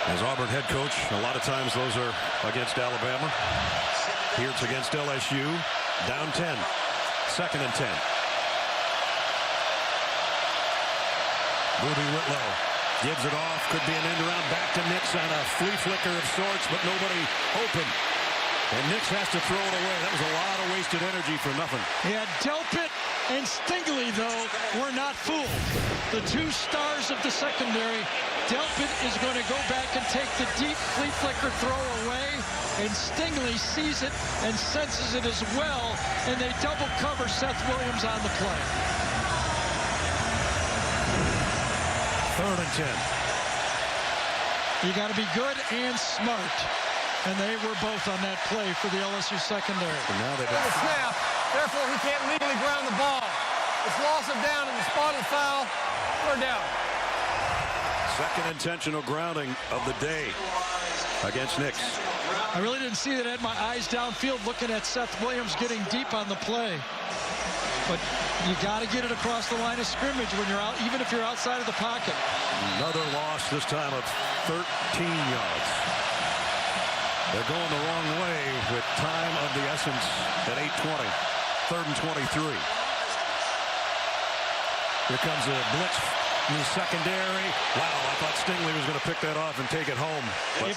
As Auburn head coach, a lot of times those are against Alabama. Here it's against LSU. Down 10. 2nd and 10. Ruby Whitlow gives it off. Could be an end around. Back to Nix on a flea flicker of sorts, but nobody open. And Nix has to throw it away. That was a lot of wasted energy for nothing. Yeah, Delpit and Stingley, though, were not fooled. The 2 stars of the secondary Delpit is going to go back and take the deep flea flicker throw away, and Stingley sees it and senses it as well, and they double cover Seth Williams on the play. 3rd and 10. You got to be good and smart, and they were both on that play for the LSU secondary. And now they've The snap, therefore he can't legally ground the ball. It's loss of down in the spot of the foul. We're down. second intentional grounding of the day against Nix. I really didn't see that. I had my eyes downfield looking at Seth Williams getting deep on the play. But you got to get it across the line of scrimmage when you're out, even if you're outside of the pocket. Another loss, this time of 13 yards. They're going the wrong way with time of the essence at 8:20. 3rd and 23. Here comes a blitz in the secondary. Wow, I thought Stingley was going to pick that off and take it home. But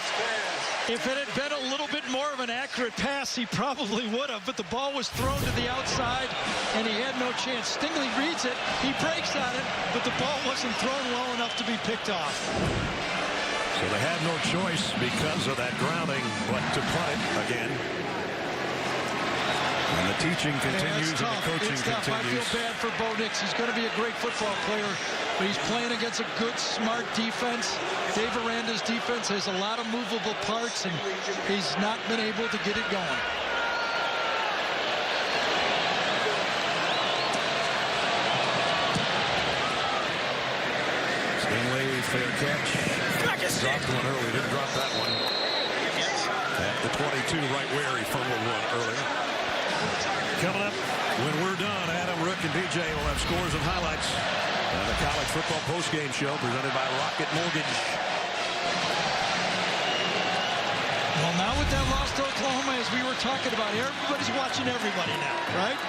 If it had been a little bit more of an accurate pass, he probably would have, but the ball was thrown to the outside, and he had no chance. Stingley reads it, he breaks on it, but the ball wasn't thrown well enough to be picked off. so they had no choice because of that grounding, but to punt it again. And the teaching continues and the coaching continues. I feel bad for Bo Nix. He's going to be a great football player, but he's playing against a good, smart defense. Dave Aranda's defense has a lot of movable parts, and he's not been able to get it going. Stingley, fair catch. Dropped one early, didn't drop that one. At the 22, right where he fumbled one earlier. Coming up, when we're done, Adam, Rook, and BJ will have scores and highlights on the college football postgame show presented by Rocket Mortgage. Well, now with that loss to Oklahoma, as we were talking about, everybody's watching everybody now, right?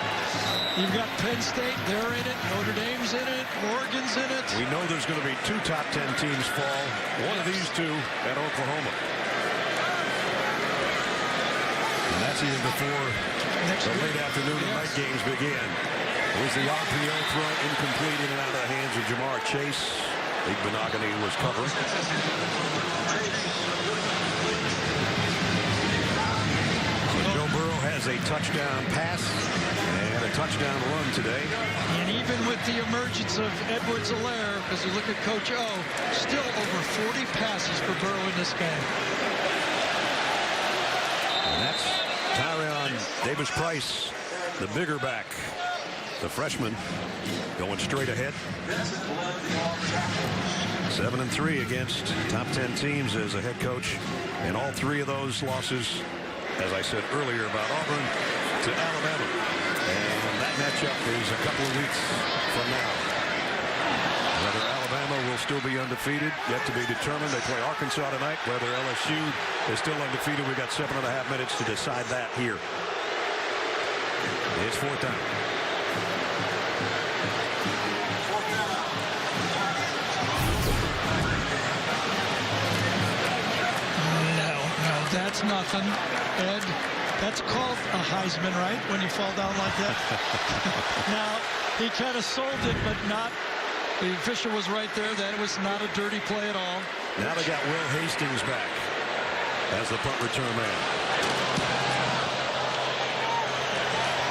You've got Penn State, they're in it, Notre Dame's in it, Oregon's in it. We know there's going to be 2 top 10 teams fall. One of these 2 at Oklahoma. And that's even before the late afternoon and night games begin. Here's the RPO throw, incomplete, in and out of the hands of Jamar Chase. Big Benogany was covering. Joe Burrow has a touchdown pass and a touchdown run today. And even with the emergence of Edwards-Helaire, as you look at Coach O, still over 40 passes for Burrow in this game. And that's Tyrion Davis-Price, the bigger back. The freshman going straight ahead. 7-3 against top 10 teams as a head coach. And all 3 of those losses, as I said earlier about Auburn, to Alabama. And that matchup is a couple of weeks from now. Whether Alabama will still be undefeated, yet to be determined. They play Arkansas tonight. Whether LSU is still undefeated, we've got 7.5 minutes to decide that here. It's 4th down. No, that's nothing. Ed, that's called a Heisman, right? When you fall down like that. Now, he kind of sold it, but not. The official was right there. That was not a dirty play at all. Now they got Will Hastings back as the punt return man.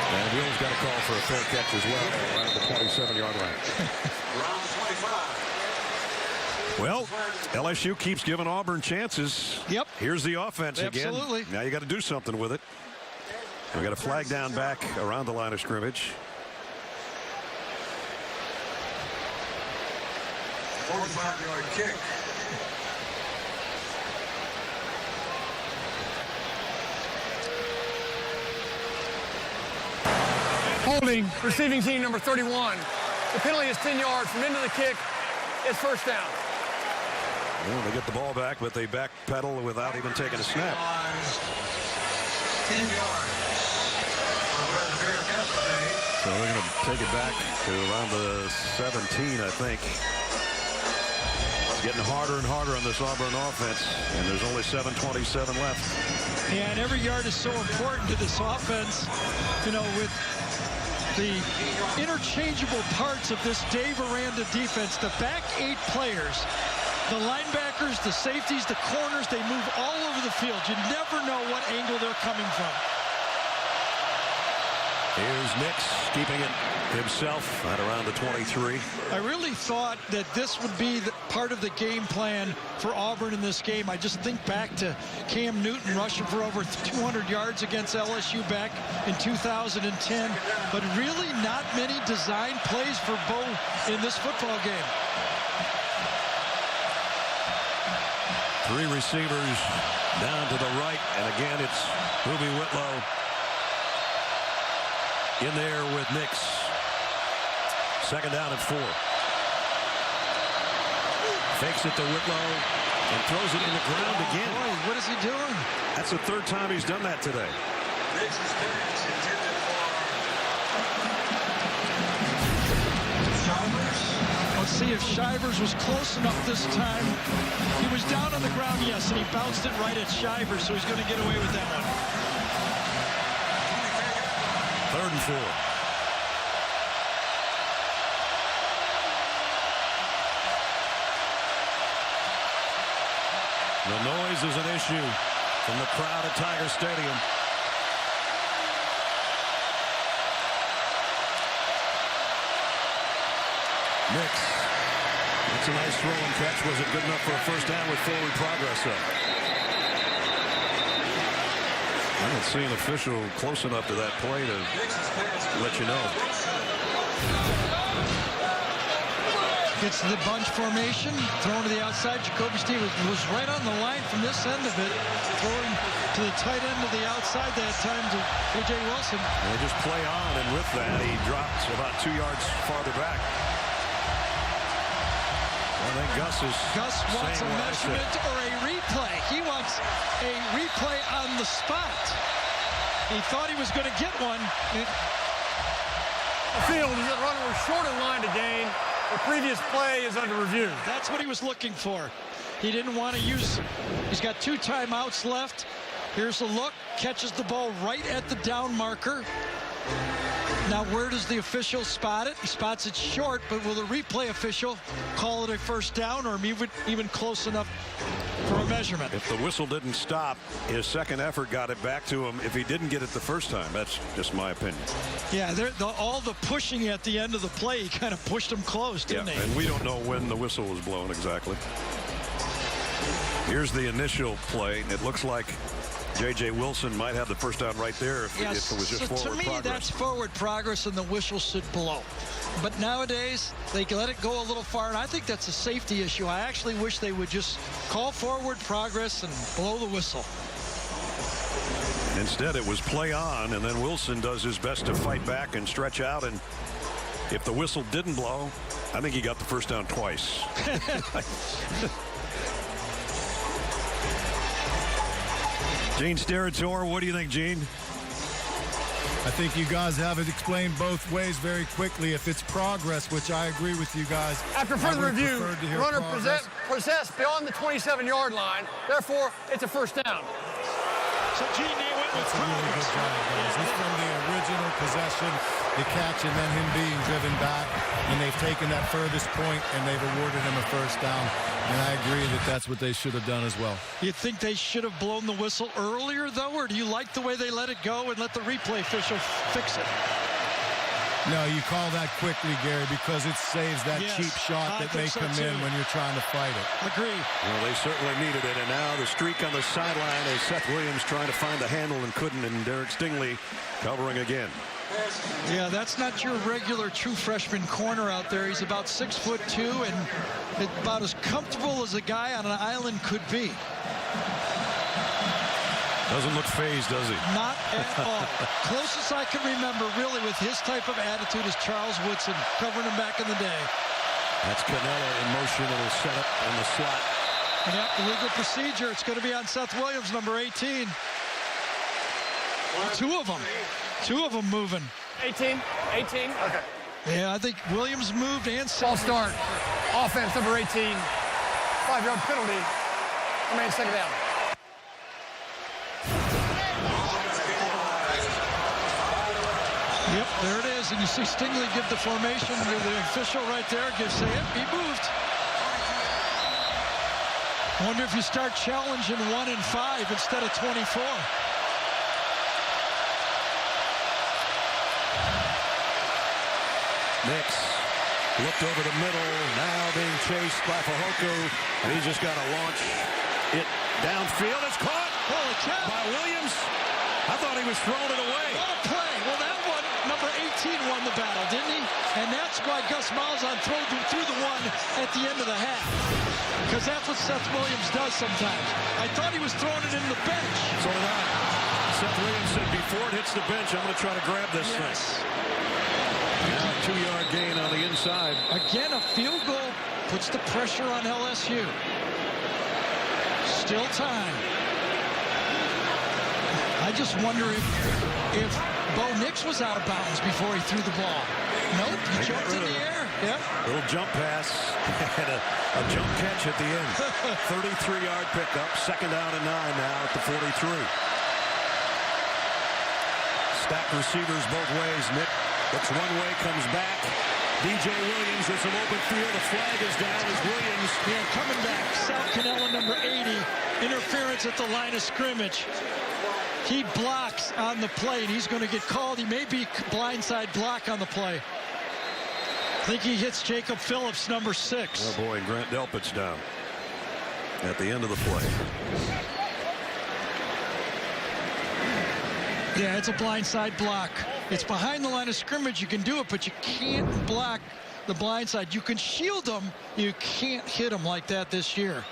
And Will's got a call for a fair catch as well around the 27-yard line. Well, LSU keeps giving Auburn chances. Yep. Here's the offense again. Absolutely. Now you got to do something with it. We got a flag down back around the line of scrimmage. 45-yard kick. Holding, receiving team number 31. The penalty is 10 yards from into the kick. It's 1st down. Well, they get the ball back, but they backpedal without even taking a snap. 10 yards. So they're going to take it back to around the 17, I think. It's getting harder and harder on this Auburn offense, and there's only 7:27 left. Yeah, and every yard is so important to this offense. You know, with the interchangeable parts of this Dave Aranda defense, the back 8 players The linebackers, the safeties, the corners, they move all over the field. You never know what angle they're coming from. Here's Nix keeping it himself at around the 23. I really thought that this would be part of the game plan for Auburn in this game. I just think back to Cam Newton rushing for over 200 yards against LSU back in 2010. But really not many design plays for Bo in this football game. 3 receivers down to the right. And again, it's Ruby Whitlow in there with Nix. 2nd down and 4. Fakes it to Whitlow and throws it in the ground again. Boy, what is he doing? That's the 3rd time he's done that today. Let's see if Shivers was close enough this time. He was down on the ground, yes, and he bounced it right at Shivers, so he's going to get away with that one. 3rd and 4. The noise is an issue from the crowd at Tiger Stadium. Nix. That's a nice throw and catch. Was it good enough for a 1st down with forward progress up? I don't see an official close enough to that play to let you know. Gets to the bunch formation, thrown to the outside. Jacoby Stevens was right on the line from this end of it, throwing to the tight end of the outside that time to A.J. Wilson. And they just play on, and with that, he drops about 2 yards farther back. I think Gus wants a measurement or a replay. He wants a replay on the spot. He thought he was going to get one. The field, the runner was short in line to gain. The previous play is under review. That's what he was looking for. He didn't want to use. He's got 2 timeouts left. Here's a look. Catches the ball right at the down marker. Now, where does the official spot it? He spots it short, but will the replay official call it a 1st down or even close enough for a measurement? If the whistle didn't stop, his 2nd effort got it back to him. If he didn't get it the 1st time, that's just my opinion. Yeah, all the pushing at the end of the play, he kind of pushed him close, didn't he? And we don't know when the whistle was blown exactly. Here's the initial play. It looks like J.J. Wilson might have the 1st down right there if it was just forward progress. To me, that's forward progress, and the whistle should blow. But nowadays, they let it go a little far, and I think that's a safety issue. I actually wish they would just call forward progress and blow the whistle. Instead, it was play on, and then Wilson does his best to fight back and stretch out. And if the whistle didn't blow, I think he got the 1st down twice. Gene Steratore, what do you think, Gene? I think you guys have it explained both ways very quickly. If it's progress, which I agree with you guys. After further review, runner possessed beyond the 27-yard line. Therefore, it's a 1st down. So Gene, they went with really good job, guys. He's from the original possession, the catch, and then him being driven back. And they've taken that furthest point, and they've awarded him a 1st down. And I agree that that's what they should have done as well. You think they should have blown the whistle earlier, though, or do you like the way they let it go and let the replay official fix it? No, you call that quickly, Gary, because it saves that cheap shot that may come in when you're trying to fight it. Agree. Well, they certainly needed it, and now the streak on the sideline as Seth Williams trying to find the handle and couldn't, and Derek Stingley covering again. Yeah, that's not your regular true freshman corner out there. He's about 6'2" and about as comfortable as a guy on an island could be. Doesn't look phased, does he? Not at all. Closest I can remember, really, with his type of attitude is Charles Woodson, covering him back in the day. That's Canella in motion. It'll set up in the slot. Yep, illegal procedure. It's going to be on Seth Williams, number 18. 2 of them. 2 of them moving. 18. Okay. Yeah, I think Williams moved and False start. Offense, number 18. 5-yard penalty. Remains 2nd down. Yep, there it is. And you see Stingley give the formation to the official right there. Say, yep, he moved. Wonder if you start challenging 1 and 5 instead of 24. Nix looked over the middle, now being chased by Fehoko, and he's just got to launch it downfield. It's caught by Williams. I thought he was throwing it away. What a play. Well, that one, number 18 won the battle, didn't he? And that's why Gus Malzahn threw the one at the end of the half. Because that's what Seth Williams does sometimes. I thought he was throwing it in the bench. So did I. Seth Williams said before it hits the bench, I'm going to try to grab this thing. Now a 2-yard gain on the inside. Again, a field goal puts the pressure on LSU. Still time. I just wonder if Bo Nix was out of bounds before he threw the ball. Nope, he jumped in the air. Yep. Little jump pass and a jump catch at the end. 33-yard pickup. Second down and 9 now at the 43. Stacked receivers both ways. Nick looks one way, comes back. DJ Williams with some open field. The flag is down as Williams. Yeah, coming back. South Canella, number 80. Interference at the line of scrimmage. He blocks on the play, and he's going to get called. He may be blindside block on the play. I think he hits Jacob Phillips, number 6. Oh, boy, and Grant Delpit's down at the end of the play. Yeah, it's a blindside block. It's behind the line of scrimmage. You can do it, but you can't block the blindside. You can shield them. You can't hit them like that this year.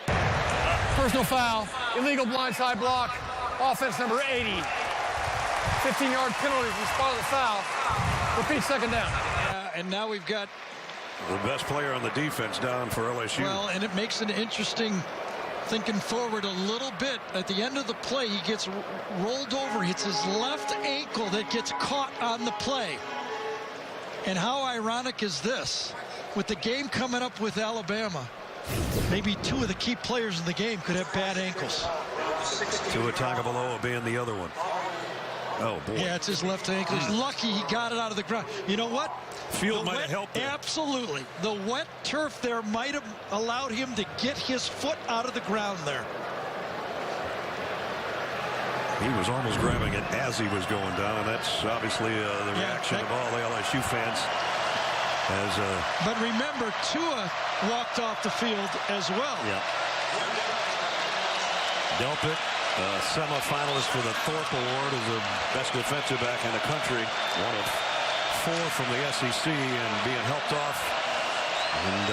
Personal foul, illegal blindside block, offense number 80. 15-yard penalty from the spot of the foul. Repeat, second down. And now we've got the best player on the defense down for LSU. Well, and it makes it interesting thinking forward a little bit. At the end of the play, he gets rolled over. It's his left ankle that gets caught on the play. And how ironic is this? With the game coming up with Alabama, maybe 2 of the key players in the game could have bad ankles. Tua Tagovailoa being the other one. Oh, boy. Yeah, it's his left ankle. He's lucky he got it out of the ground. You know what? Field might have helped him. Absolutely. The wet turf there might have allowed him to get his foot out of the ground there. He was almost grabbing it as he was going down, and that's obviously the reaction of all the LSU fans. But remember, Tua walked off the field as well. Yeah. Delpit, semifinalist for the Thorpe Award as the best defensive back in the country. One of 4 from the SEC and being helped off. And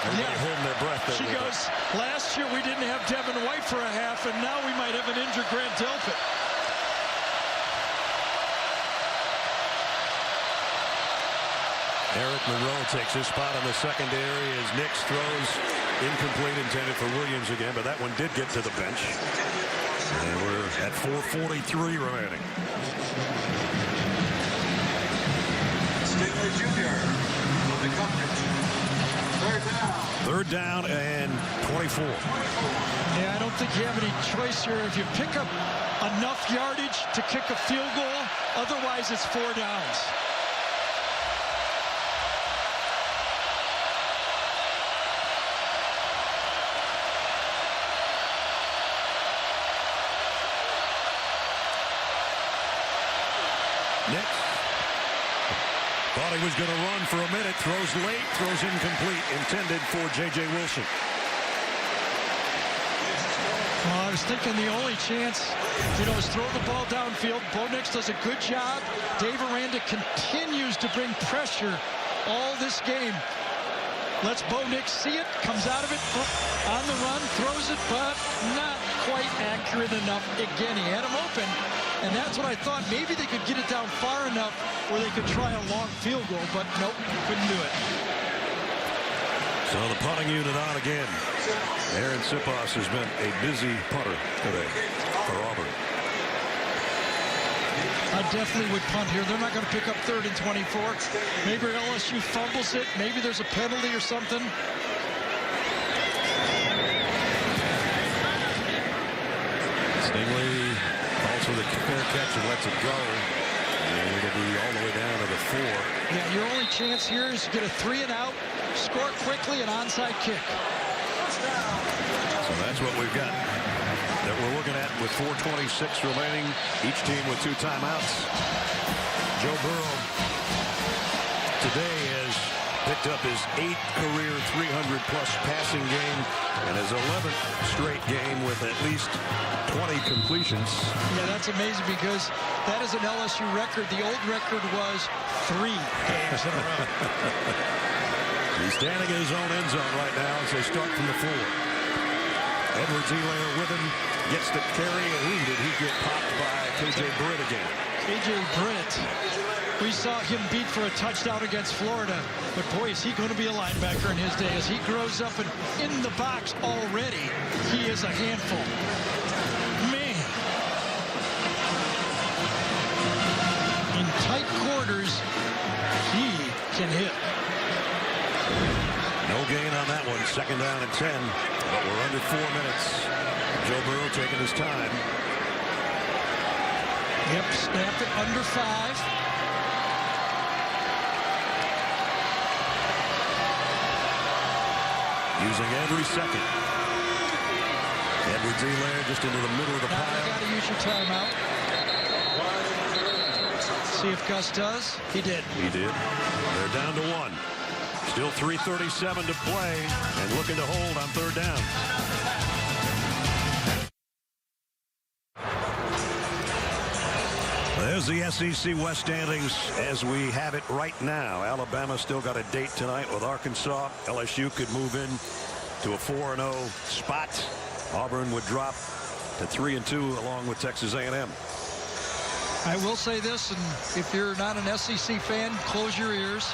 everybody holding their breath. She goes, last year we didn't have Devin White for a half, and now we might have an injured Grant Delpit. Eric Monroe takes his spot on the secondary as Nix throws incomplete, intended for Williams again, but that one did get to the bench. And we're at 4:43 remaining. Stingley Jr. on the coverage. Third down and 24. Yeah, I don't think you have any choice here. If you pick up enough yardage to kick a field goal, otherwise it's 4 downs. Nix thought he was going to run for a minute, throws late, throws incomplete, intended for J.J. Wilson. Well, I was thinking the only chance, is throw the ball downfield. Bo Nix does a good job. Dave Aranda continues to bring pressure all this game. Lets Bo Nix see it, comes out of it on the run, throws it, but not quite accurate enough. Again, he had him open. And that's what I thought. Maybe they could get it down far enough where they could try a long field goal, but nope, couldn't do it. So the punting unit on again. Aaron Sipos has been a busy punter today for Auburn. I definitely would punt here. They're not going to pick up 3rd and 24. Maybe LSU fumbles it. Maybe there's a penalty or something. Stingley also the fair catch and lets it go. And it'll be all the way down to the 4. Yeah, your only chance here is to get a 3 and out, score quickly, an onside kick. So that's what we've got that we're looking at with 4:26 remaining. Each team with 2 timeouts. Joe Burrow today has picked up his 8th career 300-plus passing game and his 11th straight game with at least 20 completions. Yeah, that's amazing because that is an LSU record. The old record was 3 games in a row. He's standing in his own end zone right now as they start from the floor. Edwards-Helaire with him, gets the carry, and who did he get popped by K.J. Britt again? K.J. Britt. We saw him beat for a touchdown against Florida, but boy, is he going to be a linebacker in his day. As he grows up and in the box already, he is a handful. Man. In tight quarters, he can hit. No gain on that one. 2nd down and 10, but we're under 4 minutes. Joe Burrow taking his time. Yep, snapped it under 5. Using every second. Edwards-Helaire just into the middle of the Now pile. you got to use your timeout. See if Gus does. He did. He did. They're down to 1. Still 3:37 to play and looking to hold on 3rd down. There's the SEC West standings as we have it right now. Alabama still got a date tonight with Arkansas. LSU could move in to a 4-0 spot. Auburn would drop to 3-2 along with Texas A&M. I will say this, and if you're not an SEC fan, close your ears.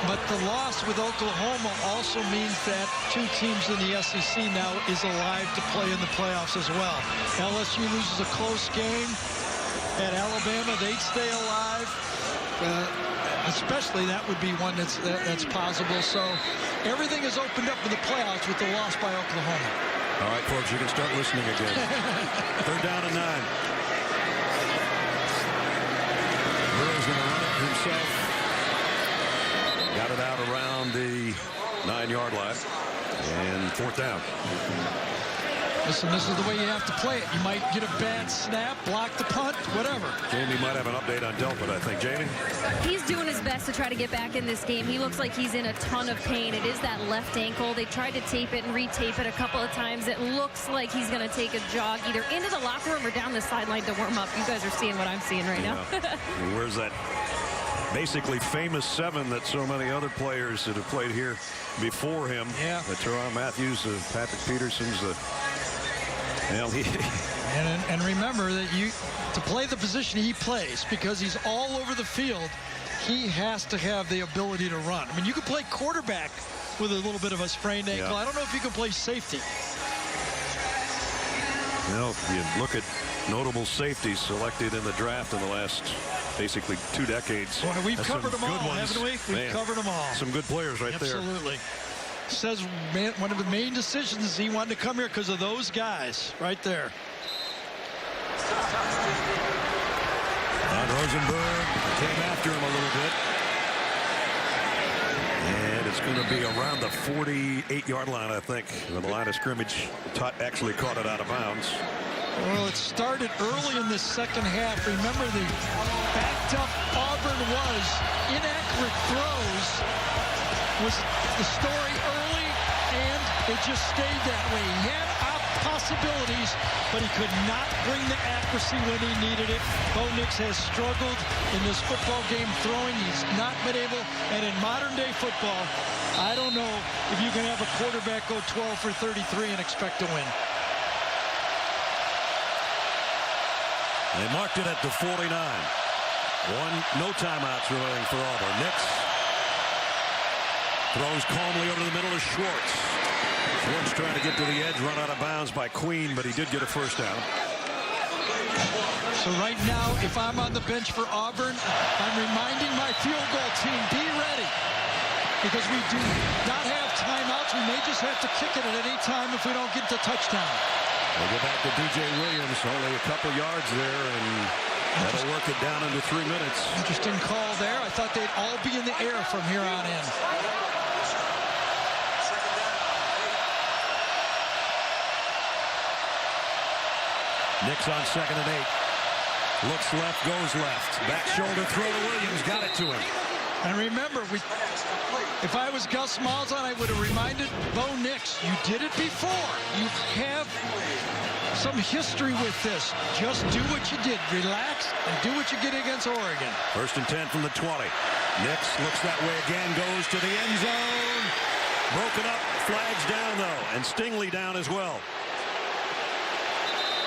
But the loss with Oklahoma also means that 2 teams in the SEC now is alive to play in the playoffs as well. LSU loses a close game at Alabama, they'd stay alive. Especially that would be one that's possible. So everything is opened up in the playoffs with the loss by Oklahoma. All right, folks, you can start listening again. 3rd down and 9. Burrow's going to run it himself. Got it out around the 9-yard line. And 4th down. Listen, this is the way you have to play it. You might get a bad snap, block the punt, whatever. Jamie might have an update on Delpit, I think. Jamie? He's doing his best to try to get back in this game. He looks like he's in a ton of pain. It is that left ankle. They tried to tape it and retape it a couple of times. It looks like he's going to take a jog either into the locker room or down the sideline to warm up. You guys are seeing what I'm seeing right now. Where's that basically famous 7 that so many other players that have played here before him? Yeah. Teron Matthews, Patrick Peterson's, and remember that to play the position he plays, because he's all over the field, he has to have the ability to run. I mean, you can play quarterback with a little bit of a sprained ankle. Yeah. I don't know if you can play safety. Well, you look at notable safeties selected in the draft in the last basically 2 decades. Boy, we've That's covered some them all, good ones. haven't we? We've covered them all. Some good players right there. Absolutely. Says one of the main decisions is he wanted to come here because of those guys right there. Rosenberg came after him a little bit. And it's going to be around the 48-yard line, I think. The line of scrimmage. Tutt actually caught it out of bounds. Well, it started early in the 2nd half. Remember, the backed up Auburn was. Inaccurate throws was the story early, and it just stayed that way. He had possibilities, but he could not bring the accuracy when he needed it. Bo Nix has struggled in this football game throwing. He's not been able, and in modern-day football, I don't know if you can have a quarterback go 12 for 33 and expect to win. They marked it at the 49. No timeouts remaining for Auburn. Nix throws calmly over the middle to Schwartz. Schwartz trying to get to the edge, run out of bounds by Queen, but he did get a 1st down. So right now, if I'm on the bench for Auburn, I'm reminding my field goal team, be ready. Because we do not have timeouts. We may just have to kick it at any time if we don't get the touchdown. We'll go back to DJ Williams, only a couple yards there, and that'll work it down into 3 minutes. Interesting call there. I thought they'd all be in the air from here on in. Nix on 2nd and 8. Looks left, goes left. Back shoulder throw to Williams. Got it to him. And remember, if I was Gus Malzahn, I would have reminded Bo Nix, you did it before. You have some history with this. Just do what you did. Relax and do what you did against Oregon. 1st and 10 from the 20. Nix looks that way again, goes to the end zone. Broken up, flags down though, and Stingley down as well.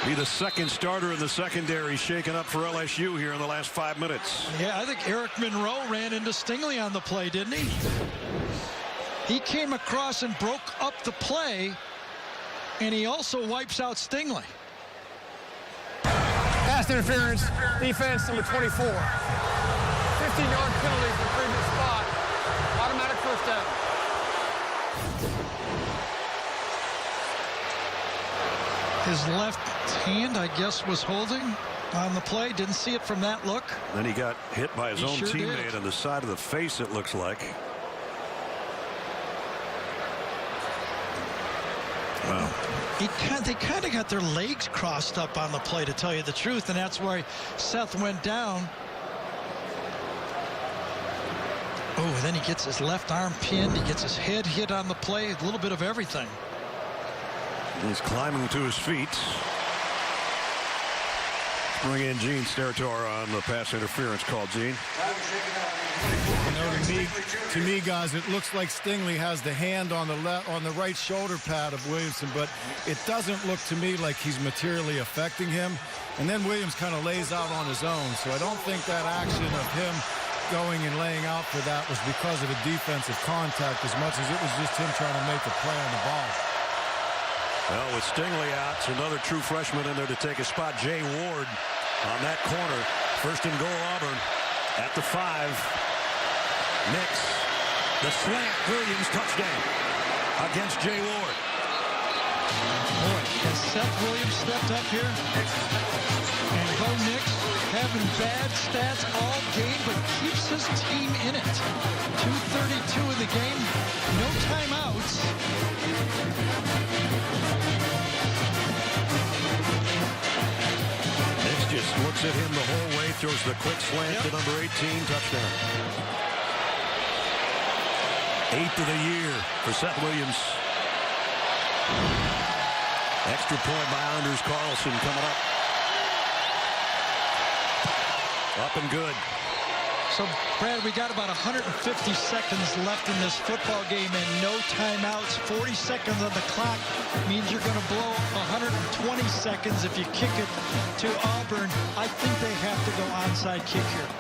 Be the second starter in the secondary shaken up for LSU here in the last 5 minutes. Yeah, I think Eric Monroe ran into Stingley on the play, didn't he? He came across and broke up the play, and he also wipes out Stingley. Pass interference, defense number 24. 15-yard penalty for previous spot. Automatic first down. His left hand, I guess, was holding on the play. Didn't see it from that look. Then he got hit by his own sure teammate did. on the side of the face, it looks like. Wow. They kind of got their legs crossed up on the play, to tell you the truth, and that's why Seth went down. Oh, and then he gets his left arm pinned. He gets his head hit on the play. A little bit of everything. He's climbing to his feet. Bring in Gene Steratore on the pass interference call. Gene. You know, to me, guys, it looks like Stingley has the hand on the right shoulder pad of Williamson, but it doesn't look to me like he's materially affecting him. And then Williams kind of lays out on his own, so I don't think that action of him going and laying out for that was because of a defensive contact as much as it was just him trying to make a play on the ball. Well, with Stingley out, it's another true freshman in there to take a spot. Jay Ward on that corner. 1st and goal, Auburn at the 5. Nix, the slant, Williams, touchdown against Jay Ward. Boy, has Seth Williams stepped up here? And Bo Nix having bad stats all game, but keeps his team in it. 2:32 in the game, no timeouts. Nix just looks at him the whole way, throws the quick slant to number 18, touchdown. 8th of the year for Seth Williams. Extra point by Anders Carlson coming up. Up and good. So, Brad, we got about 150 seconds left in this football game and no timeouts. 40 seconds on the clock means you're going to blow 120 seconds if you kick it to Auburn. I think they have to go onside kick here.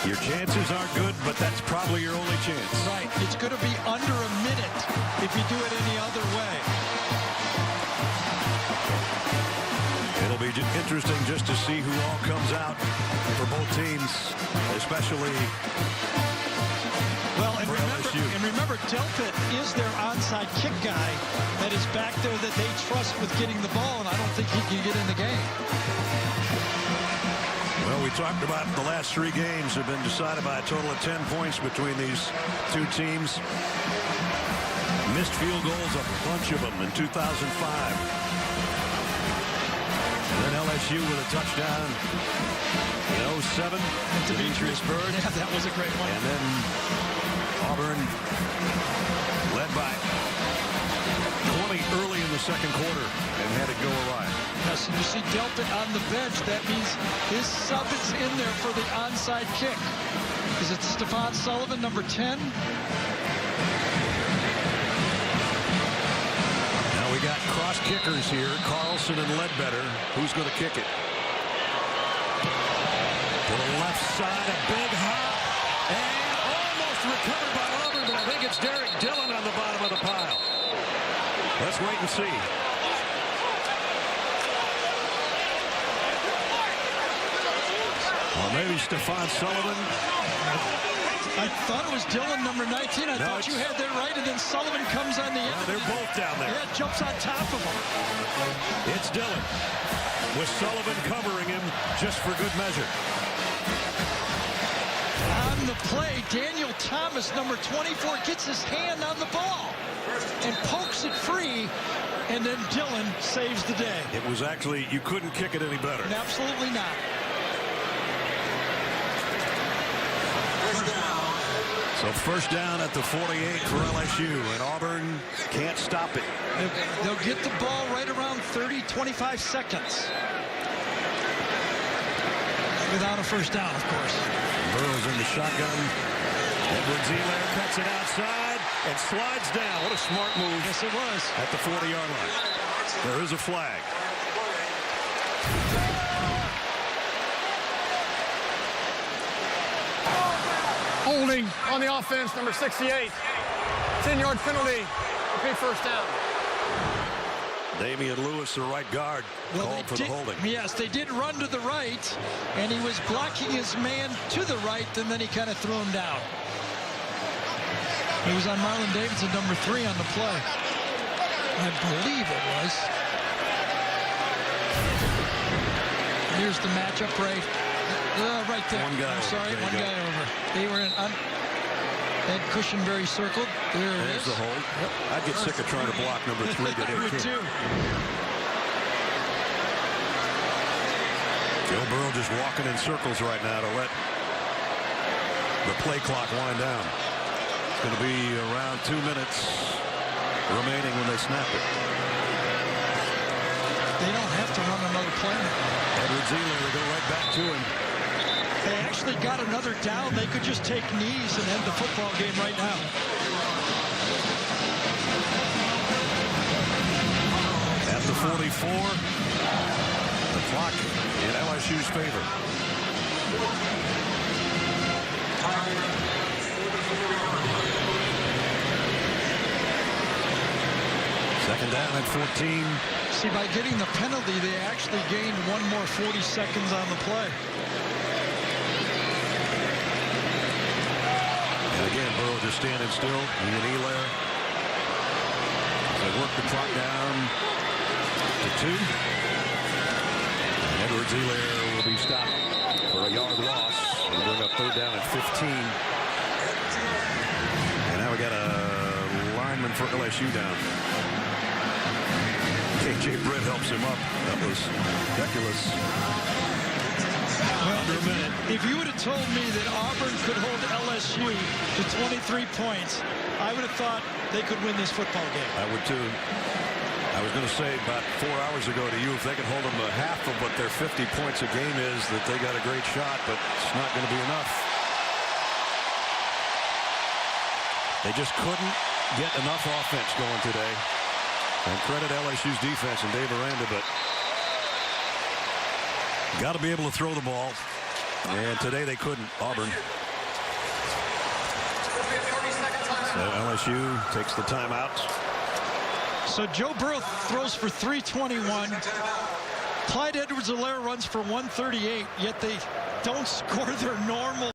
Your chances are good, but that's probably your only chance. Right. It's going to be under a minute if you do it any other way. It'll be interesting just to see who all comes out for both teams, especially for LSU. And remember, Delpit is their onside kick guy that is back there that they trust with getting the ball, and I don't think he can get in the game. Well, we talked about the last 3 games have been decided by a total of 10 points between these two teams. Missed field goals, a bunch of them in 2005. And then LSU with a touchdown in 07. Demetrius Byrd. Yeah, that was a great one. And then Auburn led by 20 early in the second quarter and had it go awry. Yes, and you see Delpit on the bench. That means his sub is in there for the onside kick. Is it Stefan Sullivan, number 10? We got cross kickers here, Carlson and Ledbetter. Who's going to kick it? To the left side, a big hop, and almost recovered by Auburn, but I think it's Derek Dillon on the bottom of the pile. Let's wait and see. Well, maybe Stefan Sullivan. I thought it was Dillon, number 19. I thought you had that right, and then Sullivan comes on the end. They're both down there. Yeah, jumps on top of him. It's Dillon, with Sullivan covering him just for good measure. On the play, Daniel Thomas, number 24, gets his hand on the ball and pokes it free, and then Dillon saves the day. It was actually, you couldn't kick it any better. Absolutely not. So first down at the 48 for LSU, and Auburn can't stop it. They'll get the ball right around 25 seconds. Without a first down, of course. Burrow's in the shotgun. Edwards-Helaire cuts it outside and slides down. What a smart move. Yes, it was. At the 40-yard line. There is a flag. Holding on the offense, number 68. 10-yard penalty. Repeat first down. Damian Lewis, the right guard, called for the holding. Yes, they did run to the right, and he was blocking his man to the right, and then he kind of threw him down. He was on Marlon Davidson, number 3 on the play. I believe it was. Here's the matchup right there. One guy I'm sorry, one guy over. They were in Ed Cushenberry circled. There's the hold. Yep. I'd get sick of trying to block number 3 to I would too. Joe Burrow just walking in circles right now to let the play clock wind down. It's going to be around 2 minutes remaining when they snap it. They don't have to run another play. Edwards-Helaire, they go right back to him. They actually got another down. They could just take knees and end the football game right now. At the 44, the clock in LSU's favor. Second down at 14. See, by getting the penalty, they actually gained one more 40 seconds on the play. And again, Burrow just standing still. Ian Helaire. They work the clock down to 2. And Edwards-Helaire will be stopped for a yard loss. We'll bring up third down at 15. And now we got a lineman for LSU down. KJ Britt helps him up. That was ridiculous. Well, if you would have told me that Auburn could hold LSU to 23 points, I would have thought they could win this football game. I would too. I was going to say about 4 hours ago to you, if they could hold them to half of what their 50 points a game is, that they got a great shot, but it's not going to be enough. They just couldn't get enough offense going today. And credit LSU's defense and Dave Aranda, but got to be able to throw the ball. And today they couldn't. Auburn. So LSU takes the timeout. So Joe Burrow throws for 321. Clyde Edwards-Helaire runs for 138, yet they don't score their normal